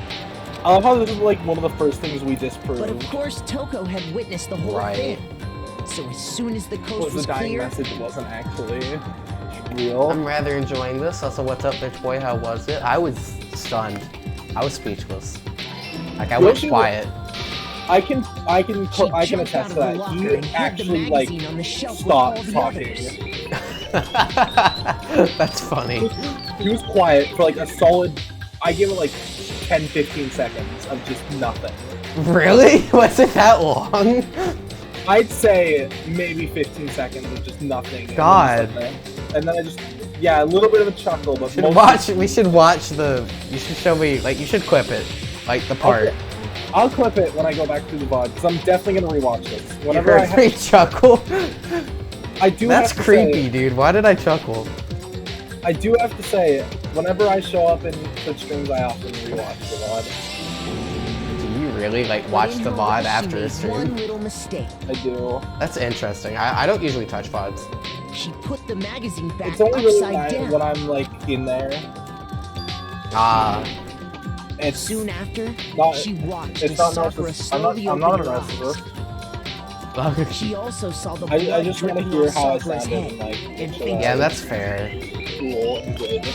I love how this is like one of the first things we But of disproved. course, Toko had witnessed the whole Right. thing. So as soon as the coast Was was the dying clear, message wasn't actually real. I'm rather enjoying this. Also, what's up, bitch boy? How was it? I was stunned. I was speechless. Like I went Yoshi- quiet. I can she attest jumped to out that. of the locker He and hid the actually like magazine on the shelf with all stopped the talking. others. That's funny. He was quiet for like a solid. I give it like 10-15 seconds of just nothing. Really? Was it that long? I'd say maybe 15 seconds of just nothing. And God. and then I just, yeah, a little bit of a chuckle, but We should watch the. You should show me. Like you should clip it. Like the part. I'll clip it when I go back to the VOD because I'm definitely gonna rewatch this. You Whenever heard me chuckle? I do. That's have to creepy, say, dude. Why did I chuckle? I do have to say, whenever I show up in Twitch streams, I often rewatch the VOD. Do you really like But watch in the her VOD life, she after the made stream? One little mistake. I do. That's interesting. I don't usually touch VODs. She put the magazine back It's only really upside down. when I'm like in there. Ah. It's Soon after, not. she watched It's as not Sakura narcissistic. slowly I'm not a opened her eyes. narcissist. She also saw the I blood just want to dripping hear off how I Sakura's sounded head. and like and make sure think- Yeah, that that's fair. was cool and good.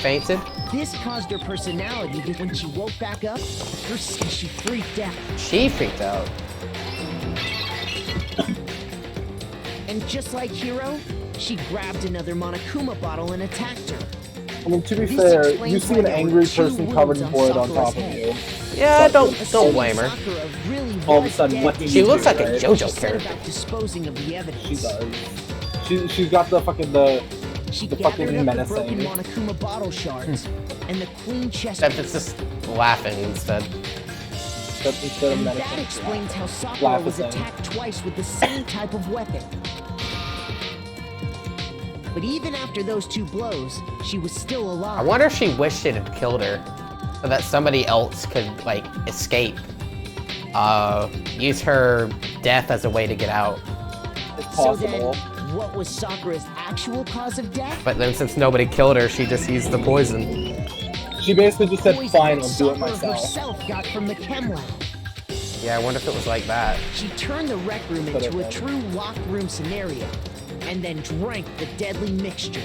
Fainted? This caused her personality to, when she woke back up, she freaked out. She freaked out. And just like Hiro, she grabbed another Monokuma bottle and attacked her. I mean, to be This fair, explains you see why an there were angry two person covered in wounds blood on on top of Sakura's you. Yeah, don't Assuming blame her. Sakura really All of a was sudden dead, licking She you looks too, like a right? she JoJo set character. about disposing of the evidence. She does. She's got the fucking She the gathered fucking up the menacing. broken Monokuma bottle shards and the queen chest. Except it's just laughing instead. instead of And that menacing. explains how Sakura Laugh was at them. attacked twice with the same type of weapon. But even after those two blows, she was still alive. I wonder if she wished it had killed her, so that somebody else could like escape. Use her death as a way to get out. It's So then, possible. what was Sakura's actual cause of death? But then since nobody killed her, she just used the poison. She basically just said, Poison "Fine, that I'll do it Sakura myself." herself got from the chem lab. Yeah, I wonder if it was like that. She turned the rec room Could have into a been. true locked room scenario, and then drank the deadly mixture.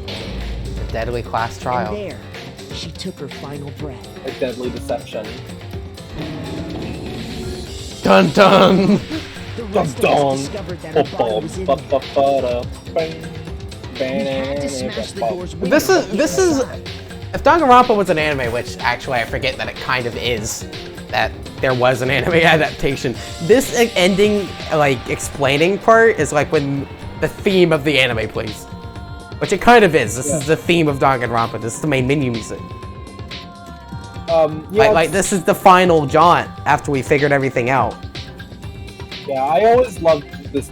A deadly class trial. And there, she took her final breath. A deadly deception. Dun dun! The Dun rest of dun. us discovered that her body was in there. We had to smash the doors with This her, is but this get is. inside. If Danganronpa was an anime, which actually I forget that it kind of is, that there was an anime adaptation. This ending, like explaining part, is like when the theme of the anime plays, which it kind of is. This is the theme of Danganronpa. This is the main menu music. Yeah, Like this is the final jaunt after we figured everything out. yeah, I always loved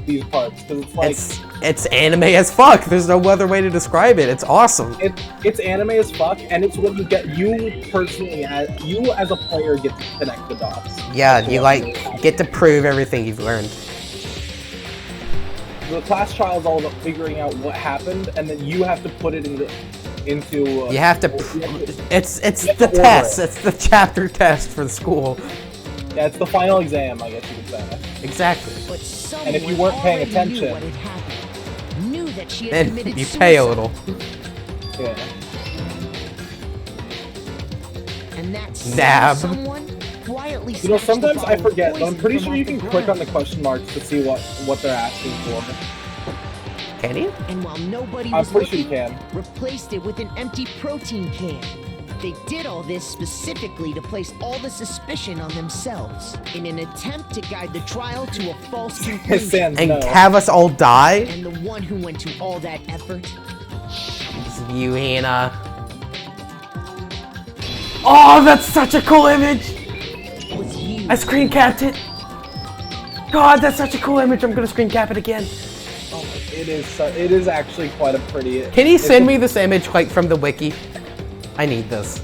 these parts because it's like It's anime as fuck. There's no other way to describe it. It's awesome. it's anime as fuck, and it's when you personally, you as a player, get to connect the dots. Yeah, you like get to prove everything you've learned. The class trial is all about figuring out what happened, and then you have to put it into. You have to. It's you have the to order test. it. It's the chapter test for the school. Yeah, it's the final exam, I guess you could say. Exactly. But someone And if you weren't paying already attention- knew what had happened. Knew that she had And committed you pay a suicide. little. Yeah. And that same Dab. someone quietly You know, snatched the sometimes I bottle of forget, but I'm poison pretty from sure you off can the click on the ground. question marks to see what they're asking for. Can you? And while nobody I'm was pretty sure you looking, can. replaced it with an empty protein can. They did all this specifically to place all the suspicion on themselves in an attempt to guide the trial to a false His conclusion. sans And no. have us all die? And the one who went to all that effort It's you, Hannah. Oh, that's such a cool image! was you. I screen capped it. God, that's such a cool image. I'm gonna screen cap it again. It is actually quite a pretty. Can you it's send me this image like from the wiki? I need this.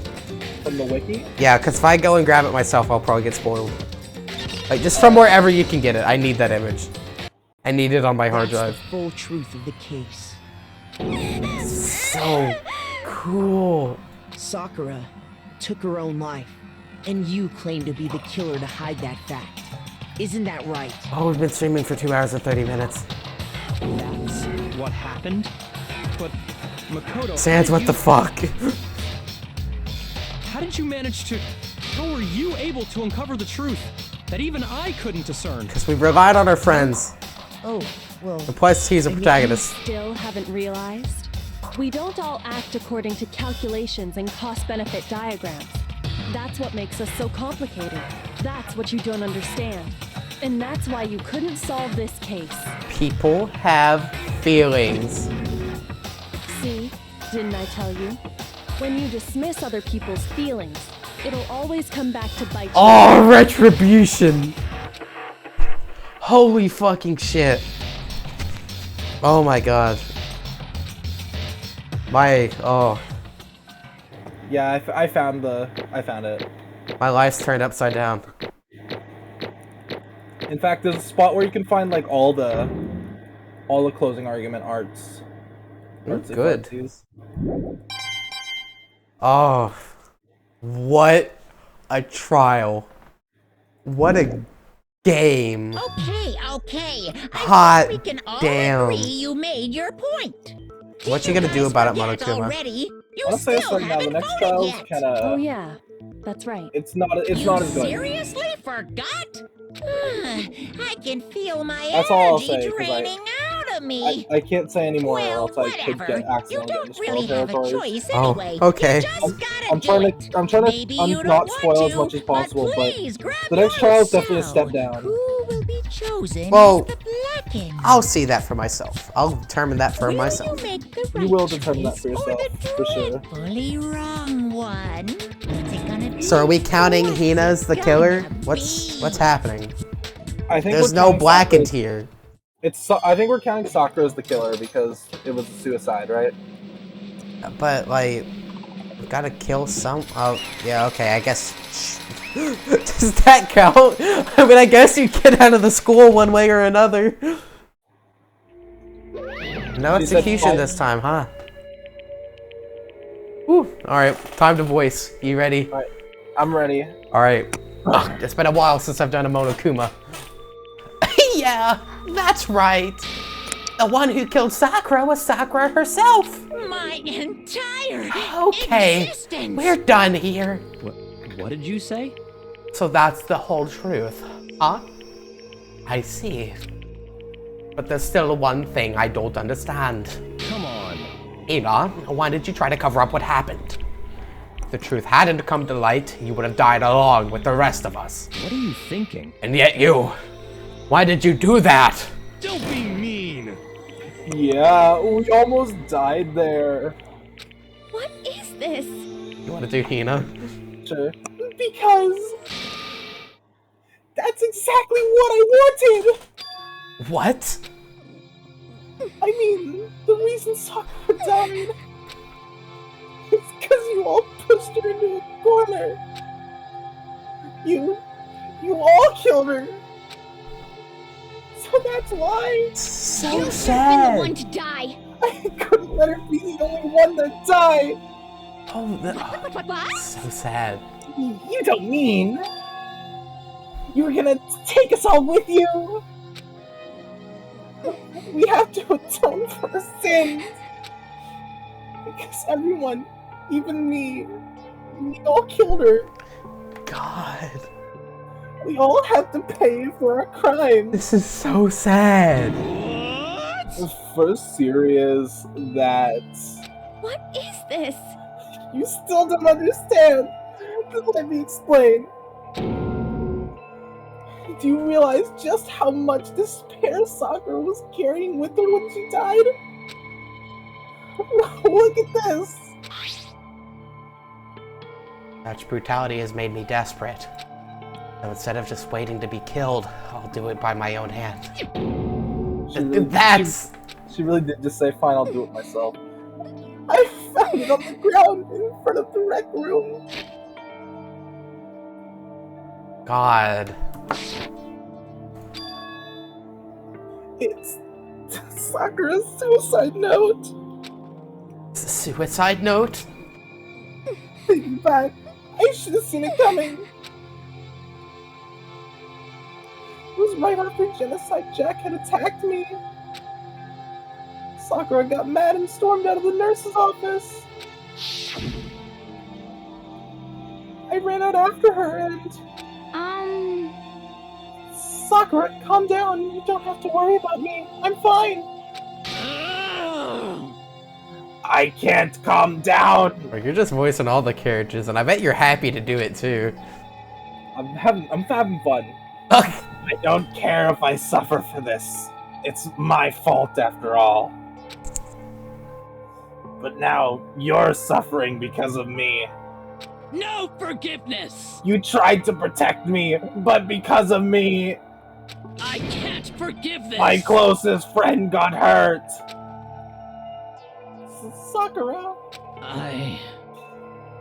from the wiki? Yeah, because if I go and grab it myself, I'll probably get spoiled. Like, just from wherever you can get it. I need that image. I need it on my hard That's drive. the full truth of the case. So cool. Sakura took her own life, and you claim to be the killer to hide that fact. Isn't that right? Oh, we've been streaming for 2 hours and 30 minutes. That's what happened? But, Makoto... Sans, what the fuck? How did you manage to... How were you able to uncover the truth that even I couldn't discern? Because we relied on our friends. Oh, well... And plus, he's a protagonist. Still haven't realized? We don't all act according to calculations and cost-benefit diagrams. That's what makes us so complicated. That's what you don't understand. And that's why you couldn't solve this case. People have feelings. See? Didn't I tell you? When you dismiss other people's feelings, it'll always come back to bite you. Oh, retribution! Holy fucking shit. Oh my god. Oh. Yeah, I found it. My life's turned upside down. In fact, there's a spot where you can find like all the closing argument arts. Good. Oh. What a trial. What a game. Okay. Hot I think we can all damn. agree you made your point. What you gonna do about it, Forget Monokuma? already? You I'll say this still right now, the haven't next voted trial's yet. kinda... Oh yeah, that's right. It's not as You good. seriously forgot? I can feel my That's all I'll energy say, 'cause draining out of me. I can't say anymore, or Well, else I could whatever. get accidentally You get into don't spoiler really have a territory. choice Oh, anyway. okay. You just gotta I'm do trying it. to I'm trying Maybe to you don't not want spoil as to, much as possible, but please grab the next trial is definitely a yours step now. down. Who will be chosen Well, as the blackened? I'll see that for myself. I'll determine that for Will myself. You make the right You will determine that choice for yourself, or the for sure. dreadfully wrong one? What's it gonna be? So are we counting What's Hina as the it killer? gonna What's be? happening? I think There's we're no counting blackened Sakura- here. I think we're counting Sakura as the killer because it was a suicide, right? But like, we gotta kill some. Oh, yeah. Okay. I guess. Does that count? I mean, I guess you get out of the school one way or another. No She said execution fight. this time, huh? Whew. All right. Time to voice. You ready? Alright, I'm ready. All right. Ugh, it's been a while since I've done a Monokuma. Yeah, that's right. The one who killed Sakura was Sakura herself. My entire Okay, existence. we're done here. What did you say? So that's the whole truth, huh? I see. But there's still one thing I don't understand. Come on. Ina, why did you try to cover up what happened? If the truth hadn't come to light, you would have died along with the rest of us. What are you thinking? And yet you, why did you do that? Don't be mean. Yeah, we almost died there. What is this? You want to do Hina? Sure. Because that's exactly what I wanted. What? I mean, the reason Sakura died is because you all pushed her into a corner. You all killed her. So that's why So You should have been the sad. one to die. I couldn't let her be the only one that died. Oh, What? so sad. You don't mean you were gonna take us all with you? We have to atone for our sins. Because everyone, even me, we all killed her. God, We all have to pay for our crimes. this is so sad. The first serious that What is this? you still don't understand. Let me explain. Do you realize just how much despair Sakura was carrying with her when she died? Look at this. Such brutality has made me desperate. So instead of just waiting to be killed, I'll do it by my own hand. She really did just say, fine, I'll do it myself. I found it on the ground in front of the rec room. God. It's Sakura's suicide note. Suicide note? Thinking back, I should have seen it coming. It was right after Genocide Jack had attacked me. Sakura got mad and stormed out of the nurse's office. I ran out after her and... Sakura, calm down. You don't have to worry about me. I'm fine. I can't calm down. Well, you're just voicing all the characters, and I bet you're happy to do it too. I'm having fun. I don't care if I suffer for this. It's my fault after all. But now you're suffering because of me. No forgiveness! You tried to protect me, but because of me, I can't forgive this! my closest friend got hurt. Sakura.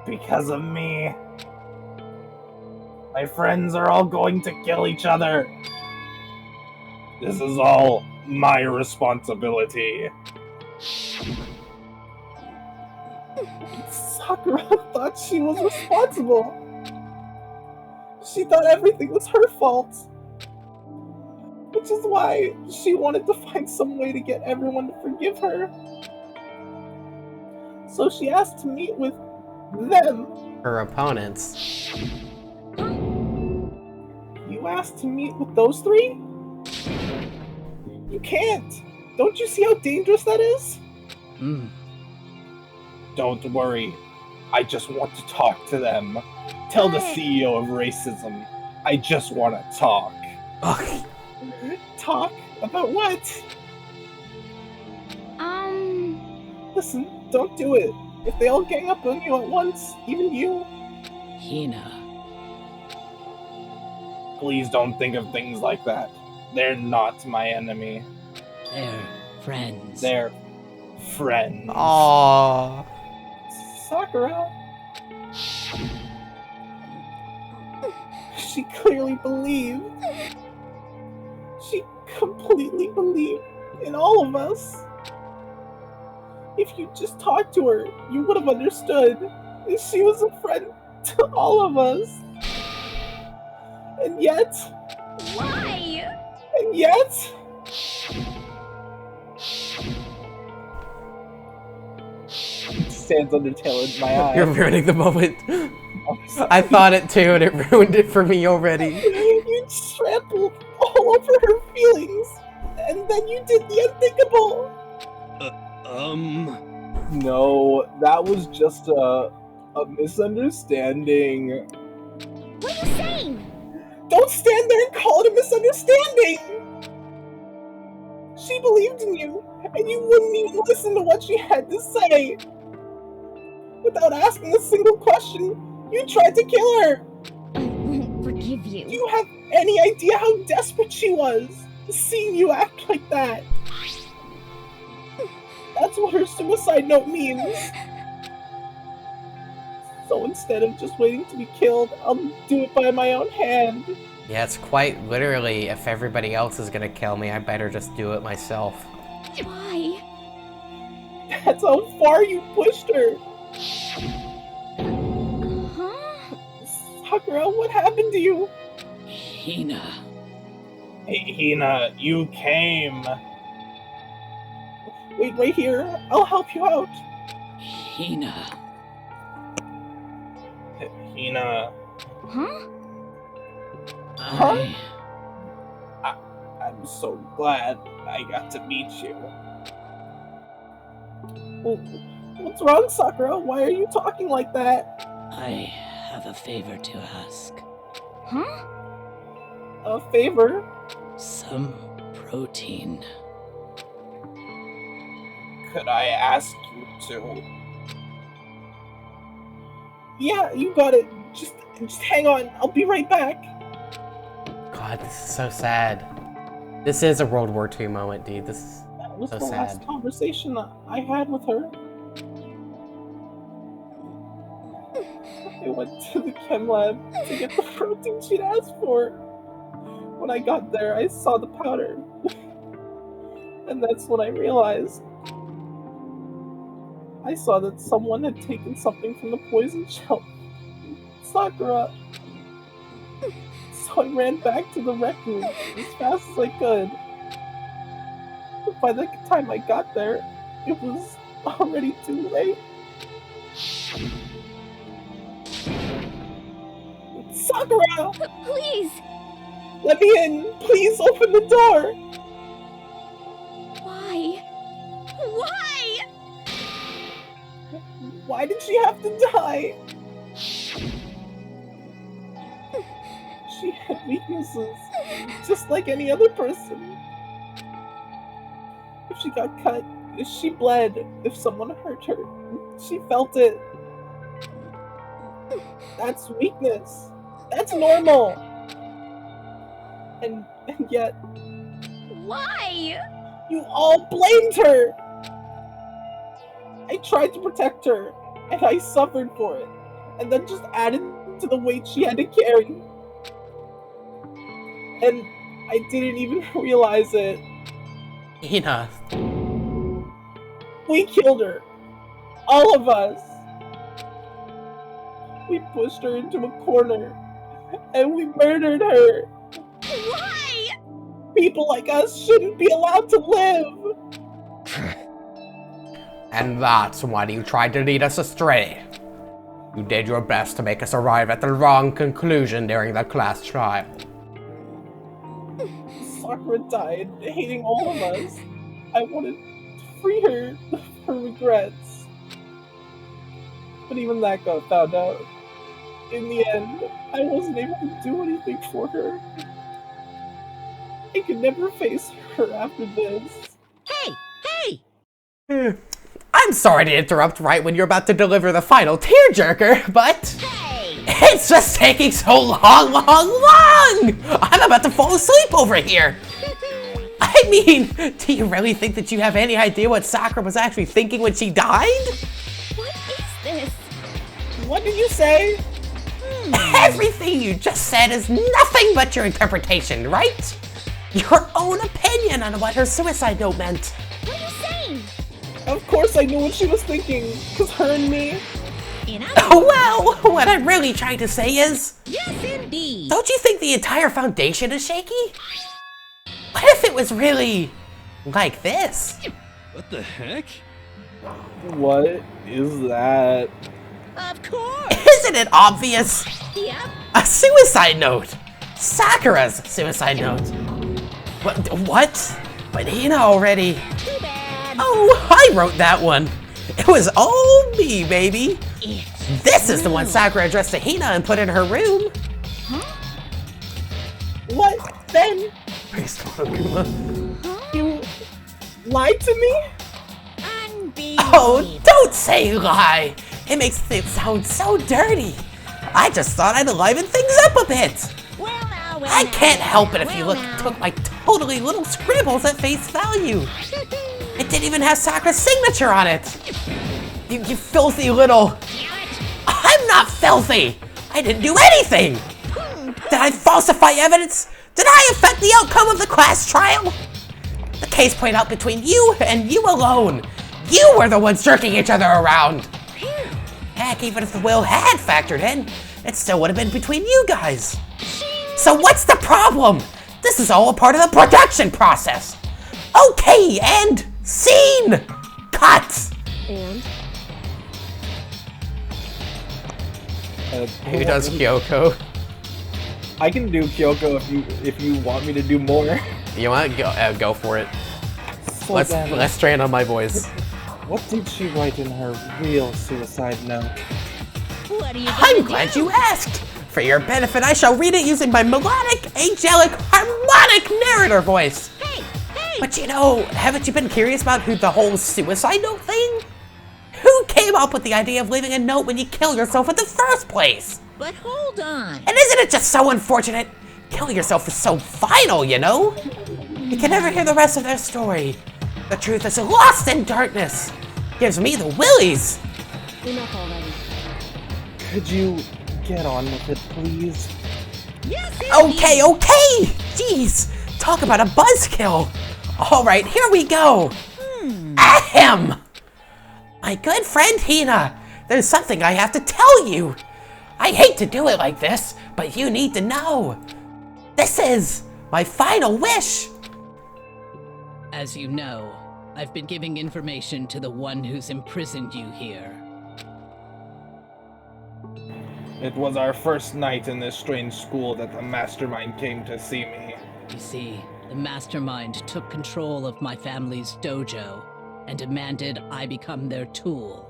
Because of me. My friends are all going to kill each other. This is all my responsibility. Sakura thought she was responsible. She thought everything was her fault. Which is why she wanted to find some way to get everyone to forgive her. So she asked to meet with them. Her opponents. You asked to meet with those three? You can't. Don't you see how dangerous that is? Don't worry. I just want to talk to them. Tell the CEO of racism. I just want to talk. Ugh. Talk? About what? Listen, don't do it. If they all gang up on you at once, even you... Hina. Please don't think of things like that. They're not my enemy. They're friends. They're friends. Aww. Sakura. She clearly believed. She completely believed in all of us. If you just talked to her, you would have understood. She was a friend to all of us. And yet... Why? And yet... Stands Undertale in my eye. You're ruining the moment. I thought it too, and it ruined it for me already. You trampled all over her feelings, and then you did the unthinkable. No, that was just a misunderstanding. What are you saying? Don't stand there and call it a misunderstanding! She believed in you, and you wouldn't even listen to what she had to say. Without asking a single question, you tried to kill her! I won't forgive you. Do you have any idea how desperate she was, seeing you act like that? That's what her suicide note means. So instead of just waiting to be killed, I'll do it by my own hand. Yeah, it's quite literally, if everybody else is gonna kill me, I better just do it myself. Why? That's how far you pushed her. Huh? Sakura, what happened to you? Hina. Hey, Hina, you came. Wait right here. I'll help you out. Hina. Hina. Huh? Huh? I'm so glad I got to meet you. What's wrong, Sakura? Why are you talking like that? I have a favor to ask. Huh? A favor? Some protein. Could I ask you to? Yeah, you got it. Just hang on. I'll be right back. God, this is so sad. This is a World War II moment, dude. This is That was so the last sad. conversation I had with her. I went to the chem lab to get the protein she'd asked for. When I got there, I saw the powder. And that's when I realized I saw that someone had taken something from the poison shelf. Sakura. So I ran back to the rec room as fast as I could. But by the time I got there, it was already too late. Sakura! Please! Let me in! Please open the door! Why? Why? Why did she have to die? She had weaknesses, just like any other person. If she got cut, if she bled, if someone hurt her, she felt it. That's weakness. That's normal. And yet, Why? you all blamed her. I tried to protect her, and I suffered for it, and then just added to the weight she had to carry. And I didn't even realize it. Hina. We killed her. All of us. We pushed her into a corner, and we murdered her. Why? People like us shouldn't be allowed to live. And that's why you tried to lead us astray. You did your best to make us arrive at the wrong conclusion during the class trial. Sakura died, hating all of us. I wanted to free her of her regrets. But even that got found out. In the end, I wasn't able to do anything for her. I could never face her after this. Hey! I'm sorry to interrupt right when you're about to deliver the final tearjerker, but Hey! it's just taking so long! I'm about to fall asleep over here. I mean, do you really think that you have any idea what Sakura was actually thinking when she died? What is this? What did you say? Everything you just said is nothing but your interpretation, right? Your own opinion on what her suicide note meant. What are you saying? Of course I knew what she was thinking, because her and me. Well, what I'm really trying to say is, Yes, indeed! don't you think the entire foundation is shaky? What if it was really like this? What the heck? What is that? Of course! Isn't it obvious? Yep. A suicide note! Sakura's suicide note. What? But Hina already. Too bad. Oh, I wrote that one. It was all me, baby. It's This is the one Sakura addressed to Hina and put in her room. What? Then Based on Akuma. you lied to me? unbelievable. Oh, don't say lie. It makes it sound so dirty. I just thought I'd liven things up a bit. Well now, well I now. can't help it if you Well look now. took my totally little scribbles at face value. It didn't even have Sakura's signature on it. You filthy little... I'm not filthy. I didn't do anything. Did I falsify evidence? Did I affect the outcome of the class trial? The case played out between you and you alone. You were the ones jerking each other around. Heck, even if the will had factored in, it still would have been between you guys. So what's the problem? This is all a part of the production process. Okay, and scene! Cut! And Who does Kyoko? I can do Kyoko if you want me to do more. You want to go for it. So then, Let's train on my voice. what did she write in her real suicide note? What are you gonna I'm glad you asked. For your benefit, I shall read it using my melodic, angelic, harmonic narrator voice. Hey! But you know, haven't you been curious about who the whole suicide note thing? Who came up with the idea of leaving a note when you kill yourself in the first place? But hold on. And isn't it just so unfortunate? Killing yourself is so final, you know? You can never hear the rest of their story. The truth is lost in darkness. Gives me the willies. enough already. Could you get on with it, please? Yes, indeed. Okay. Jeez, talk about a buzzkill. All right, here we go. Ahem. My good friend Hina, there's something I have to tell you. I hate to do it like this, but you need to know. This is my final wish. As you know, I've been giving information to the one who's imprisoned you here. It was our first night in this strange school that the mastermind came to see me. You see, the mastermind took control of my family's dojo and demanded I become their tool.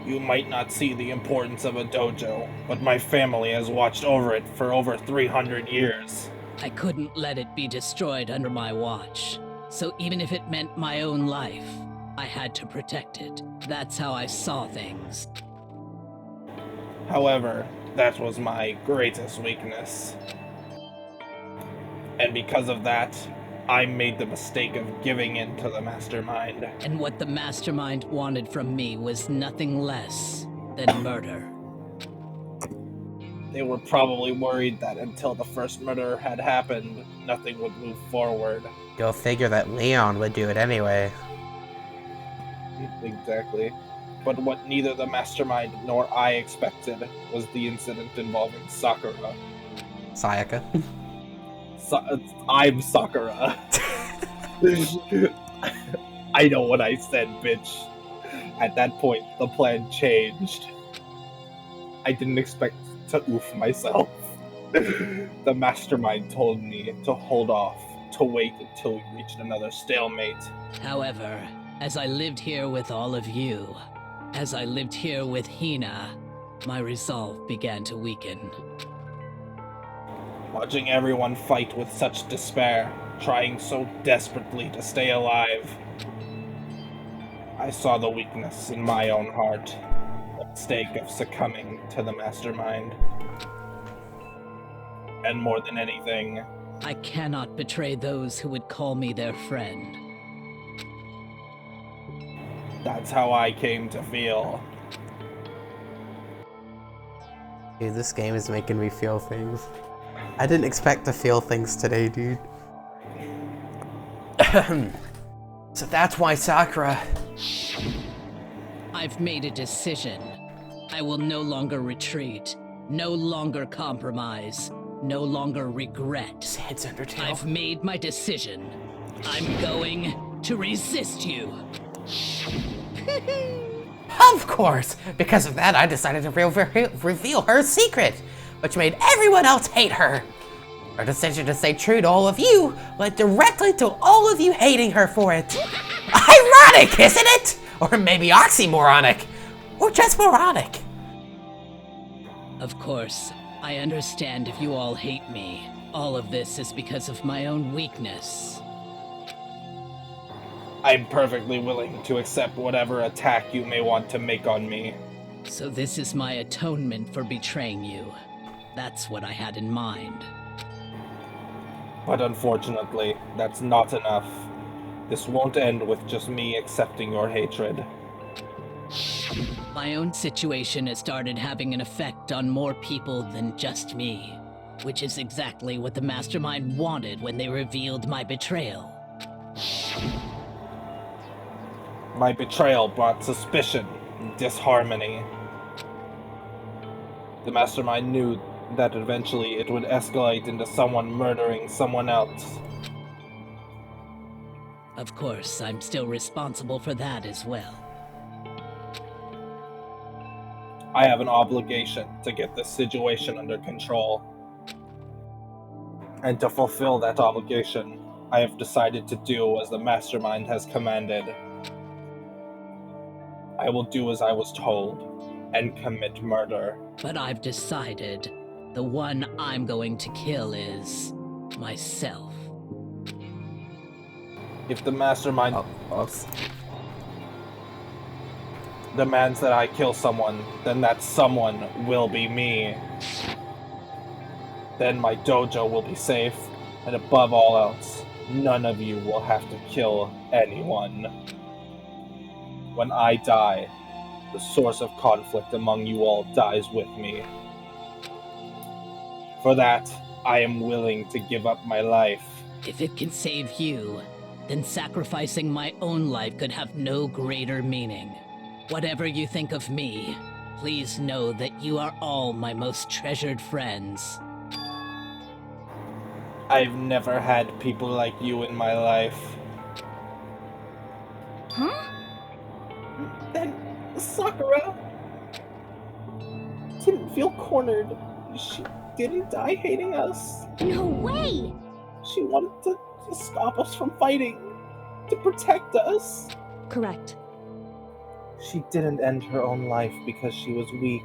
You might not see the importance of a dojo, but my family has watched over it for over 300 years. I couldn't let it be destroyed under my watch, so even if it meant my own life, I had to protect it. That's how I saw things. However, that was my greatest weakness. And because of that, I made the mistake of giving in to the mastermind. And what the mastermind wanted from me was nothing less than murder. They were probably worried that until the first murder had happened, nothing would move forward. Go figure that Leon would do it anyway. Exactly. But what neither the mastermind nor I expected was the incident involving Sakura. Sayaka. I'm Sakura. I know what I said, bitch. At that point, the plan changed. I didn't expect to oof myself. The mastermind told me to hold off, to wait until we reached another stalemate. However, as I lived here with all of you, as I lived here with Hina, my resolve began to weaken. Watching everyone fight with such despair, trying so desperately to stay alive, I saw the weakness in my own heart, the mistake of succumbing to the mastermind. And more than anything, I cannot betray those who would call me their friend. that's how I came to feel. Dude, this game is making me feel things. I didn't expect to feel things today, dude. So that's why Sakura... I've made a decision. I will no longer retreat, no longer compromise, no longer regret. His head's under tail. I've made my decision. I'm going to resist you. Of course! Because of that, I decided to reveal her secret, which made everyone else hate her. Her decision to stay true to all of you led directly to all of you hating her for it. Ironic, isn't it? Or maybe oxymoronic. Or just moronic. Of course, I understand if you all hate me. All of this is because of my own weakness. I'm perfectly willing to accept whatever attack you may want to make on me. So this is my atonement for betraying you. That's what I had in mind. But unfortunately, that's not enough. This won't end with just me accepting your hatred. My own situation has started having an effect on more people than just me, which is exactly what the mastermind wanted when they revealed my betrayal. My betrayal brought suspicion and disharmony. The mastermind knew that eventually it would escalate into someone murdering someone else. Of course, I'm still responsible for that as well. I have an obligation to get this situation under control. And to fulfill that obligation, I have decided to do as the mastermind has commanded. I will do as I was told, and commit murder. But I've decided the one I'm going to kill is myself. If the mastermind demands that I kill someone, then that someone will be me. Then my dojo will be safe, and above all else, none of you will have to kill anyone. When I die, the source of conflict among you all dies with me. For that, I am willing to give up my life. If it can save you, then sacrificing my own life could have no greater meaning. Whatever you think of me, please know that you are all my most treasured friends. I've never had people like you in my life. Huh? Then Sakura didn't feel cornered. She didn't die hating us. No way! She wanted to stop us from fighting, to protect us. Correct. She didn't end her own life because she was weak.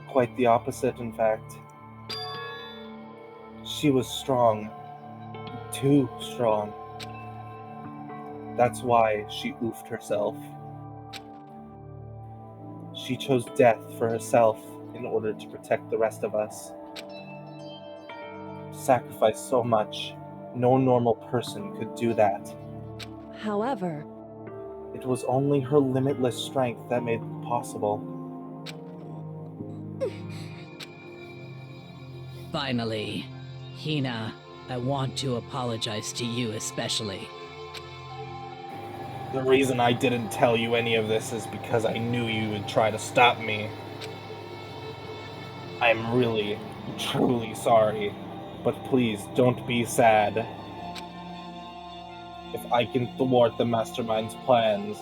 Quite the opposite, in fact. She was strong. Too strong. That's why she oofed herself. She chose death for herself in order to protect the rest of us. Sacrificed so much, no normal person could do that. However, It was only her limitless strength that made it possible. Finally, Hina, I want to apologize to you especially. The reason I didn't tell you any of this is because I knew you would try to stop me. I'm really, truly sorry, but please don't be sad. If I can thwart the Mastermind's plans,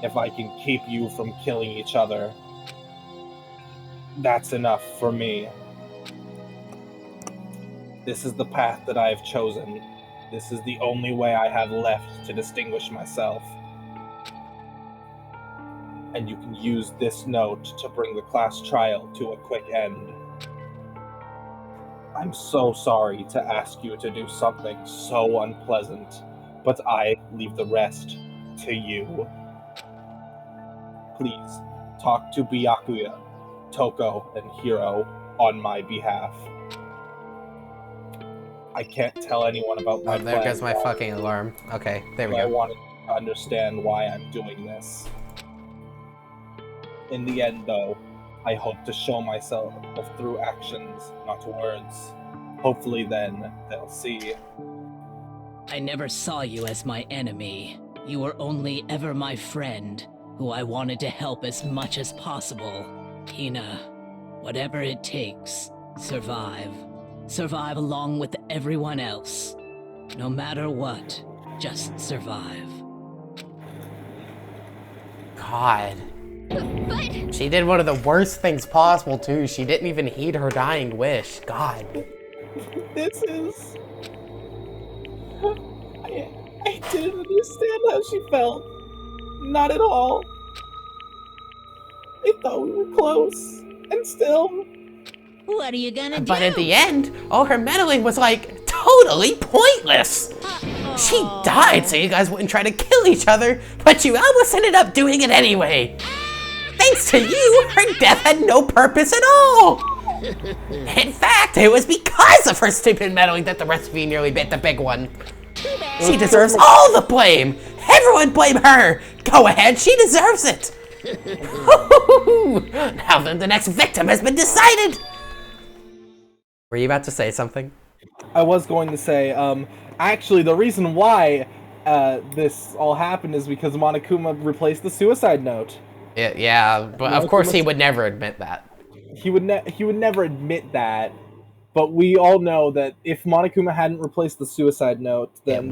if I can keep you from killing each other, that's enough for me. This is the path that I have chosen. This is the only way I have left to distinguish myself. And you can use this note to bring the class trial to a quick end. I'm so sorry to ask you to do something so unpleasant, but I leave the rest to you. Please, talk to Byakuya, Toko, and Hiro on my behalf. I can't tell anyone about my Oh, there plan goes my yet, fucking alarm. Okay, there we but I go. wanted to understand why I'm doing this. In the end, though, I hope to show myself through actions, not words. Hopefully then, they'll see. I never saw you as my enemy. You were only ever my friend, who I wanted to help as much as possible. Hina, whatever it takes, survive. Survive along with everyone else. No matter what, just survive. God. But She did one of the worst things possible, too. She didn't even heed her dying wish. God. This is... I didn't understand how she felt. Not at all. I thought we were close. And still... What are you gonna do? But at the end, all her meddling was like totally pointless. She died so you guys wouldn't try to kill each other, but you almost ended up doing it anyway. Thanks to you, her death had no purpose at all. In fact, it was because of her stupid meddling that the rest of you nearly bit the big one. She deserves all the blame. Everyone blame her. Go ahead, she deserves it. Now that the next victim has been decided. Were you about to say something? I was going to say, actually, the reason why this all happened is because Monokuma replaced the suicide note. Yeah, but of course he would never admit that. He would never admit that, but we all know that if Monokuma hadn't replaced the suicide note, then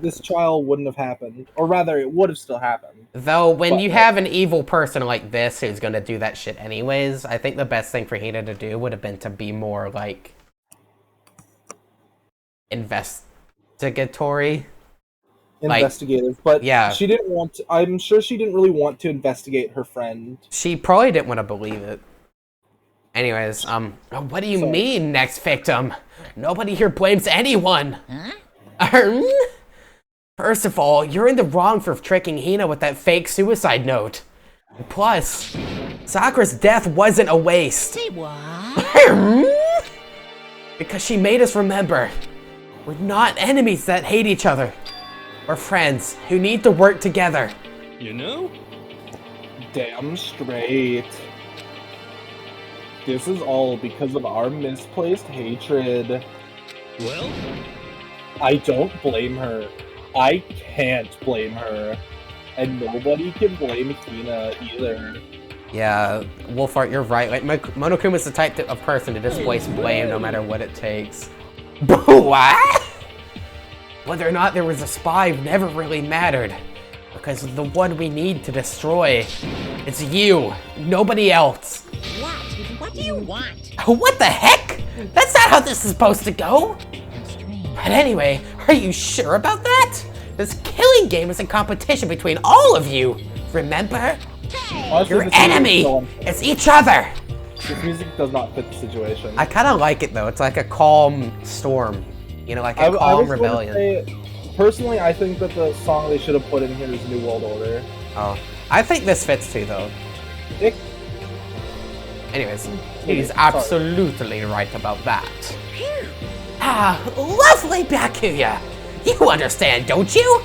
this trial wouldn't have happened. Or rather, it would have still happened. Though, when you have an evil person like this who's gonna do that shit anyways, I think the best thing for Hina to do would have been to be more, like, investigatory. Investigative, but yeah. She didn't want to, I'm sure she didn't really want to investigate her friend. She probably didn't want to believe it. Anyways, what do you mean, next victim? Nobody here blames anyone. Huh? First of all, you're in the wrong for tricking Hina with that fake suicide note. Plus, Sakura's death wasn't a waste. Say what? Because she made us remember, we're not enemies that hate each other. We're friends who need to work together. You know? Damn straight. This is all because of our misplaced hatred. Well, I don't blame her. I can't blame her. And nobody can blame Hina either. Yeah, Wolfart, you're right. Like, Monokuma's the type of person to displace blame no matter what it takes. What? Whether or not there was a spy never really mattered. Because the one we need to destroy, it's you, nobody else. What? What do you want? What the heck? That's not how this is supposed to go. But anyway, are you sure about that? This killing game is a competition between all of you. Remember? Honestly, Your this enemy music is each other. This music does not fit the situation. I kind of like it though. It's like a calm storm. You know, like a I calm was going to rebellion. say, personally, I think that the song they should have put in here is New World Order. Oh, I think this fits too though. It, Anyways, he's absolutely right about that. Ah, lovely Byakuya! You understand, don't you?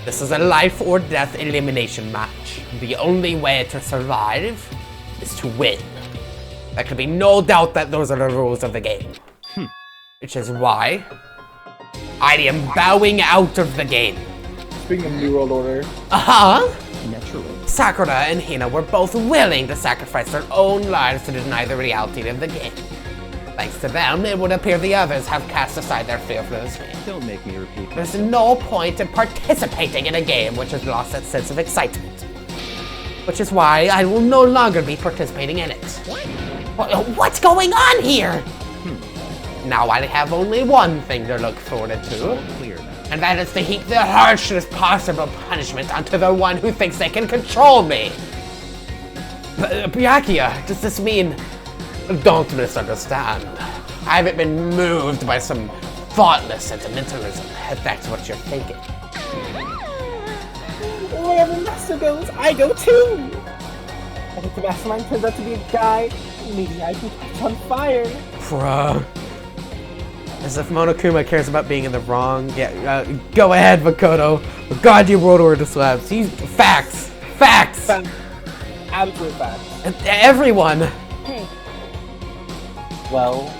This is a life or death elimination match. The only way to survive is to win. There can be no doubt that those are the rules of the game. Which is why I am bowing out of the game. speaking of New World Order, Uh-huh. Naturally. Sakura and Hina were both willing to sacrifice their own lives to deny the reality of the game. Thanks to them, it would appear the others have cast aside their fear for this game. Don't make me repeat There's myself. no point in participating in a game which has lost its sense of excitement. Which is why I will no longer be participating in it. What's going on here? Now I have only one thing to look forward to, Clear now. and that is to heap the harshest possible punishment onto the one who thinks they can control me. Byakuya, does this mean... Don't misunderstand. I haven't been moved by some thoughtless sentimentalism, if that's what you're thinking. wherever Master goes, I go too! And if the mastermind turns out to be a guy, maybe I can catch on fire. Bruh. As if Monokuma cares about being in the wrong. Yeah, go ahead, Makoto. God, you World Order slabs. Facts! Facts! Fact. Absolute fact. And everyone! Hey, Well,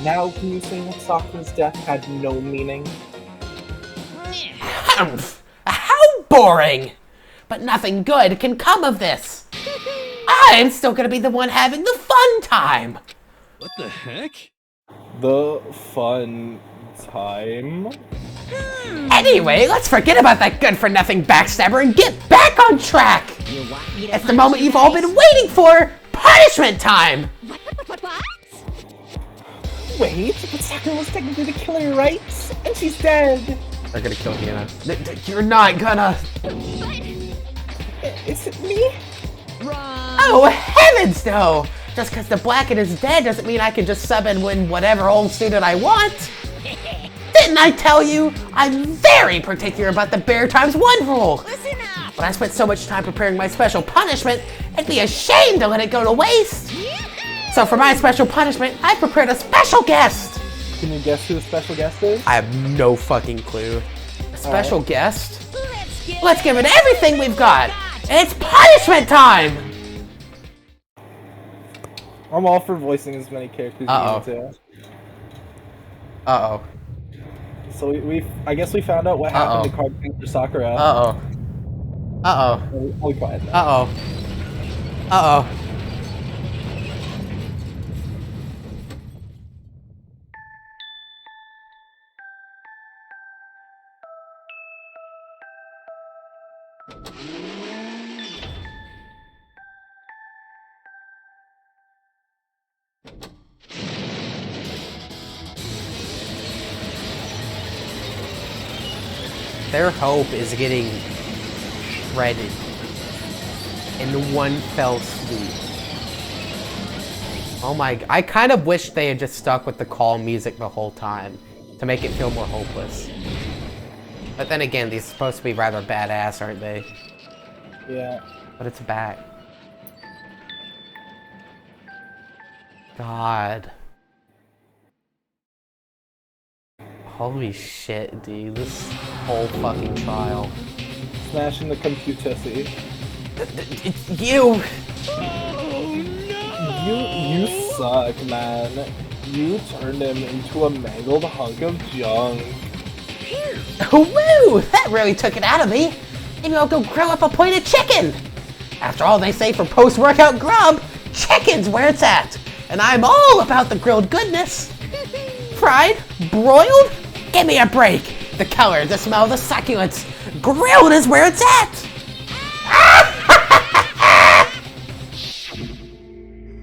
now can you say that Sakura's death had no meaning? Humph! How boring! But nothing good can come of this. I'm still gonna be the one having the fun time. What the heck? The fun time? Anyway, let's forget about that good-for-nothing backstabber and get back on track. You want me to It's the moment you've all been waiting for. Punishment time. What? Wait, but Sakura was technically the killer, right? And she's dead! They're gonna kill Hina. You're not gonna. Is it me? Oh heavens no! Just because the Blacken is dead doesn't mean I can just sub and win whatever old student I want. Didn't I tell you? I'm very particular about the bear times one rule. Listen up! But I spent so much time preparing my special punishment, I'd be ashamed to let it go to waste. So for my special punishment, I prepared a special guest. Can you guess who the special guest is? I have no fucking clue. A special guest? Let's Let's give it everything we've got. It's punishment time! I'm all for voicing as many characters as you need to. Uh-oh. So I guess we found out what happened to Card Captor Sakura. Uh-oh. Uh-oh. We'll be quiet now. Uh-oh. Uh-oh. Their hope is getting shredded in one fell swoop. Oh my, I kind of wish they had just stuck with the calm music the whole time to make it feel more hopeless. But then again, these are supposed to be rather badass, aren't they? Yeah. But it's back. God. Holy shit, dude. This whole fucking trial. Smashing the computer, see? It's you! You suck, man. You turned him into a mangled hunk of junk. Woo! That really took it out of me. Maybe I'll go grill up a plate of chicken. After all they say for post-workout grub, chicken's where it's at. And I'm all about the grilled goodness. Fried? Broiled? Give me a break. The color, the smell, the succulence. Grilled is where it's at.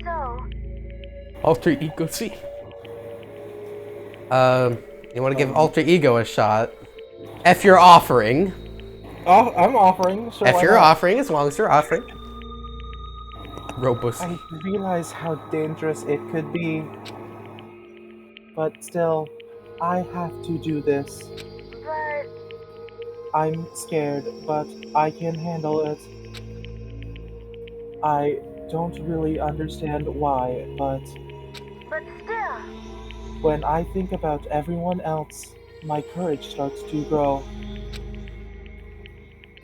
So, Alter Ego C. You want to give Alter Ego a shot? If you're offering. Oh, I'm offering. Sure, If why you're not? offering, as long as you're offering. Robust. I realize how dangerous it could be. But still, I have to do this. but I'm scared, but I can handle it. I don't really understand why, but still. when I think about everyone else, my courage starts to grow.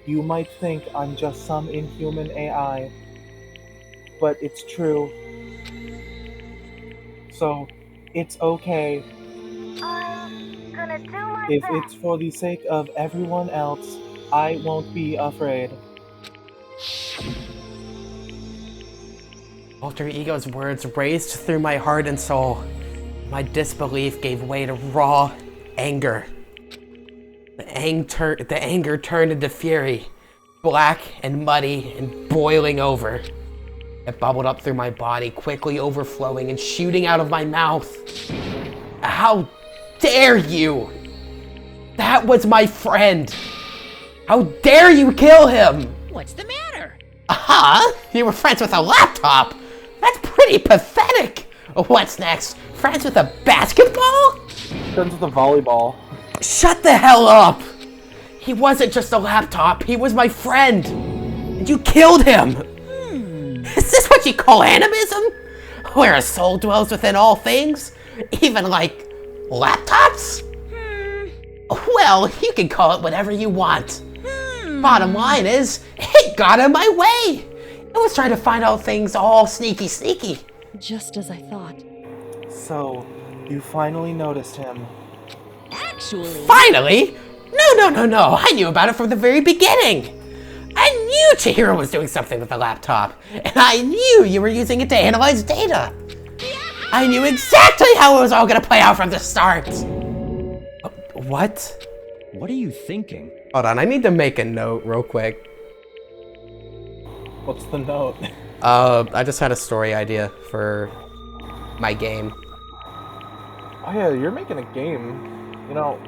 You might think I'm just some inhuman AI, but it's true. So, it's okay. I'm gonna do my If best. it's for the sake of everyone else, I won't be afraid. Alter Ego's words raced through my heart and soul. My disbelief gave way to raw anger. The anger turned into fury, black and muddy and boiling over. It bubbled up through my body, quickly overflowing and shooting out of my mouth. How dare you! That was my friend! How dare you kill him! What's the matter? Aha! You were friends with a laptop? That's pretty pathetic! What's next? Friends with a basketball? Friends with a volleyball. Shut the hell up! He wasn't just a laptop, he was my friend! And you killed him! Is this what you call animism? Where a soul dwells within all things? Even like laptops? Well, you can call it whatever you want. Bottom line is, it got in my way! It was trying to find out things all sneaky. Just as I thought. So, you finally noticed him. Actually, Finally? No. I knew about it from the very beginning. I knew Chihiro was doing something with the laptop. And I knew you were using it to analyze data. I knew exactly how it was all gonna play out from the start. What? What are you thinking? Hold on, I need to make a note real quick. What's the note? I just had a story idea for my game. Oh yeah, you're making a game. You know,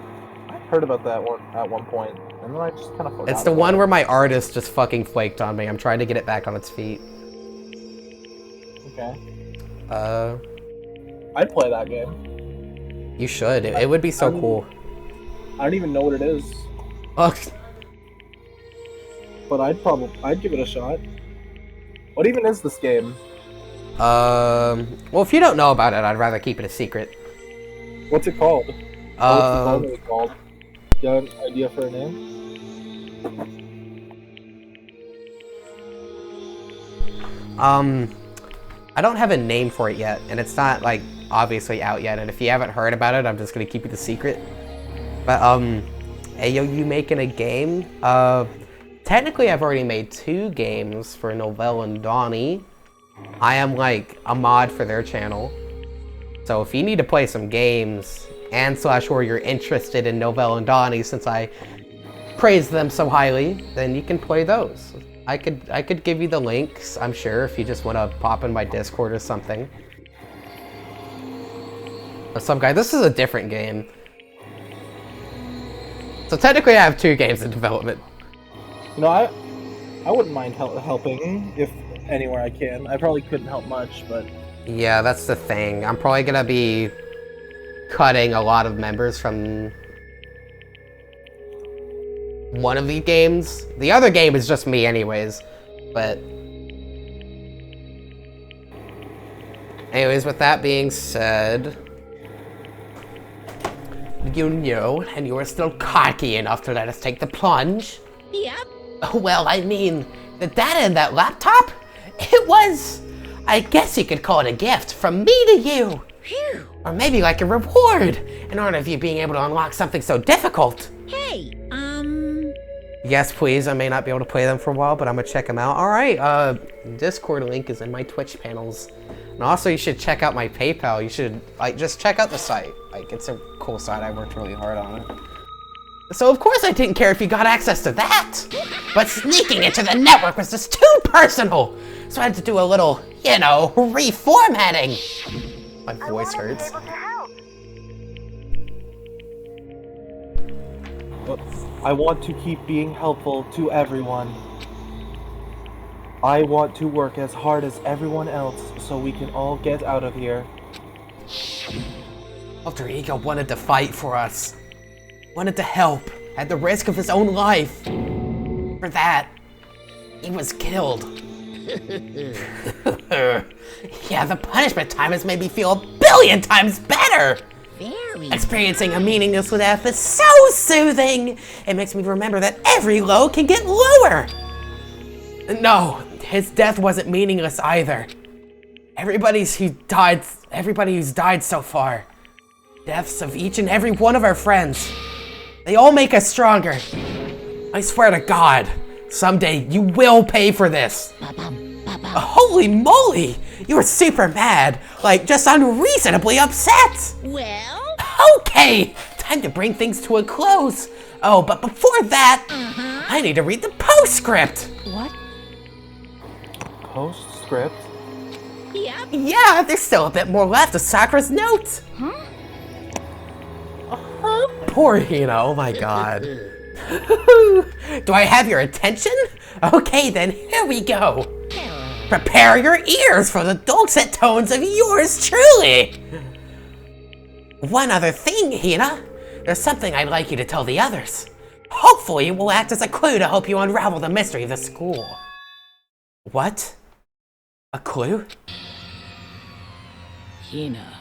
I heard about that one at one point, and then I just kind of forgot. It's the about one it. where my artist just fucking flaked on me. I'm trying to get it back on its feet. Okay. I'd play that game. You should. It would be so cool. I don't even know what it is, Ugh. but I'd give it a shot. What even is this game? Well, if you don't know about it, I'd rather keep it a secret. What's it called? What's the game called? You have an idea for a name? I don't have a name for it yet, and it's not, like, obviously out yet, and if you haven't heard about it, I'm just gonna keep it a secret. But, hey, yo, you making a game? Technically, I've already made 2 games for Novell and Donnie. I am, like, a mod for their channel. So if you need to play some games, and / or you're interested in Novell and Donnie, since I praise them so highly, then you can play those. I could give you the links, I'm sure, if you just want to pop in my Discord or something. But some guy, this is a different game. So technically I have 2 games in development. You know, I wouldn't mind helping if anywhere I can. I probably couldn't help much, but Yeah, that's the thing. I'm probably gonna be cutting a lot of members from one of these games. The other game is just me anyways, but anyways, with that being said, you know, and you are still cocky enough to let us take the plunge. yep. Well, I mean, the data in that laptop, it was, I guess you could call it a gift from me to you. Phew. Or maybe like a reward in honor of you being able to unlock something so difficult. Hey, Yes, please. I may not be able to play them for a while, but I'm gonna check them out. All right, Discord link is in my Twitch panels. And also you should check out my PayPal. You should, like, just check out the site. Like, it's a cool site. I worked really hard on it. So of course I didn't care if you got access to that. But sneaking into the network was just too personal. So I had to do a little, you know, reformatting. My voice hurts. I want to keep being helpful to everyone. I want to work as hard as everyone else so we can all get out of here. Alter Ego wanted to fight for us. Wanted to help at the risk of his own life. For that, he was killed. Yeah, the punishment time has made me feel 1,000,000,000 times better. very. Experiencing a meaningless death is so soothing. It makes me remember that every low can get lower. No, his death wasn't meaningless either. Everybody who's died so far. Deaths of each and every one of our friends. They all make us stronger. I swear to God, someday you will pay for this. Holy moly! You were super mad, like just unreasonably upset. Well? Okay, time to bring things to a close. Oh, but before that, I need to read the postscript. What? Postscript? Yep. Yeah, there's still a bit more left of Sakura's note. Huh? Poor Hina, oh my god. Do I have your attention? Okay then, here we go. Prepare your ears for the dulcet tones of yours truly. One other thing, Hina. There's something I'd like you to tell the others. Hopefully it will act as a clue to help you unravel the mystery of the school. What? A clue? Hina.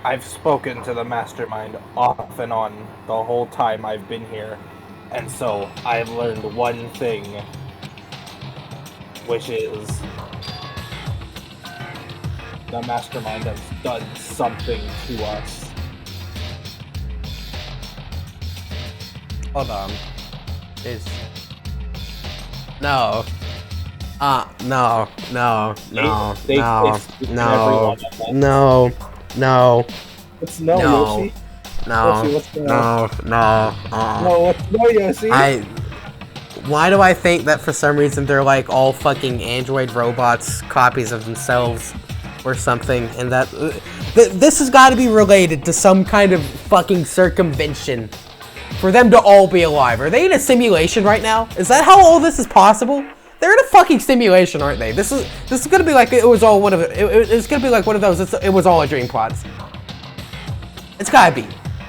I've spoken to the mastermind off and on the whole time I've been here, and so I've learned one thing, which is the mastermind has done something to us. Hold on. No. No. It's no, No. Yoshi. No. Yoshi, what's going No. on? No, what's no, Yoshi? Why do I think that for some reason they're like all fucking android robots, copies of themselves or something, and that this has got to be related to some kind of fucking circumvention for them to all be alive. Are they in a simulation right now? Is that how all this is possible? They're in a fucking simulation, aren't they? This is gonna be like it was all one of it's gonna be like one of those. It was all a dream plots. It's gotta be.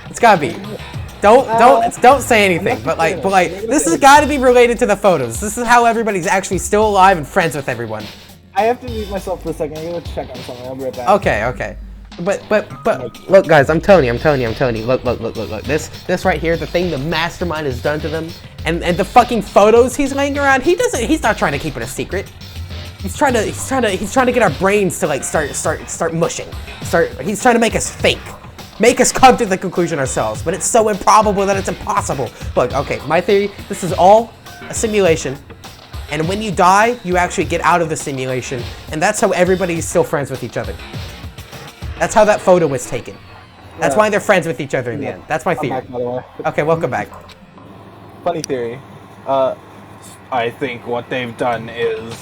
It's gotta be. Don't say anything. But like this has got to be related to the photos. This is how everybody's actually still alive and friends with everyone. I have to mute myself for a second. I'm gonna check on something. I'll be right back. Okay. But look, guys, I'm telling you. Look. This right here, the thing the mastermind has done to them, and the fucking photos he's laying around. He's not trying to keep it a secret. He's trying to get our brains to like start mushing. He's trying to make us think. Make us come to the conclusion ourselves, but it's so improbable that it's impossible. Look, okay, my theory, this is all a simulation, and when you die, you actually get out of the simulation, and that's how everybody's still friends with each other. That's how that photo was taken. That's why they're friends with each other in the end. That's my theory. I'm back, by the way. Okay, welcome back. Funny theory. I think what they've done is...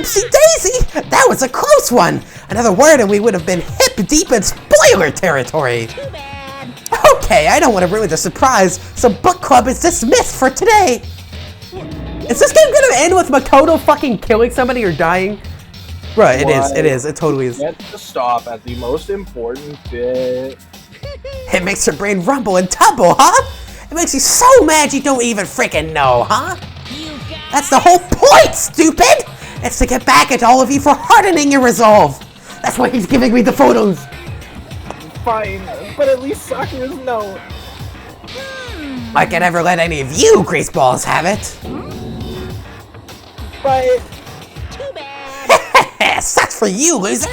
See, Daisy, that was a close one. Another word and we would have been hip deep in spoiler territory. Too bad. Okay, I don't want to ruin the surprise, so book club is dismissed for today. Is this game gonna end with Makoto fucking killing somebody or dying? Right, it is, it totally is. Get to stop at the most important bit. It makes your brain rumble and tumble, huh? It makes you so mad you don't even freaking know, huh? That's the whole point, stupid! It's to get back at all of you for hardening your resolve. That's why he's giving me the photos. Fine, but at least Sakura's note. I can never let any of you greaseballs have it. But... Too bad. Sucks for you, loser.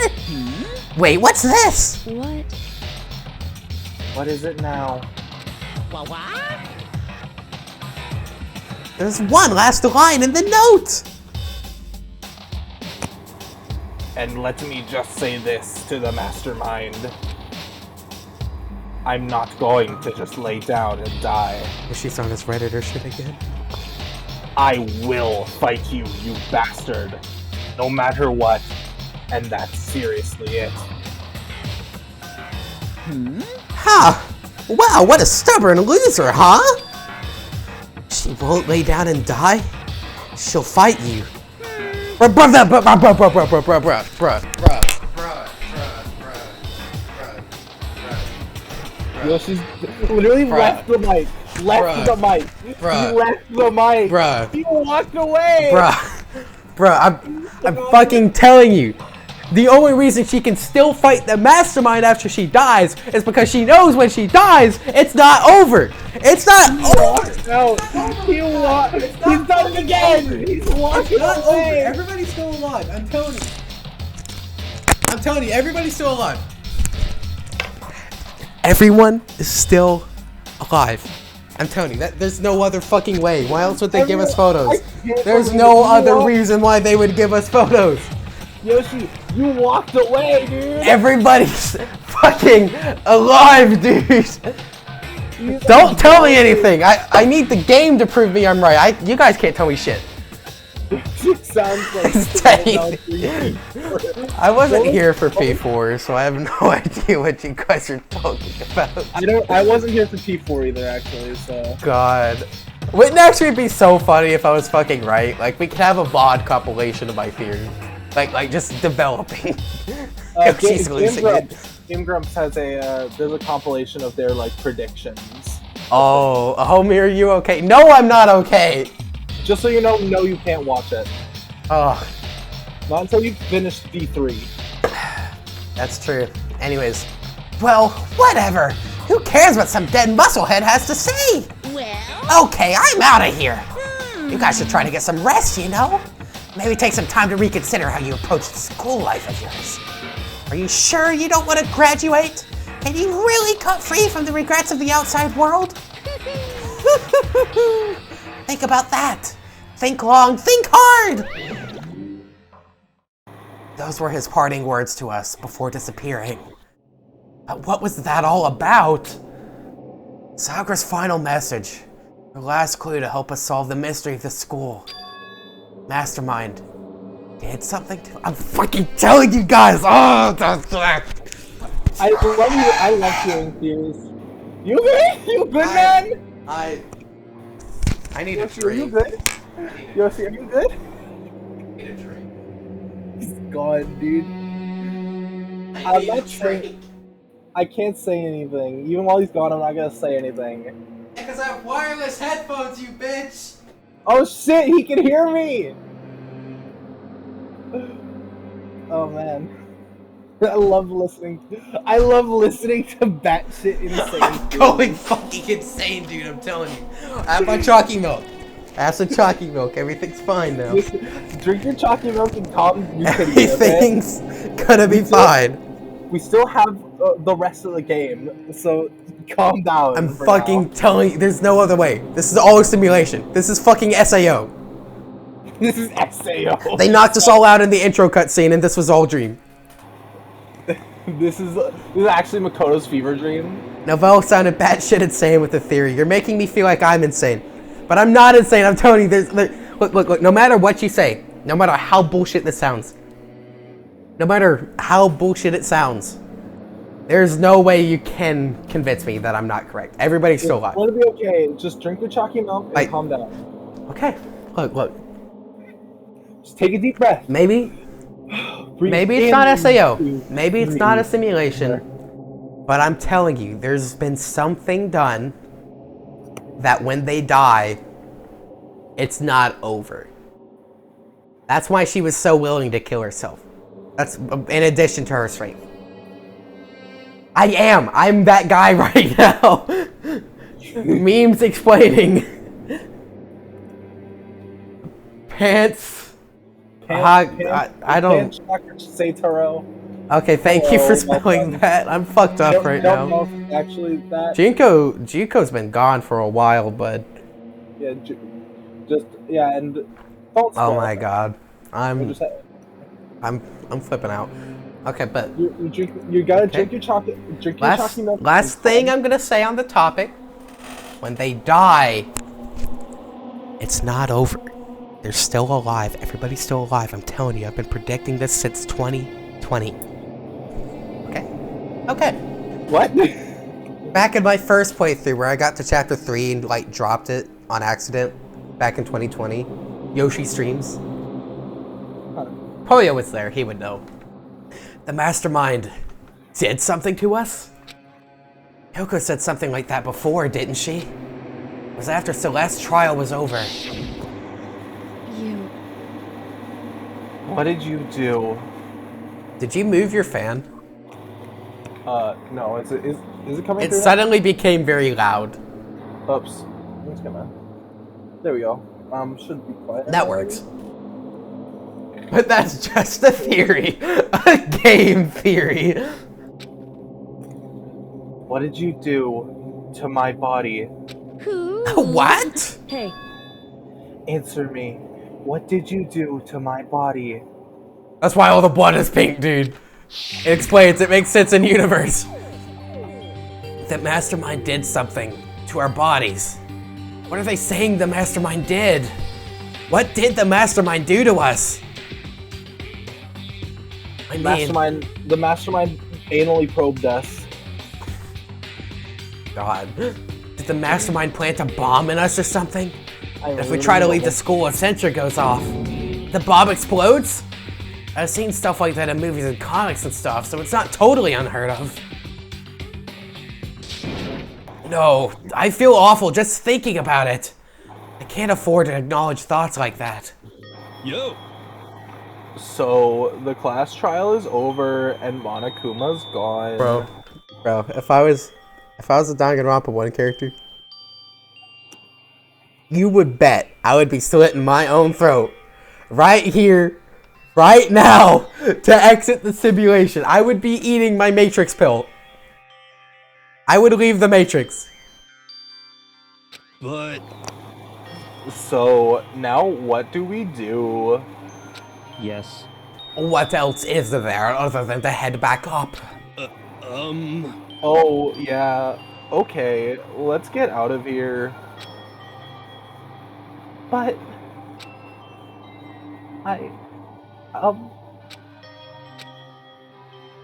Wait, what's this? What? What is it now? What? There's one last line in the note. And let me just say this to the mastermind. I'm not going to just lay down and die. She's on this Redditor shit again. I will fight you, you bastard. No matter what. And that's seriously it. Huh. Wow, what a stubborn loser, huh? She won't lay down and die? She'll fight you. Yoshi's literally left the mic. Left the mic. He left the mic. Bruh. He walked away. Bruh, I'm fucking telling you. The only reason she can still fight the mastermind after she dies is because she knows when she dies, it's not over. It's not over. No, he walked. He's done it again. He's walking away. Everybody's still alive. I'm telling you. I'm telling you, everybody's still alive. Everyone is still alive. I'm telling you, that there's no other fucking way. Why else would they give us photos? There's no other reason why they would give us photos. Yoshi, you walked away, dude. Everybody's fucking alive, dude. Don't tell me anything. I need the game to prove me I'm right. You guys can't tell me shit. It sounds like I wasn't here for P4, so I have no idea what you guys are talking about. I wasn't here for P4 either, actually. So. God, wouldn't actually be so funny if I was fucking right? Like we could have a VOD compilation of my theory, like just developing. She's losing it. Game Grumps has there's a compilation of their like predictions. Oh, homie, are you okay? No, I'm not okay. Just so you know, no, you can't watch it. Oh. Not until you finish D3. That's true. Anyways, well, whatever. Who cares what some dead musclehead has to say? Well? Okay, I'm out of here. You guys should try to get some rest, you know? Maybe take some time to reconsider how you approach the school life of yours. Are you sure you don't want to graduate? Can you really cut free from the regrets of the outside world? Think about that. Think long, think hard! Those were his parting words to us before disappearing. But what was that all about? Sakura's final message. Her last clue to help us solve the mystery of the school. Mastermind did something to— I'm fucking telling you guys! Oh, I love hearing theories. You good? You good, man? I need Yoshi, a drink. Are you good? Yoshi, are you good? I need a drink. He's gone, dude. I'm not saying. I can't say anything. Even while he's gone, I'm not gonna say anything. Because I have wireless headphones, you bitch! Oh shit, he can hear me! Oh man. I love listening to batshit insane. I'm going fucking insane, dude, I'm telling you. I have my chalky milk. I have some chalky milk. Everything's fine now. Drink your chalky milk and calm. Everything's gonna be fine. We still have the rest of the game, so calm down. I'm fucking telling you, there's no other way. This is all a simulation. This is fucking SAO. This is SAO. They knocked us all out in the intro cutscene, and this was all dream. This is actually Makoto's fever dream. Novell sounded batshit insane with the theory. You're making me feel like I'm insane. But I'm not insane, I'm telling you, look, no matter what you say, no matter how bullshit this sounds, no matter how bullshit it sounds, there's no way you can convince me that I'm not correct. Everybody's still alive. It's gonna be okay. Just drink your chalky milk and calm down. Okay, look. Just take a deep breath. Maybe it's not SAO. Maybe it's not a simulation. But I'm telling you, there's been something done that when they die, it's not over. That's why she was so willing to kill herself. That's in addition to her strength. I'm that guy right now. Memes explaining. Pants. I don't. Say Taro. Okay, thank you for Hello, spelling welcome. that. I'm fucked up right Don't know now. if actually that. Jinko's been gone for a while, bud. Yeah, just yeah, and don't Oh spell my it. god. Or I'm just flipping out. Okay, but you drink. You gotta okay. drink your chocolate. Drink your chocolate milk. Last thing I'm gonna say on the topic. When they die, it's not over. They're still alive. Everybody's still alive. I'm telling you, I've been predicting this since 2020. Okay? Okay. What? Back in my first playthrough where I got to chapter 3 and like dropped it on accident back in 2020. Yoshi streams. Polio was there, he would know. The mastermind did something to us? Yoko said something like that before, didn't she? It was after Celeste's trial was over. What did you do? Did you move your fan? No. Is it coming It through? suddenly became very loud. Now? Oops. I'm just gonna. There we go. Should be quiet. That works. But that's just a theory. A game theory. What did you do to my body? What? Hey, Answer me. What did you do to my body? That's why all the blood is pink, dude. It explains, it makes sense in universe. That Mastermind did something to our bodies. What are they saying the Mastermind did? What did the Mastermind do to us? I mean, The mastermind anally probed us. God. Did the Mastermind plant a bomb in us or something? I If we try to leave the school, a sensor goes off. The bomb explodes? I've seen stuff like that in movies and comics and stuff, so it's not totally unheard of. No, I feel awful just thinking about it. I can't afford to acknowledge thoughts like that. Yo! So the class trial is over and Monokuma's gone. Bro, if I was a Danganronpa 1 character, you would bet I would be slitting my own throat right here, right now, to exit the simulation. I would be eating my Matrix pill. I would leave the Matrix. But So now what do we do? Yes. What else is there other than to head back up? Oh yeah. Okay, let's get out of here. But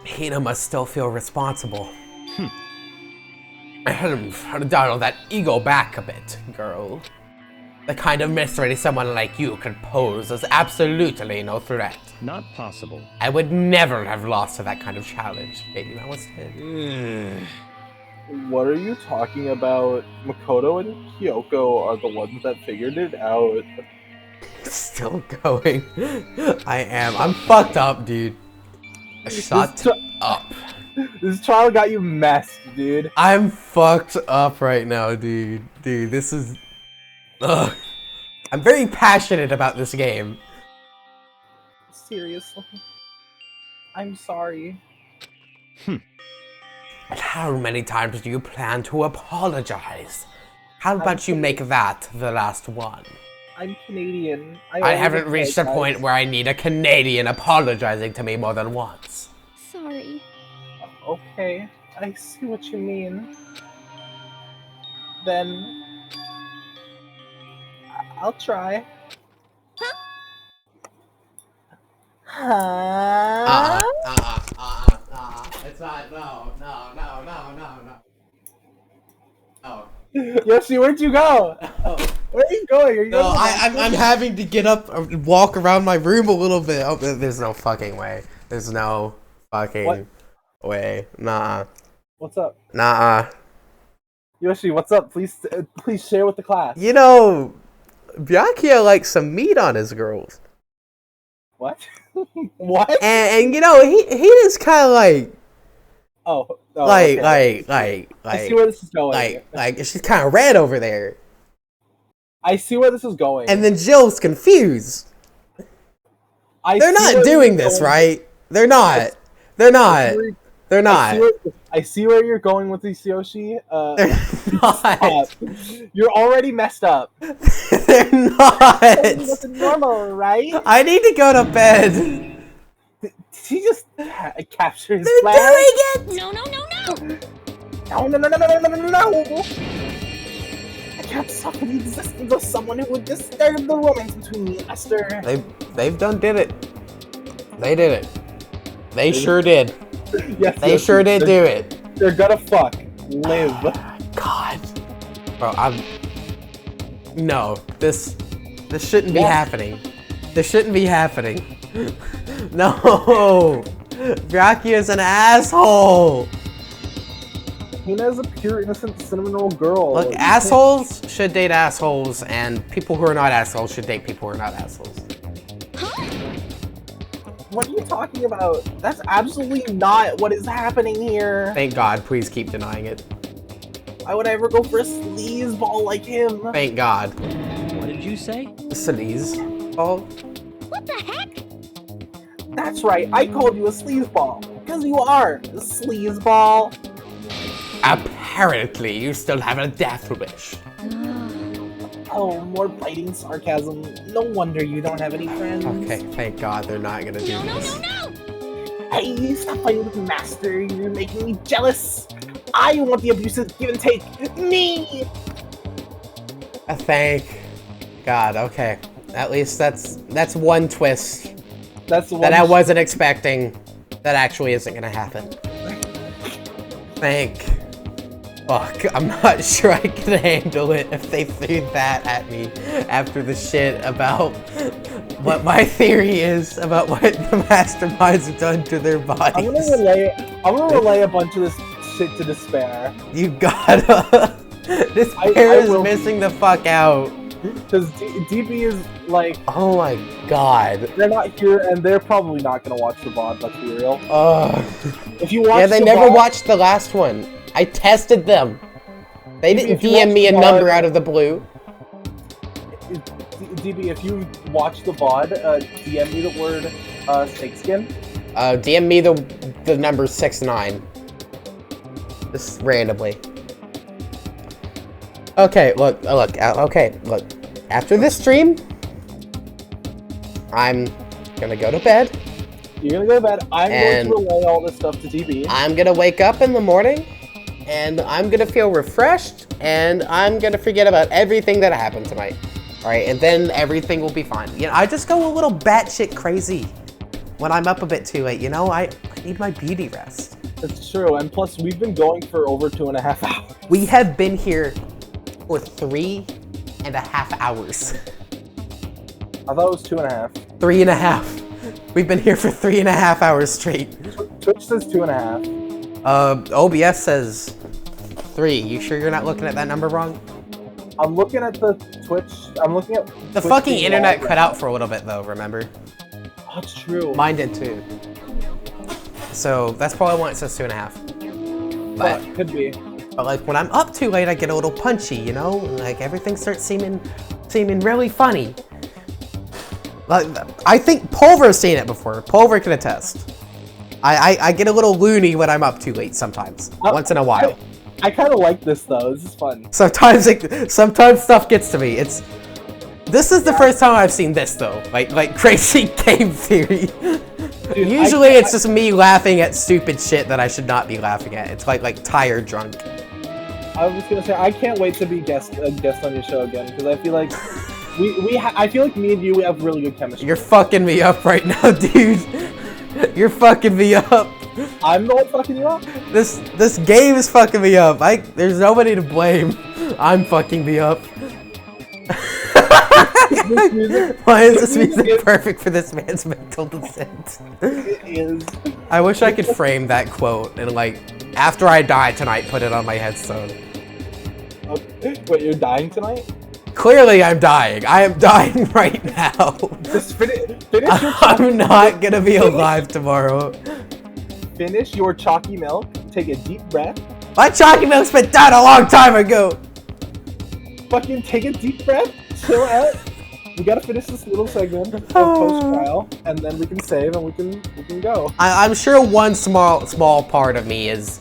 Hina must still feel responsible. Dial that ego back a bit, girl. The kind of mystery someone like you could pose is absolutely no threat. Not possible. I would never have lost to that kind of challenge. Maybe I was hit. what are you talking about? Makoto and Kyoko are the ones that figured it out. Still going. I am. I'm fucked up, dude. Shut up. This trial got you messed, dude. I'm fucked up right now, dude. Dude, this is... Ugh. I'm very passionate about this game. Seriously. I'm sorry. And how many times do you plan to apologize? How about you make that the last one? I'm Canadian. I haven't reached a point where I need a Canadian apologizing to me more than once. Sorry. Okay, I see what you mean. Then I'll try. It's not, no. Oh. Yoshi, where'd you go? Where are you going? Are you No, going to the I'm bathroom? having to get up and walk around my room a little bit. Oh, there's no fucking way. There's no fucking way. Nah. What's up? Nah. Yoshi, what's up? Please share with the class. You know, Byakuya likes some meat on his girls. What? What? And you know, he is kind of like, okay. I see where this is going. like she's kind of red over there. I see where this is going. And then Jill's confused. They're not doing this, right? They're not. They're not. They're I not. I see where you're going with this, Yoshi. They're not. You're already messed up. They're not. That's normal, right? I need to go to bed. He just captured his They're flag. doing it. No, no, no, no! No, no, no, no, no, no, no, no! I can't suffer the existence of someone who would disturb the romance between me and Esther. They've did it. They did it. They sure did. Yes, They sure did do it. They're gonna fuck. Live. God. Bro, no, this shouldn't be happening. This shouldn't be happening. No! Byakuya's an asshole! Hina's a pure, innocent cinnamon roll girl. Look, assholes should date assholes, and people who are not assholes should date people who are not assholes. What are you talking about? That's absolutely not what is happening here. Thank God, please keep denying it. Why would I ever go for a sleazeball like him? Thank God. What did you say? Sleaze. Oh, What the heck? That's right, I called you a sleazeball. Because you are a sleazeball. apparently you still have a death wish. Oh, more biting sarcasm. No wonder you don't have any friends. Okay, thank God they're not gonna do this. Hey, stop fighting with the master. You're making me jealous. I want the abusive give and take. Me! Thank God, okay. At least that's one twist That's the one that I wasn't expecting. That actually isn't gonna happen. Fuck, I'm not sure I can handle it if they threw that at me after the shit about what my theory is about what the masterminds have done to their bodies. I'm gonna relay a bunch of this shit to Despair. You gotta. Despair is missing the fuck out. Because DB is like, oh my God, they're not here and they're probably not gonna watch the VOD. Let's be real. If you watch, yeah, they never watched the last one. I tested them. They didn't DM me a number out of the blue. DB, if you watch the VOD, DM me the word snakeskin. DM me the number 69. Just randomly. Okay, look. After this stream, I'm gonna go to bed. You're gonna go to bed. I'm going to relay all this stuff to DB. I'm gonna wake up in the morning, and I'm gonna feel refreshed, and I'm gonna forget about everything that happened tonight. All right, and then everything will be fine. You know, I just go a little batshit crazy when I'm up a bit too late. You know, I need my beauty rest. That's true, and plus we've been going for over 2.5 hours. We have been here for 3.5 hours. I thought it was 2.5. 3.5. We've been here for 3.5 hours straight. Twitch says 2.5. OBS says 3. You sure you're not looking at that number wrong? I'm looking at the Twitch. I'm looking at the Twitch fucking internet cut out for a little bit though, remember? Oh, that's true. Mine did too. So that's probably why it says 2.5. But could be. But like when I'm up too late, I get a little punchy, you know? Like everything starts seeming really funny. Like I think Pulver's seen it before. Pulver can attest. I get a little loony when I'm up too late sometimes. Once in a while. I kind of like this though. This is fun. Sometimes stuff gets to me. This is the first time I've seen this though. Like crazy game theory. Dude, usually it's just me laughing at stupid shit that I should not be laughing at. It's like tired drunk. I was gonna say I can't wait to be a guest on your show again because I feel like I feel like me and you have really good chemistry. You're fucking me up right now, dude. You're fucking me up. I'm the one fucking you up. This game is fucking me up. There's nobody to blame. I'm fucking me up. Why is this music perfect for this man's mental descent? It is. I wish I could frame that quote and like, after I die tonight, put it on my headstone. Wait, you're dying tonight? Clearly I'm dying. I am dying right now. Just finish your I'm not gonna be alive tomorrow. Finish your chalky milk, take a deep breath. My chalky milk's been done a long time ago. Fucking take a deep breath, chill out. We gotta finish this little segment of post-trial, and then we can save and we can go. I'm sure one small part of me is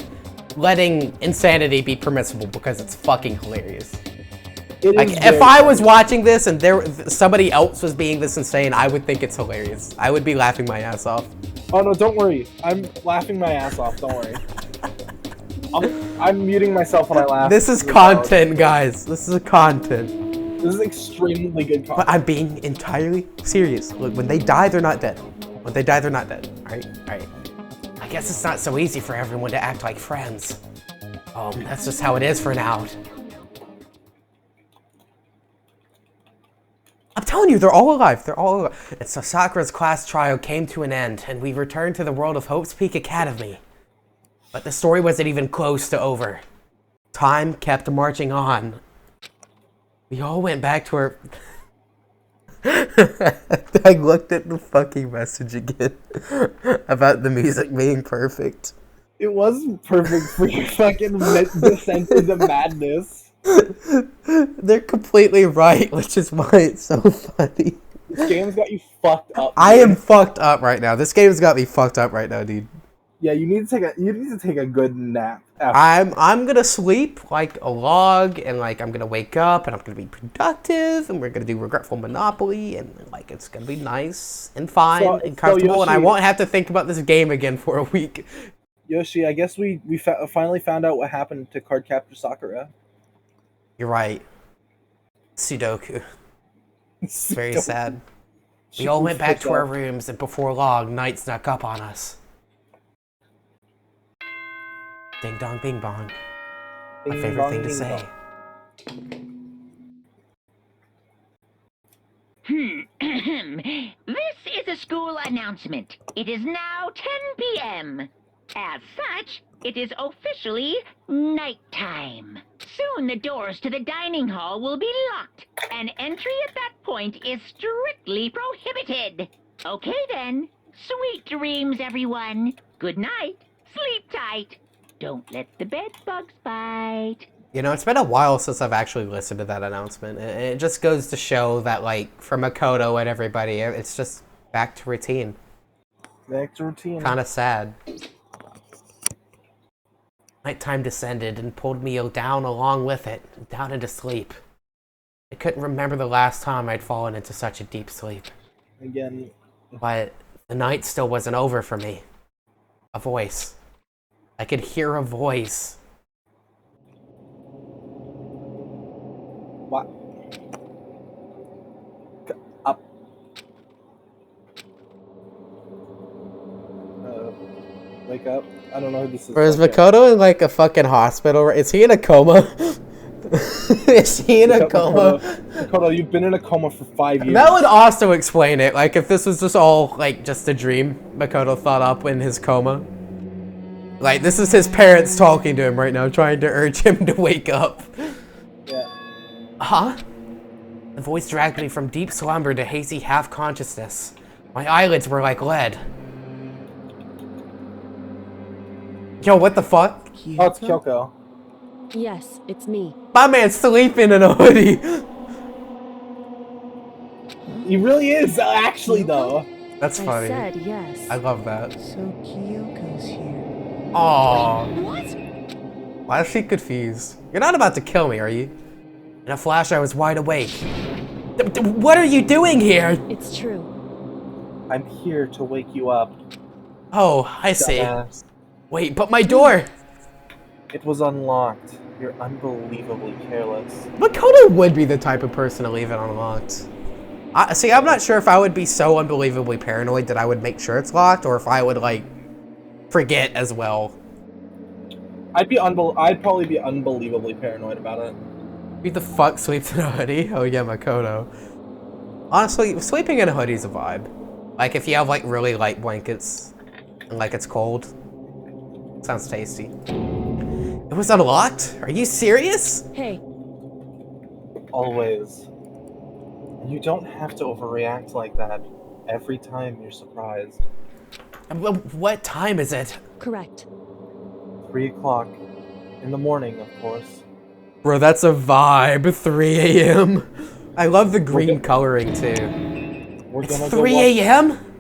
letting insanity be permissible because it's fucking hilarious. Like, if I was watching this and somebody else was being this insane, I would think it's hilarious. I would be laughing my ass off. Oh no, don't worry. I'm laughing my ass off, don't worry. I'm muting myself when I laugh. This is content, guys. This is content. This is extremely good content. But I'm being entirely serious. Look, when they die, they're not dead. When they die, they're not dead. Alright? Alright. I guess it's not so easy for everyone to act like friends. That's just how it is for now. I'm telling you, they're all alive. They're all alive. And so Sakura's class trial came to an end, and we returned to the world of Hope's Peak Academy. But the story wasn't even close to over. Time kept marching on. We all went back to our... I looked at the fucking message again about the music being perfect. It was perfect for your fucking descent into madness. They're completely right, which is why it's so funny. This game's got you fucked up. Dude. I am fucked up right now. This game's got me fucked up right now, dude. Yeah, you need to take a good nap. I'm gonna sleep like a log, and like I'm gonna wake up, and I'm gonna be productive, and we're gonna do Regretful Monopoly, and like it's gonna be nice and fine and comfortable, and I won't have to think about this game again for a week. Yoshi, I guess we finally found out what happened to Cardcaptor Sakura. You're right. Sudoku. Very sad. We all went back to our rooms, and before long, night snuck up on us. Ding dong bing bong. My favorite thing to say. This is a school announcement. It is now 10 p.m. As such, it is officially nighttime. Soon the doors to the dining hall will be locked, and entry at that point is strictly prohibited. Okay then. Sweet dreams, everyone. Good night. Sleep tight. Don't let the bed bugs bite. You know, it's been a while since I've actually listened to that announcement. It just goes to show that, like, for Makoto and everybody, it's just back to routine. Back to routine. Kind of sad. Nighttime descended and pulled me down along with it, down into sleep. I couldn't remember the last time I'd fallen into such a deep sleep. Again. But the night still wasn't over for me. A voice. I could hear a voice. What? Up. Wake up. I don't know who this is. Or is Makoto in like a fucking hospital? Is he in a coma? Is he in a coma? Makoto, you've been in a coma for 5 years. That would also explain it. Like if this was just all like just a dream Makoto thought up in his coma. Like, this is his parents talking to him right now, trying to urge him to wake up. Yeah. Huh? The voice dragged me from deep slumber to hazy half-consciousness. My eyelids were like lead. Yo, what the fuck? Oh, it's Kyoko. Yes, it's me. My man's sleeping in a hoodie. He really is, actually, though. That's funny. I said yes. I love that. So Kyoko's here. Aww. What? Why is she confused? You're not about to kill me, are you? In a flash, I was wide awake. What are you doing here? It's true. I'm here to wake you up. Oh, I see. Dumbass. Wait, but my door! It was unlocked. You're unbelievably careless. Makoto would be the type of person to leave it unlocked. See, I'm not sure if I would be so unbelievably paranoid that I would make sure it's locked, or if I would, like, forget as well. I'd probably be unbelievably paranoid about it. Who the fuck sleeps in a hoodie? Oh yeah, Makoto. Honestly, sleeping in a hoodie is a vibe. Like, if you have, like, really light blankets, and, like, it's cold. Sounds tasty. It was unlocked? Are you serious? Hey. Always. You don't have to overreact like that every time you're surprised. What time is it? Correct. 3 o'clock. In the morning, of course. Bro, that's a vibe. 3 a.m. I love the green coloring too. We're It's gonna 3 go watch, a.m.?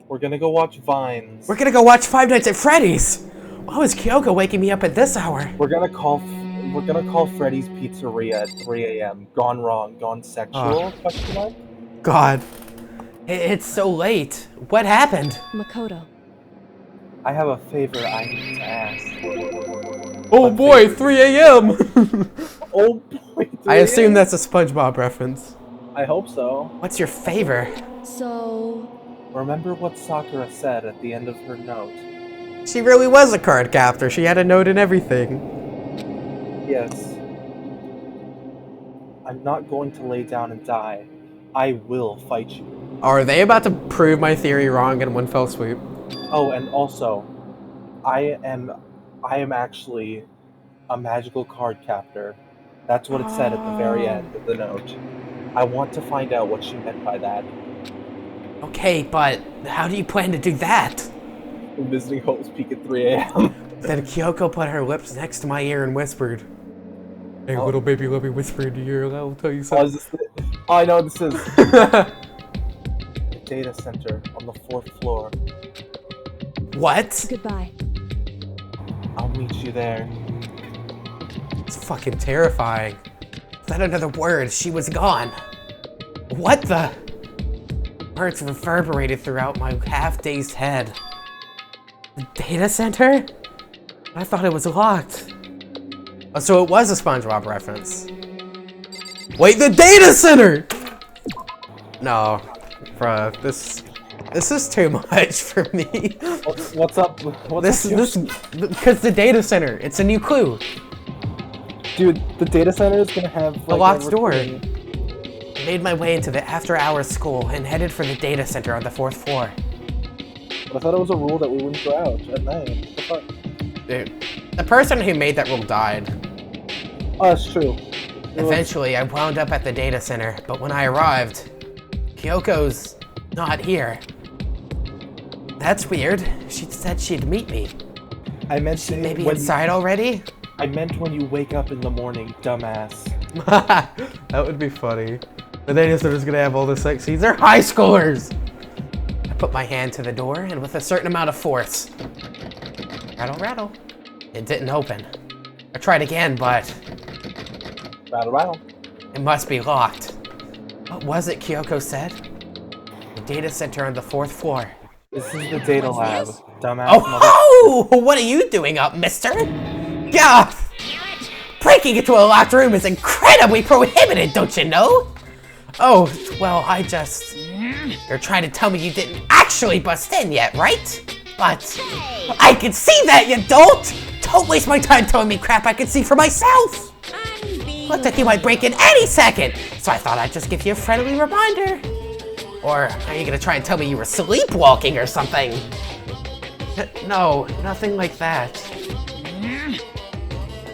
We're gonna go watch Vines. We're gonna go watch Five Nights at Freddy's! Why was Kyoko waking me up at this hour? We're gonna call Freddy's Pizzeria at 3 a.m. Gone wrong, gone sexual? Question mark? God. It's so late. What happened? Makoto, I have a favor I need to ask. Oh boy, 3 a.m.! Oh boy, 3 I assume a.m.? that's a SpongeBob reference. I hope so. What's your favor? so Remember what Sakura said at the end of her note? She really was a card captor. She had a note and everything. Yes. I'm not going to lay down and die. I will fight you. Are they about to prove my theory wrong in one fell swoop? Oh, and also, I am actually a magical card captor. That's what it said at the very end of the note. I want to find out what she meant by that. Okay, but how do you plan to do that? I'm visiting Hope's Peak at 3 a.m. Then Kyoko put her lips next to my ear and whispered, "Hey, little baby, let me whisper into your ear. I'll tell you Oh, something." I know what this is. The data center on the 4th floor. What? goodbye. I'll meet you there. It's fucking terrifying. Without another word, she was gone. What the? Words reverberated throughout my half-dazed head. The data center? I thought it was locked. Oh, so it was a SpongeBob reference. Wait, the data center! No, bruh, this is too much for me. What's up? What's up, Because the data center, it's a new clue. Dude, the data center is gonna have like, A locked door. recording. I made my way into the after-hours school and headed for the data center on the 4th floor. But I thought it was a rule that we wouldn't go out at night. What the fuck? Dude, the person who made that rule died. Oh, that's true. Eventually, I wound up at the data center, but when I arrived, Kyoko's not here. That's weird. She said she'd meet me. I meant She may be inside already? I meant when you wake up in the morning, dumbass. That would be funny. The data center's gonna have all the sex scenes. They're high schoolers! I put my hand to the door, and with a certain amount of force, rattle, rattle, it didn't open. I tried again, but Rattle, rattle. it must be locked. What was it Kyoko said? The data center on the 4th floor. This is the data lab, dumbass. Oh, what are you doing up, mister? Yeah! Breaking into a locked room is incredibly prohibited, don't you know? Oh, well, you're trying to tell me you didn't actually bust in yet, right? But I can see that you don't! Don't waste my time telling me crap I can see for myself! Looked like you might break in any second, so I thought I'd just give you a friendly reminder. Or are you gonna try and tell me you were sleepwalking or something? No, nothing like that.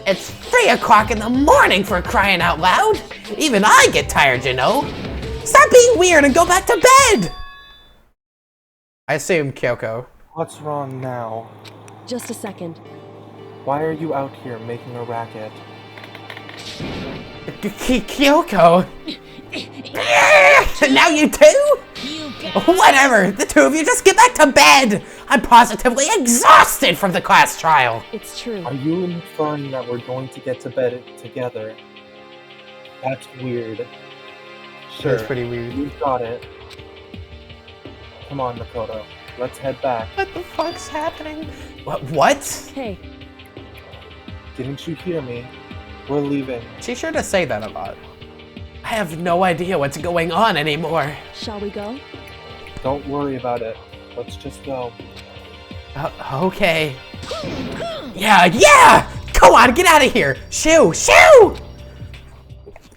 It's 3 o'clock in the morning for crying out loud! Even I get tired, you know! Stop being weird and go back to bed! I assume Kyoko. What's wrong now? Just a second. Why are you out here making a racket? Kyoko? Now you too? Whatever, the two of you just get back to bed! I'm positively exhausted from the class trial! It's true. Are you inferring that we're going to get to bed together? That's weird. Sure. That's pretty weird. You got it. Come on, Makoto. Let's head back. What the fuck's happening? What? Hey, Didn't you hear me? We're leaving. She's sure to say that a lot. I have no idea what's going on anymore. shall we go? Don't worry about it. Let's just go. Okay. Yeah! Go on, get out of here! Shoo! Shoo!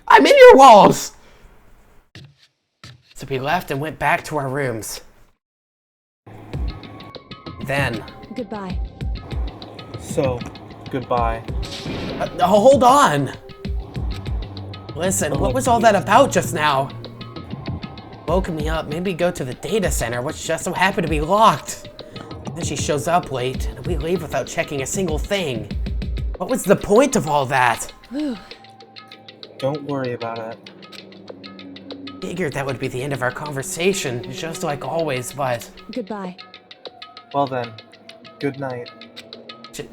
I'm in your walls! So we left and went back to our rooms. Then... Goodbye. So, goodbye. hold on! Listen, what was all that about just now? Woke me up, made me go to the data center, which just so happened to be locked. Then she shows up late, and we leave without checking a single thing. What was the point of all that? Don't worry about it. figured that would be the end of our conversation, just like always, but... Goodbye. Well then, good night.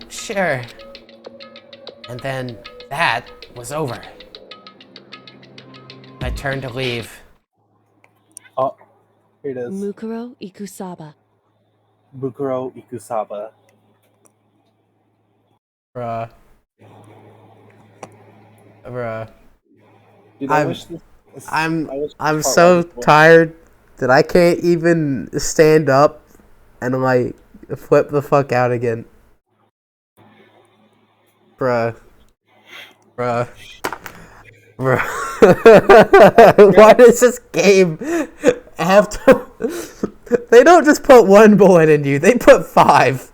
Sure. And then that was over. I turned to leave. Oh, here it is. Mukuro Ikusaba. Bukuro Ikusaba. Bruh. Dude, I'm so tired that I can't even stand up and like flip the fuck out again. Bruh. Why does this game have to... They don't just put one bullet in you, they put 5.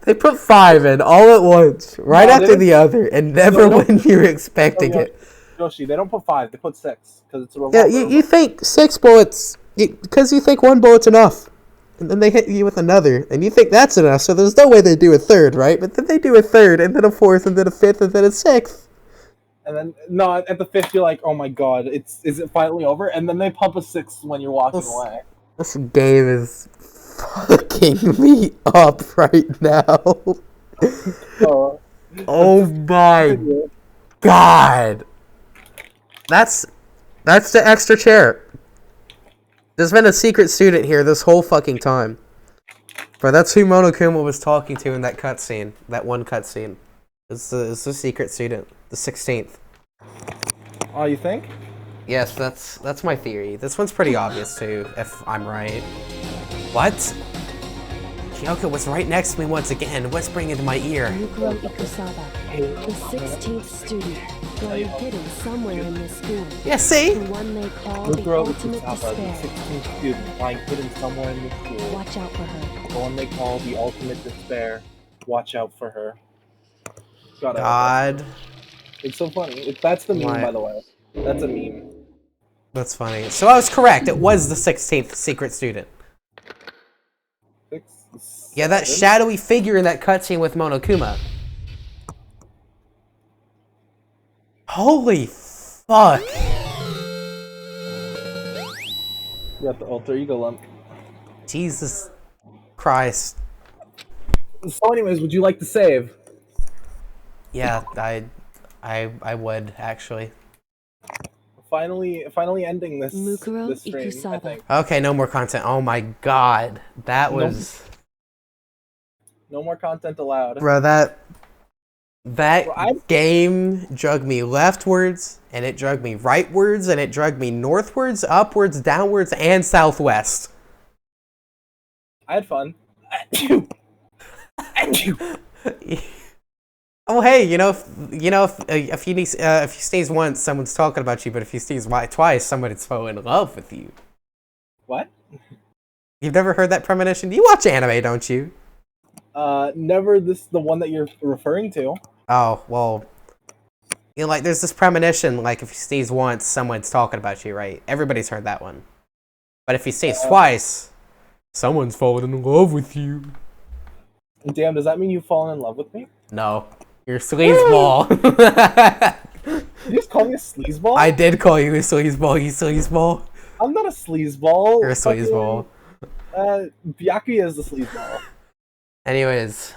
They put 5 in all at once, right after the other, and never when you're expecting it. Yoshi, they don't put 5, they put 6, because it's a revolver. Yeah, you think 6 bullets, because you think 1 bullet's enough. And then they hit you with another, and you think that's enough, so there's no way they do a third, right? But then they do a third, and then a 4th, and then a 5th, and then a 6th. And then, no, at the 5th, you're like, oh my god, is it finally over? And then they pump a 6th when you're walking away. This game is fucking me up right now. Oh my god. That's the extra chair. There's been a secret student here this whole fucking time. But that's who Monokuma was talking to in that cutscene. That one cutscene. It's the secret student. The 16th. Oh, you think? Yes, that's my theory. This one's pretty obvious too, if I'm right. What? Kyoko was right next to me once again, whispering into my ear. Mukuro Ikusaba, the 16th student, lying hidden somewhere in this school. Yeah, see? The one they call the Mukuro ultimate Ikusaba, the despair. 16th student, lying hidden somewhere in the school. Watch out for her. The one they call the ultimate despair. Watch out for her. God. It's so funny. That's the meme, by the way. That's a meme. That's funny. So I was correct. It was the 16th secret student. Yeah, that shadowy figure in that cutscene with Monokuma. Holy fuck. You got the alter ego lump. Jesus Christ. So anyways, would you like to save? Yeah, I would, actually. Finally ending this stream, Ikusaba. I think. Okay, no more content. Oh my god. That was... No more content allowed. Bro, that game drug me leftwards, and it drug me rightwards, and it drug me northwards, upwards, downwards, and southwest. I had fun. Oh hey, if you sneeze once, someone's talking about you, but if you sneeze twice, somebody's falling in love with you. What? You've never heard that premonition? You watch anime, don't you? Never the one that you're referring to. Oh, well, like, there's this premonition, like, if you sneeze once, someone's talking about you, right? Everybody's heard that one. But if you sneeze twice, someone's falling in love with you. Damn, does that mean you've fallen in love with me? No. You're a sleazeball. You just call me a sleazeball? I did call you a sleazeball, you sleazeball. I'm not a sleazeball. You're a sleazeball. Byakuya is the sleazeball. Anyways,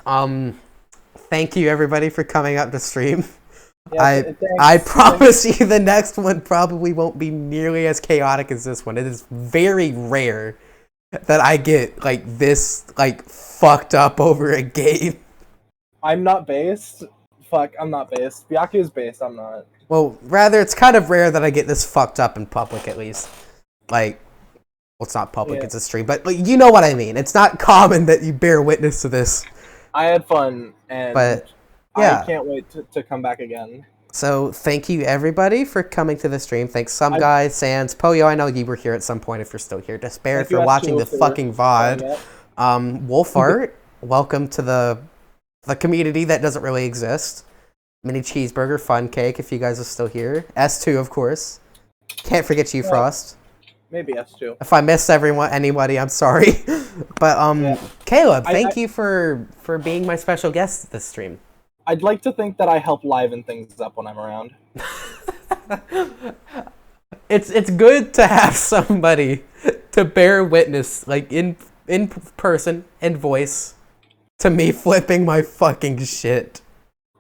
thank you everybody for coming up to stream. Yeah, I promise you the next one probably won't be nearly as chaotic as this one. It is very rare that I get like this fucked up over a game. I'm not based. Fuck, I'm not based. Byakuya is based, I'm not. Well, rather it's kind of rare that I get this fucked up in public at least. Like, well, it's not public, it's a stream, but you know what I mean. It's not common that you bear witness to this. I had fun, and yeah. I can't wait to come back again. So, thank you everybody for coming to the stream. Thanks some guys, Sans, Poyo, I know you were here at some point if you're still here. Despair for watching the fucking VOD. Wolfart, welcome to the community that doesn't really exist. Mini Cheeseburger, Fun Cake, if you guys are still here. S2, of course. Can't forget you, Frost. Maybe S2. If I miss anybody, I'm sorry. But Caleb, thank you for being my special guest this stream. I'd like to think that I help liven things up when I'm around. it's good to have somebody to bear witness, like in person and voice, to me flipping my fucking shit.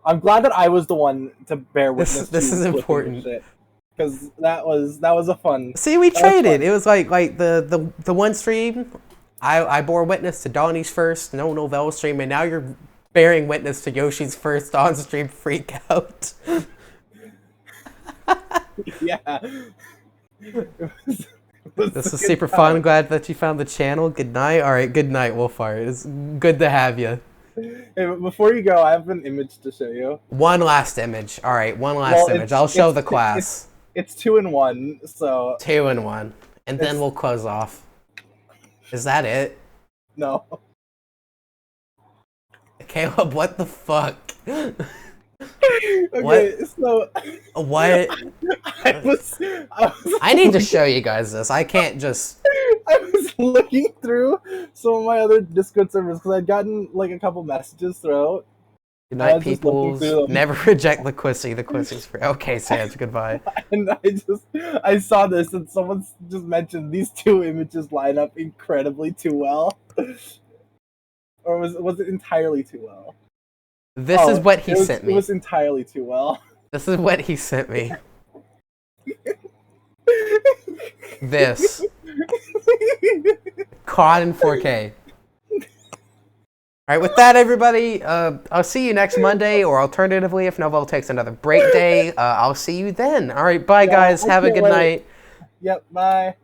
I'm glad that I was the one to bear witness. This is important. Because that was a fun. See, we traded. It was like the one stream, I bore witness to Donnie's first no Novell stream, and now you're bearing witness to Yoshi's first on stream freak out. Yeah. This is super fun. I'm glad that you found the channel. Good night. All right, good night, Wolfire. It's good to have you. Hey, before you go, I have an image to show you. One last image. All right, one last image. I'll show the class. It's 2 in 1, so... 2 in 1. And then we'll close off. Is that it? No. Caleb, what the fuck? Okay, so... What? I need to show you guys this. I can't just... I was looking through some of my other Discord servers because I'd gotten like a couple messages throughout. Good night, peoples. Never reject the Quissy. The Quissy's free. Okay, Sans, goodbye. And I saw this and someone just mentioned these 2 images line up incredibly too well. Or was it entirely too well? This is what he sent me. It was entirely too well. This is what he sent me. This. Caught in 4K. Alright, with that, everybody, I'll see you next Monday, or alternatively, if Novell takes another break day, I'll see you then. Alright, bye, guys. Have a good night. Yep, bye.